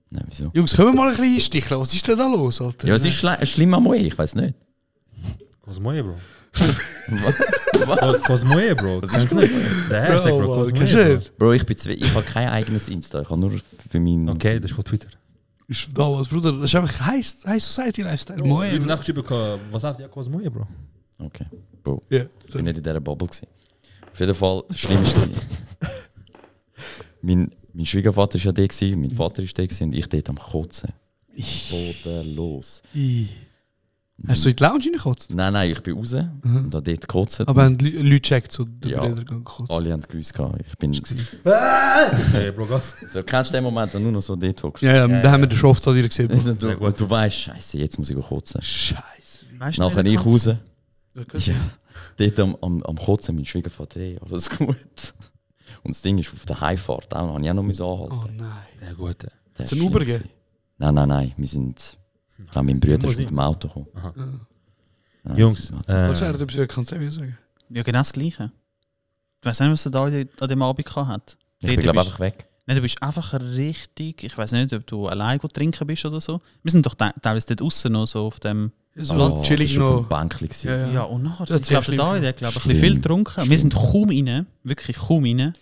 Nein, wieso? Jungs, können wir mal ein bisschen einsticheln? Was ist denn da los, Alter? Ja, es ist schlimm an Moe, ich weiß nicht. Was Moe, Bro? Was Moe, Bro? Das ist nicht. Der Hashtag, Bro. Was Moe, Bro, ich habe kein eigenes Insta, ich habe nur für meinen... Okay, das ist von Twitter. Ist da was, Bruder? Das ist einfach High Society Lifestyle. Moe. Ich habe nachgeschrieben, was sagt ja, was Moe, Bro? Okay, Bro. Ja, ich bin nicht in dieser Bubble gewesen. Auf jeden Fall, das Schlimmste war, mein Schwiegervater war ja der, mein Vater war der und ich dort am Kotzen. Bodenlos. Hast du in die Lounge reingekotzt? Nein, ich bin raus und habe dort gekotzt. Aber haben die Leute gecheckt, so der ja, Brüder gekotzt? Alle haben gewusst, ich bin... Hey, Bro, Gas. So, kennst du den Moment, wenn du nur so dort hockst? Ja, da haben wir den schon oft an dir gesehen. Du weißt, Scheiße, jetzt muss ich kotzen. Scheiße. Nachher ich raus. Ja, dort am Kotzen, mein Schwiegervater, hey, alles gut. Und das Ding ist, auf der Heimfahrt auch noch, habe ich auch noch anhalten. Oh nein. Der Gute. Hat es einen Uber gegeben? Nein, wir sind... Ich glaube, mein Bruder ist mit dem Auto gekommen. Ja, Jungs, was er etwas über Konzept sagen? Ja, genau das Gleiche. Ich weiß nicht, was er da an dem Abend hat. Ich bin, glaube einfach weg. Nein, du bist einfach richtig... Ich weiß nicht, ob du allein trinken bist oder so. Wir sind doch teilweise dort außen noch so auf dem... So chillig noch. noch. Auf dem Bänkchen gewesen. Ja, und nachher, ich glaube, der hat ein bisschen viel getrunken. Wir sind kaum rein, wirklich kaum rein.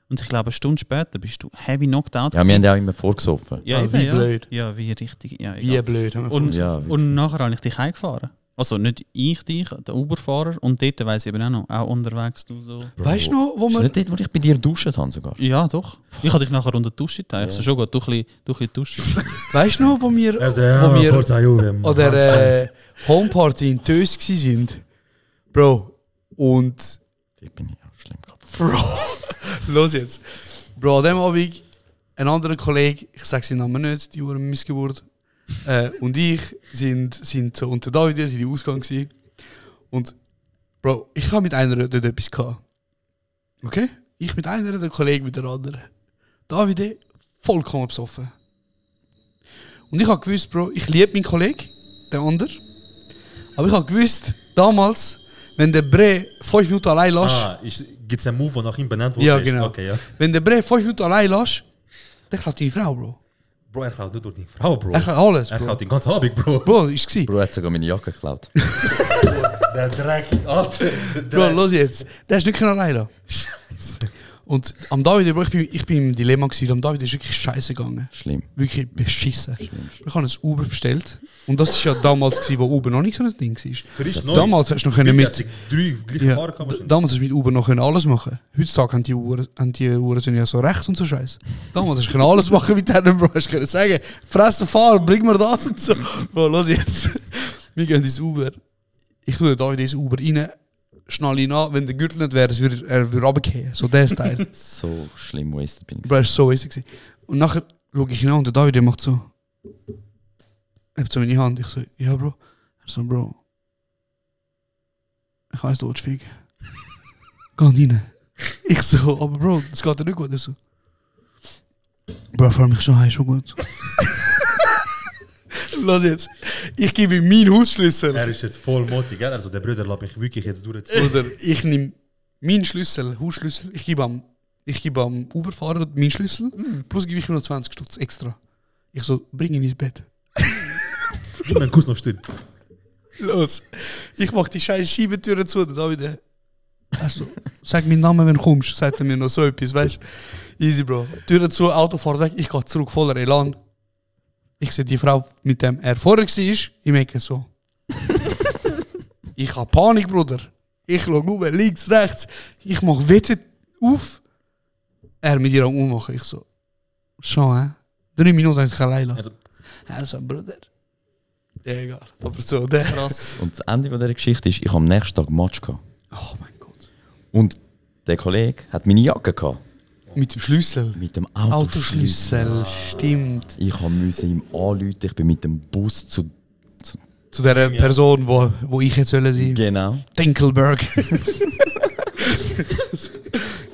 Und ich glaube, eine Stunde später bist du heavy knocked out. Ja, wir haben ja auch immer vorgesoffen. Ja, wie blöd. Ja, wie richtig. Ja, wie blöd. Und nachher habe ich dich heimgefahren. Also nicht ich dich, der Uberfahrer. Und dort weiss ich eben auch unterwegs. Du so. Weißt du noch, wo wir... Ist nicht dort, wo ich bei dir duschen habe sogar? Ja, doch. Ich habe dich nachher unter die Dusche getan. Ich so schon gut, du ein bisschen duschen. Weißt du noch, wo wir an der Homeparty in Tös waren? Bro, und... Ich bin ja schlimm gehabt. Bro, los jetzt. Bro, an dem Abend, ein anderer Kollege, ich sage seinen Namen nicht, die waren Missgeburt, und ich sind so unter David, sind die Ausgang gewesen. Und Bro, ich habe mit einer dort etwas gehabt. Okay? Ich mit einer, der Kollege mit der anderen. David vollkommen besoffen. Und ich habe gewusst, Bro, ich liebe meinen Kollegen, den anderen. Aber ich habe gewusst, damals, wenn der Bre 5 Minuten allein lässt... Gibt es einen Move, der nach ihm benannt wurde? Ja, genau. Okay, ja. Wenn der Bre 5 Minuten allein lässt, dann klaut deine Frau, Bro. Bro, er klaut nicht durch deine Frau, Bro. Er klaut alles, Bro. Er klaut den ganzen Abend, Bro. Bro, ist es. Bro hat sogar meine Jacke geklaut. Der Dreck, Alter. Bro, los jetzt. Der ist nicht allein lassen. Scheiße. Und am David, Bro, ich bin im Dilemma gewesen. Am David ist wirklich scheiße gegangen. Schlimm. Wirklich beschissen. Ich habe ein Uber bestellt. Und das war ja damals, wo Uber noch nicht so ein Ding war. Frisch neu. Damals hast du noch mit... Ja, damals hast du mit Uber noch alles machen. Heutzutage haben die Uhren sind ja so recht und so scheiße. Damals hast du alles machen mit denen, Bro. Hast du sagen, fressen, fahren, bring mir das und so. Bro, los jetzt. Wir gehen ins Uber. Ich tue David ins Uber rein. Schnall ihn an, wenn der Gürtel nicht wäre, er würde runtergehen. So der Style. So schlimm wasted bin ich. Bro, es war so wasted. Und nachher schaue ich ihn an und der David macht so... Er hat so meine Hand. Ich so, ja Bro. So, Bro. Ich weiss, du willst ficken. Geh rein. Ich so, aber Bro, das geht dir nicht gut. So. Bro, fahr mich schon heim, schon gut. Lass jetzt. Ich gebe ihm meinen Hausschlüssel. Er ist jetzt voll motig, gell? Also der Bruder lässt mich wirklich jetzt durchziehen. Oder ich nehme meinen Schlüssel, Hausschlüssel, ich gebe am Uberfahrer meinen Schlüssel, plus gebe ich ihm noch 20 Stutz extra. Ich so, bring ihn ins Bett. Gib mir einen Kuss noch still. Los. Ich mach die scheiß Schiebetüre zu, und da wieder. Also, sag meinen Namen, wenn du kommst, sagt er mir noch so etwas, weißt du? Easy, Bro. Türe zu, Auto fährt weg, ich gehe zurück, voller Elan. Ich sehe die Frau, mit dem er vorher war, ich merke so. Ich habe Panik, Bruder. Ich schaue um, links, rechts. Ich mache Wette auf. Er mit ihr am Ummachen. Ich so, schon, hä? 3 Minuten habe ich allein lassen. Also, Bruder. Ja, egal. Aber so, der. Krass. Und das Ende dieser Geschichte ist, ich habe am nächsten Tag Match gehabt. Oh mein Gott. Und der Kollege hat meine Jacke gehabt. Mit dem Schlüssel? Mit dem Autoschlüssel, stimmt. Ich musste ihm anrufen, ich bin mit dem Bus zu der Person, wo ich jetzt sein soll. Genau. Dinkelberg.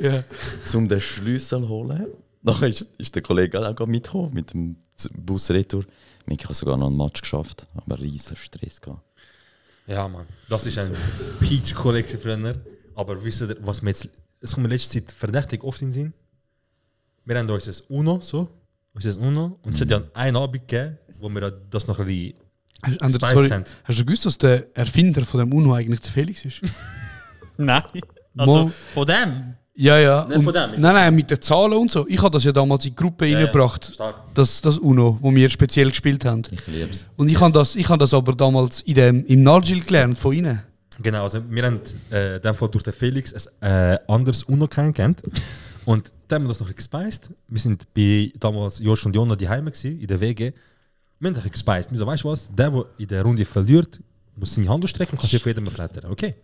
Ja. Um den Schlüssel zu holen. Nachher ist der Kollege auch mitgekommen, mit dem Bus retour. Ich habe sogar noch einen Match geschafft, aber riesen Stress gehabt. Ja, Mann. Das ist ein Peach-Kollege früher. Aber wisst ihr, was mir jetzt... Es kommt mir letzte Zeit verdächtig oft in den Sinn. Wir haben unser Uno, und es hat ja einen Abend gegeben, wo wir das noch ein bisschen spiced haben. Hast du gewusst, dass der Erfinder von dem Uno eigentlich der Felix ist? Nein. Also von dem? Ja. Nicht von dem? Nein, mit den Zahlen und so. Ich habe das ja damals in die Gruppe reingebracht. Das Uno, das wir speziell gespielt haben. Ich liebe es. Und ich habe das aber damals im Nargil gelernt von ihnen. Genau, also wir haben in dem Fall durch den Felix ein anderes Uno kennengelernt. Und dann haben wir das noch gespeist. Wir sind bei damals Josh und Jona daheim in der WG. Wir haben das gespeist. Wir so, weißt du was? Der in der Runde verliert, muss seine Hand ausstrecken und kann sich auf jeden flattern. Okay?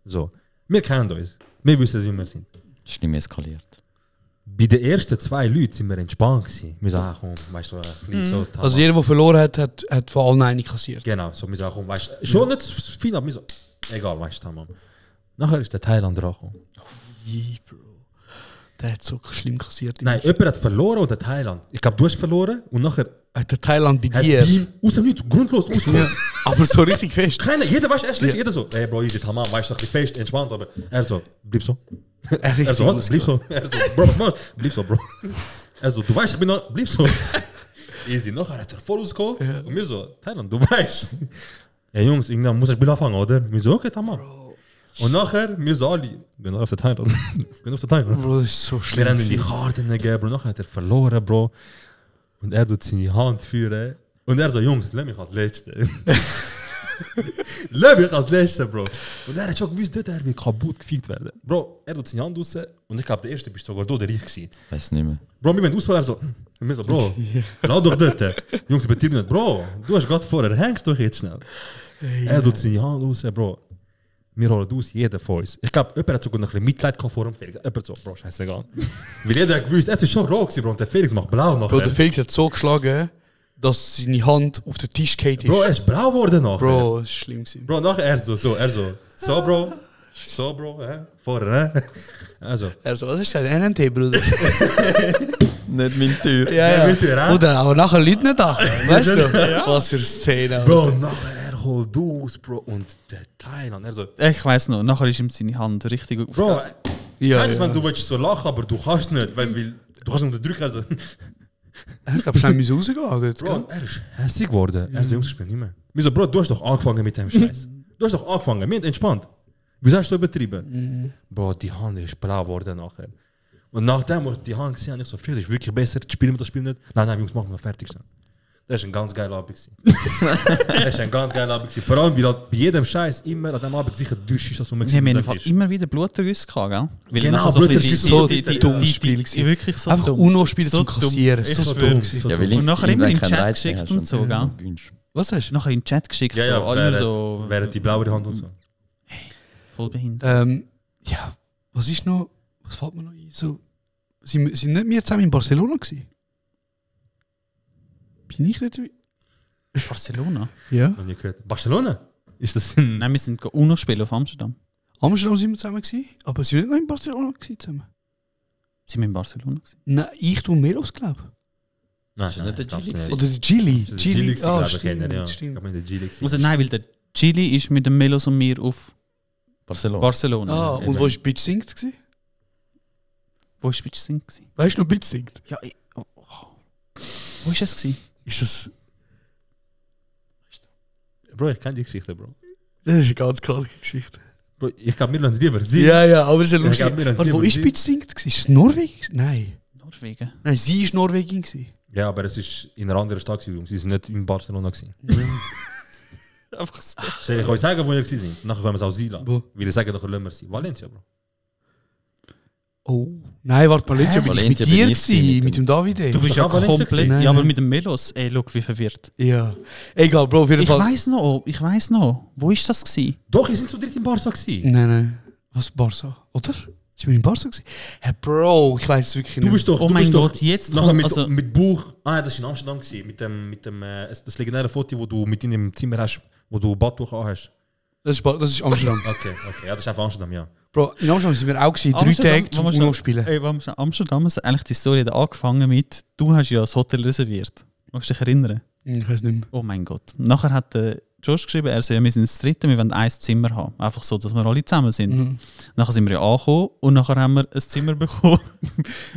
So. Wir kennen uns. Wir wissen, wie wir sind. Das ist nicht mehr eskaliert. Bei den ersten 2 Leuten sind wir entspannt gewesen. Wir sagen, komm, weißt du, so. Also jeder, der verloren hat von allen eine kassiert. Genau, so wir sagen, komm, weißt du, schon nicht fein, aber wir so, egal, weißt du, Tamam. Nachher ist der Thailand dran gekommen. Bro. Der hat so schlimm kassiert. Nein, jemand hat verloren oder Thailand. Ich glaube, du hast verloren und nachher... Hat der Thailand bei hat dir? Ihm aus dem Nichts, grundlos ausgeholt. Aber so richtig fest. Keiner, jeder weiß erst, jeder so, ey Bro, easy, Tamam, weißt du, ein bisschen fest, entspannt, aber er so, bleib so. Er so, was? Bleib so. Er so, Bro, was machst du? Bleib so, Bro. Er so, du weißt, ich bin noch, bleib so. Easy, nachher hat er voll ausgeholt und mir so, Thailand, du weißt. Ja Jungs, irgendwann muss ich Spiel anfangen, oder? Mir so, okay, Tamam. Und nachher, wir so alle, gehen auf den Thailand. Bro, das ist so schlimm. Wir haben ihm die Karten gegeben, Bro, nachher hat er verloren, Bro. Und er tut seine Hand führen. Und er so, Jungs, lass mich als Letzte. Lass mich als Letzte, Bro. Und er hat schon gewusst, dass er wird kaputt gefickt werden. Bro, er tut seine Hand raus. Und ich glaube, der erste bist sogar du, der ich gewesen. Weiß nicht mehr. Bro, wir wollen ausfallen, er so, und wir so, Bro, lass doch dort. Jungs, übertrieben nicht. Bro, du hast gerade vorher, hängst doch jetzt schnell. Er tut seine Hand raus, Bro. Wir holen aus, jeder von uns. Ich glaube, jemand hat sogar noch ein bisschen Mitleid vor dem Felix. Jemand so, Bro, scheißegal. Weil jeder hat gewusst, es ist schon rot gewesen, Bro. Und der Felix macht blau nachher. Bro, der Felix hat so geschlagen, dass seine Hand auf den Tisch geht. Bro, er ist blau geworden nachher. Bro, das ist schlimm gewesen. Bro, nachher er so, Bro, vorher, Also. Er so, was ist ein NNT, Bruder? Nicht mein Tür. Ja. Mit Tür, Oder aber nachher Leute nicht da. Weißt du? Ja. Was für eine Szene. Bro, nachher er holt aus, Bro. Und der Thailand, er so. Ich weiss noch, nachher ist ihm seine Hand richtig gut. Bro, ja, wenn du willst so lachen, aber du kannst nicht, weil du kannst unterdrücken. Also. Ich glaube, schnell müssen rausgehen. Bro, er ist hässlich geworden. Er so, Jungs, ich bin nicht mehr. Wir so, Bro, du hast doch angefangen mit dem Scheiß. Du hast doch angefangen, wir sind entspannt. Wieso hast du übertrieben? Bro, die Hand ist blau geworden nachher. Und nachdem, wo ich die Hand gesehen habe, ich so, Friedrich, ist wirklich besser, spielen wir das Spiel nicht? Nein, Jungs, machen wir fertig. Das war ein ganz geiler Abend. Vor allem, weil halt bei jedem Scheiß immer an diesem Abend sicher 3 Schüsse rum waren. Wir haben immer wieder Blutergüsse gehabt, gell? Weil genau, so Blutergüsse so dummes Spiel. Wirklich so einfach Uno-Spiele zum Kassieren. So dumm. Und nachher immer im Chat geschickt und so, gell? Was hast du? Nachher im Chat geschickt, so. Während die blaue Hand und so. Voll behindert. Ja, was ist noch... Was fällt mir noch ein? So, sind nicht wir zusammen in Barcelona gewesen? Bin ich nicht... Barcelona? Ja. Und ihr gehört, Barcelona? Ist das ein... Nein, wir sind UNO spielen auf Amsterdam. Amsterdam sind wir zusammen gewesen, aber sind wir nicht noch in Barcelona gewesen zusammen? Sind wir in Barcelona gewesen? Nein, ich und Melos, glaube ich. Nein, Ist das nicht der Gili gewesen? Oder der Gili. Gili, Ah, stimmt. stimmt. Also nein, weil der Chili ist mit dem Melos und mir auf Barcelona. Ah, und wo ist Bitch Singt gewesen? Wo ist Bitch Singt gewesen? Weißt du noch Bitch Singt? Ja, wo ist das gewesen? Ist das... Bro, ich kenne die Geschichte, Bro. Das ist eine ganz klare Geschichte. Bro, ich glaube, wir lassen es lieber sehen. Ja, aber es ist ja lustig. Ich glaub, Aber wo ist Bitch Singt gewesen? Ist es Norwegen? Nein. Norwegen? Nein, sie ist Norwegen gewesen. Ja, aber es ist in einer anderen Stadt gewesen. Sie sind nicht in Barcelona gewesen. Einfach so. Soll ich euch sagen, wo ihr gewesen sind? Nachher können wir es auch sie lassen. Wo? Weil ich sage, doch lassen wir sie. Valencia, Bro. Oh. Nein, warte, Valencia bin ich mit Valencia dir bin ich gewesen, mit dem Davide. Du bist ja Valencia komplett... gewesen? Nein, Ja, aber nein. mit dem Melos. Ey, schau, wie verwirrt. Ja. Egal, Bro, auf jeden Ich Fall. weiss noch. Wo ist das gewesen? Doch, ihr sind zu dritt in Barca gewesen. Nein. Was, Barca? Oder? Sind wir in Barca gewesen? Hey, Bro, ich weiß es wirklich nicht. Du bist doch... Oh du mein bist Gott, doch jetzt nachher kommt- mit, also- mit Buch... Ah, das war in Amsterdam gewesen. Mit dem das legendäre Foto, wo du mit in dem Zimmer hast, wo du Badtuch hast. Das ist Amsterdam. Okay. Ja, das ist einfach Amsterdam, ja. Bro, in Amsterdam sind wir auch gewesen, 3 Tage zum UNO spielen. Ey, Amsterdam ist eigentlich die Story hat angefangen mit, du hast ja das Hotel reserviert. Magst du dich erinnern? Ich weiß nicht mehr. Oh mein Gott. Nachher hat Josh geschrieben, er so, ja, wir sind das dritte, wir wollen ein Zimmer haben. Einfach so, dass wir alle zusammen sind. Mhm. Nachher sind wir ja angekommen und nachher haben wir ein Zimmer bekommen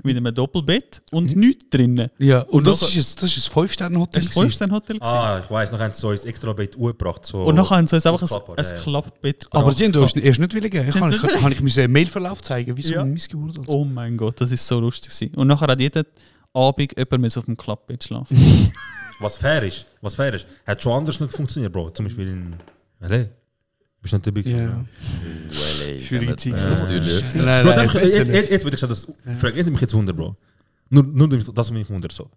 mit einem Doppelbett und nichts drinnen. Ja, und das nachher- ist ein 5-Sterne-Hotel. Ein 5-Sterne-Hotel gewesen. Ah, ich weiss, noch haben sie so ein extra Bett gebracht. So Und nachher haben sie uns einfach Klappbart, ein Klappbett Aber gebracht. die haben du erst nicht willen geben. Sie haben es nicht Kann ich mir einen Mailverlauf zeigen, wie so Ja. ein Missgeburt. Oh mein Gott, das ist so lustig gewesen. Und nachher hat jeden Abend jemand auf dem Klappbett schlafen. Was fair ist. Hat schon anders nicht funktioniert, Bro. Zum Beispiel in L.A. Bist du nicht dabei gewesen? Ja. Schwierige Zeit. Natürlich. Nein, Bro, nein, einfach, besser jetzt nicht. würde ich schon das fragen. Jetzt mich jetzt wundern, Bro. Nur das mich wundert so.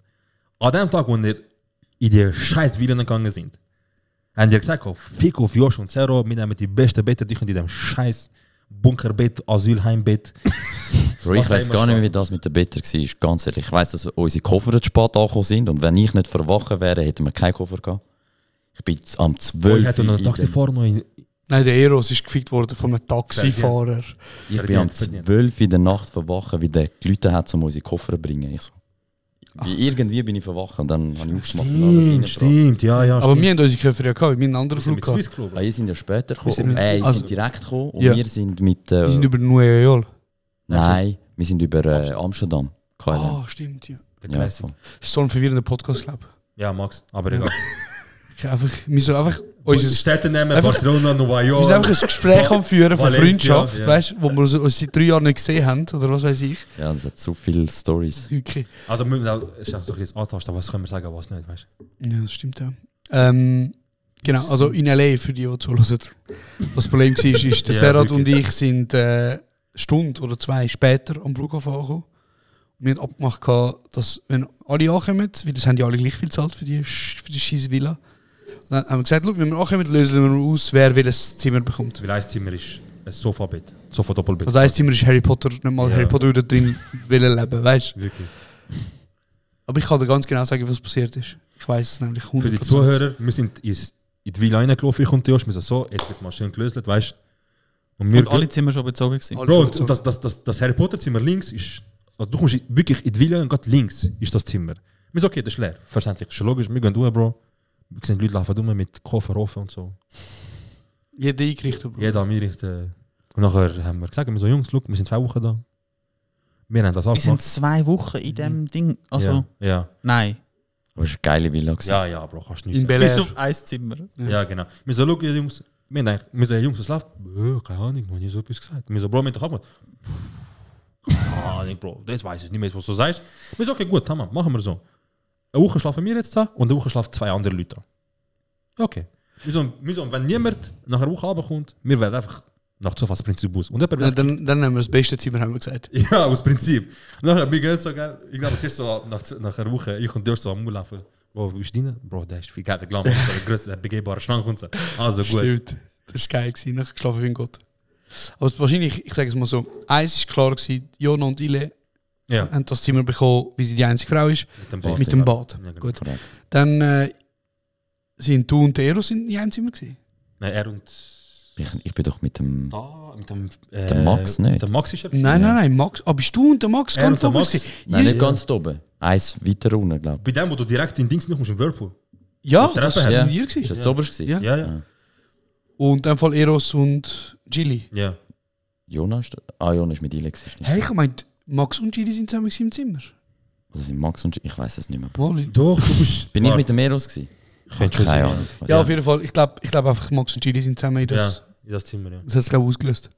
An dem Tag, wo ihr in die scheiß Villen gegangen sind, haben die gesagt, fick auf Josh und Zero, wir nehmen die besten Betten, die können in dem scheiß Bunkerbett, Asylheimbett. Bro, ich Was weiß haben wir gar nicht mehr, schon? wie das mit den Betten war. Ganz ehrlich, ich weiss, dass unsere Koffer zu spät angekommen sind und wenn ich nicht verwachen wäre, hätten wir keinen Koffer gehabt. Ich bin am 12 Ich hätte noch einen Taxifahrer noch in... Nein, der Eros ist gefickt worden von einem Taxifahrer. Ich bin am 12 in der Nacht verwachen, wie der Leute hat, um unsere Koffer zu bringen. Ich so. Irgendwie bin ich verwacht und dann habe ich aufgemacht und alles reingebracht. Stimmt, ja. Aber wir haben unsere Köpfe ja gehabt, wir haben einen anderen sind Flug mit gehabt. Swiss geflogen. Ah, ihr sind ja später Wir sind gekommen. mit Ihr Swiss- sind direkt gekommen und Ja. wir sind mit... Wir sind über New York. Nein, wir sind über Amsterdam. KLM. Ah, stimmt, ja. Der Ja, Classic. voll. Das ist so ein verwirrender Podcast, glaube Ja, Max, aber egal. ich. Wir sind einfach Städte nehmen, einfach- Barcelona, Nueva wir York. sind einfach ein Gespräch am Führen von Valencia, Freundschaft, ja. weißt, wo wir uns seit 3 Jahren nicht gesehen haben, oder was weiß ich. Ja, das hat so viele Stories. Okay. Also, wir müssen auch, es ist auch so ein bisschen antasten, was können wir sagen, was nicht, weißt du? Ja, das stimmt ja. Genau, also in L.A. für die, die zuhören. Was das Problem war, ist, der Ja, Serhat wirklich. und ich sind eine Stunde oder 2 später am Flughafen angekommen. Und wir haben abgemacht, dass wenn alle ankommen, weil das haben die alle gleich viel gezahlt für die scheiß Villa. Und dann haben wir gesagt, wenn wir ankommen, lösen wir aus, wer welches Zimmer bekommt. Weil ein Zimmer ist ein Sofabett, Sofa-Doppelbett. Also ein Zimmer ist Harry Potter, nicht mal Ja. Harry Potter würde drin wollen leben, weißt du? Wirklich. Aber ich kann dir ganz genau sagen, was passiert ist. Ich weiß es nämlich 100%. Für die Zuhörer, wir sind in die Villa reingelaufen, ich und Josh, wir sind so, jetzt wird mal schön gelöst, weißt du? Und alle Zimmer schon bezogen gewesen. Bro, und das Harry Potter Zimmer links ist, also du kommst wirklich in die Villa und gerade links ist das Zimmer. Wir sind okay, das ist leer, verständlich, ist logisch, wir gehen durch, Bro. Wir sehen Leute laufen durch mit Koffer offen und so. Jeder eingerichtet, Bro. Jeder an mir richten. Und nachher haben wir gesagt, wir so Jungs, look, wir sind 2 Wochen da. Wir haben das Wir sind abgemacht. 2 Wochen in dem Ding. Also, Ja. nein. Aber es war eine geile Villa. gewesen. Ja, Bro, kannst du nicht In sagen. Bis Bel auf ein Zimmer. Ja, genau. Wir so, look, Jungs, wir sagen, Jungs, was läuft? Keine Ahnung, noch nie so etwas gesagt. Wir so, Bro, wir haben doch abgemacht. Bro, das weiß ich nicht mehr, was du sagst. Wir so, okay, gut, tamam, machen wir so. Eine Woche schlafen wir jetzt da und eine Woche schlafen 2 andere Leute da. Okay. Wir so, wenn niemand nach einer Woche runterkommt, wir werden einfach nach Zufallsprinzip aus. Und jemand Ja, dann nehmen wir das beste Zimmer, haben wir gesagt. ja, aus Prinzip. Und nachher, wir gehen so geil. Ich glaube, jetzt so nach einer Woche, ich und Josh so am Mund laufen. Bro, wie ist deine? Bro, der ist viel Geld, der Glamour, der größte, der begehbare Schrank und so. Also gut. Stimmt. Das war geil, nachher geschlafen wie ein Gott. Aber wahrscheinlich, ich sage es mal so, eins war klar gewesen, Jona und Ile Ja. haben das Zimmer bekommen, wie sie die einzige Frau ist, Mit dem Bad. mit dem Bad. Ja, genau. Gut. Dann sind du und der Eros in einem Zimmer gewesen. Nein, er und... Ich bin doch mit dem... der Max nicht. Der Max ist er. Nein, Max. Aber bist du und der Max ganz oben? Nein, nicht ganz oben. Eins weiter unten, glaube ich. Bei dem, wo du direkt in Dings noch musst, im Whirlpool. Ja, das war ja. wir gewesen. Ist das oberst gewesen? Ja. Und in dem Fall Eros und Gilly. Ja. Jonas ist mit Ile gewesen. Hey, ich meinte, Max und Gilly sind zusammen im Zimmer. Also sind Max und ich weiß es nicht mehr. Molly. Doch, du bist... Bin ich mit dem Eros gewesen? Keine Ahnung. Ja, auf jeden Fall. Ich glaube einfach, Max und Gilly sind zusammen in das... Ja, in das Zimmer, ja. Das hat es, glaube ich, ausgelöst.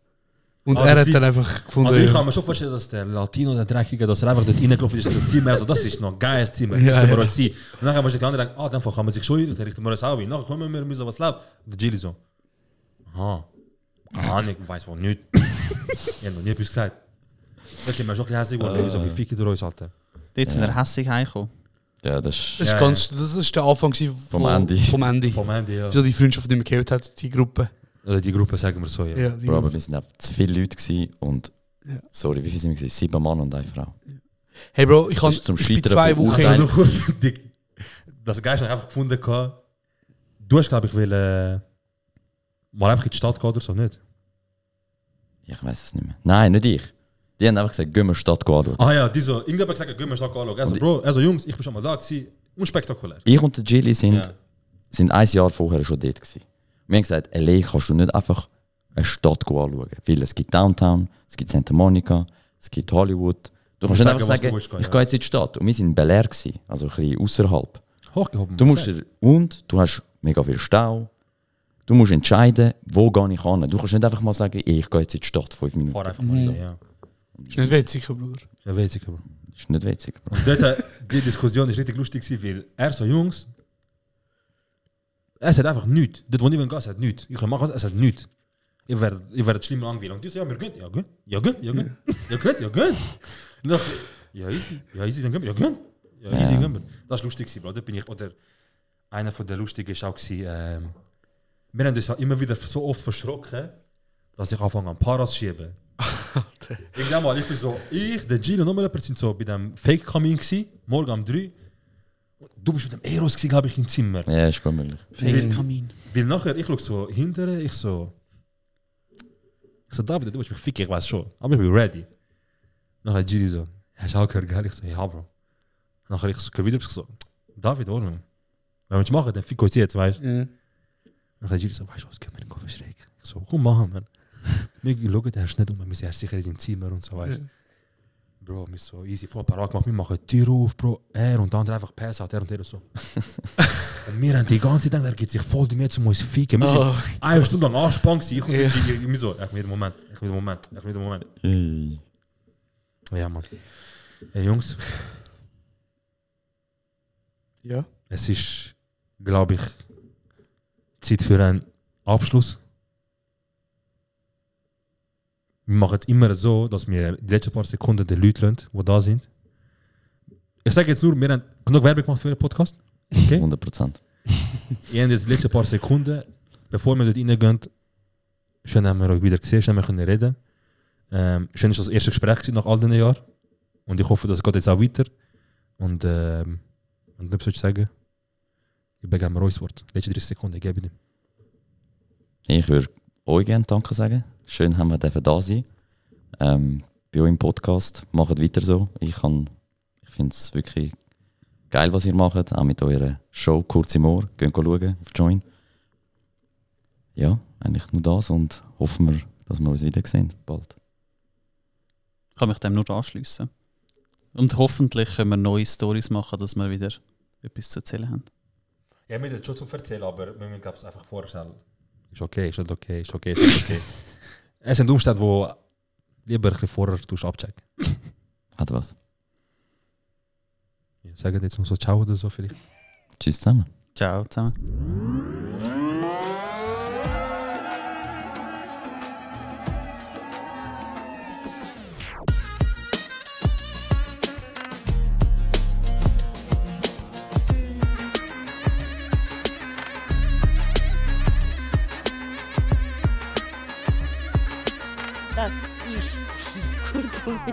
Und er hat dann einfach gefunden... Also ich kann mir schon vorstellen, dass der Latino, der Dreckige, dass er einfach dort reingelaufen ist, das Zimmer, also das ist noch ein geiles Zimmer, ja, können wir euch sehen. Und dann haben wir die anderen gedacht, dann kann man sich schon hin, dann richten wir uns auch hin. Nachher kommen wir, müssen was laufen. Und der Gilly so, aha, ich weiß wohl nicht. Ich habe noch nie etwas gesagt. Jetzt sind wir schon ein bisschen hässlich geworden, so wie Ficke durch uns, Alter. Jetzt sind wir hässlich heimgekommen. Ja, das ist der Anfang vom Ende. Vom Ende, ja. So die Freundschaft, die man gehört hat, die Gruppe. Oder die Gruppe, sagen wir so, ja. Bro, aber wir sind einfach zu viele Leute gewesen und... Sorry, wie viele sind wir gewesen? 7 Mann und eine Frau. Hey Bro, ich bin 2 Wochen... Das Geist habe ich einfach gefunden. Du hast, glaube ich, mal einfach in die Stadt gehen oder so, nicht? Ich weiß es nicht mehr. Nein, nicht ich. Die haben einfach gesagt, gehen wir in die Stadt anschauen. Ah ja, irgendjemand hat gesagt, gehen wir in die Stadt anschauen. Also Bro, also Jungs, ich bin schon mal da gewesen. Unspektakulär. Ich und der Gilly sind ein Jahr vorher schon dort gewesen. Wir haben gesagt, LA kannst du nicht einfach eine Stadt anschauen. Weil es gibt Downtown, es gibt Santa Monica, es gibt Hollywood. Du kannst nicht einfach sagen, ich gehe jetzt in die Stadt. Und wir waren in Bel Air, also ein bisschen außerhalb. Hochgehoben. Du hast mega viel Stau. Du musst entscheiden, wo gehe ich hin. Du kannst nicht einfach mal sagen, ich gehe jetzt in die Stadt 5 Minuten. Fahr einfach mal so, ja. Ist nicht witzig, Bruder. Ist nicht witzig, Bro. Und dort, die Diskussion ist richtig lustig gewesen, weil er so, Jungs, es hat einfach nichts. Dort, wo ich gehe, es hat nichts. Ich kann machen, es hat nichts. Ich werde schlimm langweilig. Und die so, ja, wir gehen. Ja, gehen. Und ja, easy, dann gehen wir. Ja, easy, gehen wir. Das war lustig gewesen, Bro. Dort bin ich, oder einer von der lustigen war auch gewesen, wir haben uns ja immer wieder so oft verschrocken, dass ich anfange an Paras zu schieben. Irgendwann mal, der Gilles und nochmal jemand sind so bei dem Fake-Kamin gewesen, morgen um 3. Du bist mit dem Eros gewesen, glaube ich, im Zimmer. Ja, ist gut möglich. Fake-Kamin. Weil nachher, ich schaue so hinterher, ich so, David, du willst mich ficken, ich weiß schon, aber ich bin ready. Nachher Gilles so, hast du auch gehört, gell? Ich so, ja, Bro. Nachher ich so, wieder so, David, warum? Wenn wir es machen, dann fick uns jetzt, weißt du? Nachher Gilles so, weißt du was, können wir den Kopf schräg? Ich so, komm, machen, man. Wir schauen erst nicht wir müssen erst sicher in seinem Zimmer und so weiter. Bro, wir so easy voll parat gemacht, wir machen die Tür auf, Bro. Er und der andere einfach Pass hat, er und so. Und wir haben die ganze Zeit gedacht, er geht sich voll die mehr zu uns ficken. Wir sind 1 Stunde lang angespannt gewesen. Ich mir so, ich will den Moment. Ja, Mann. Hey, Jungs. Ja? Es ist, glaube ich, Zeit für einen Abschluss. Wir machen es immer so, dass wir die letzten paar Sekunden den Leuten lassen, die da sind. Ich sage jetzt nur, wir haben genug Werbung gemacht für den Podcast. Okay? 100%. Ihr habt jetzt die letzten paar Sekunden, bevor wir dort reingehen, schön haben wir euch wieder gesehen, schön haben wir können reden. Schön ist das erste Gespräch gewesen nach all diesen Jahren. Und ich hoffe, das geht jetzt auch weiter. Und wenn du etwas sagen, übergeben wir euch das Wort. Letzte 30 Sekunden, ich gebe ihm. Ich würde euch gerne Danke sagen. Schön, haben wir da sein. Bei euch im Podcast. Macht weiter so. Ich finde es wirklich geil, was ihr macht. Auch mit eurer Show «Kurz im Ohr». Geht schauen auf Join. Ja, eigentlich nur das und hoffen wir, dass wir uns wiedersehen bald. Ich kann mich dem nur anschliessen. Und hoffentlich können wir neue Storys machen, dass wir wieder etwas zu erzählen haben. Ja, wir haben schon zu erzählen, aber wir müssen es einfach vorstellen. Ist okay, ist nicht okay. Es sind Umstände, wo lieber ein bisschen vorher abchecken. Hat was? Ja, sagen jetzt noch so Ciao oder so vielleicht. Tschüss zusammen. Ciao zusammen. Das ist kurz und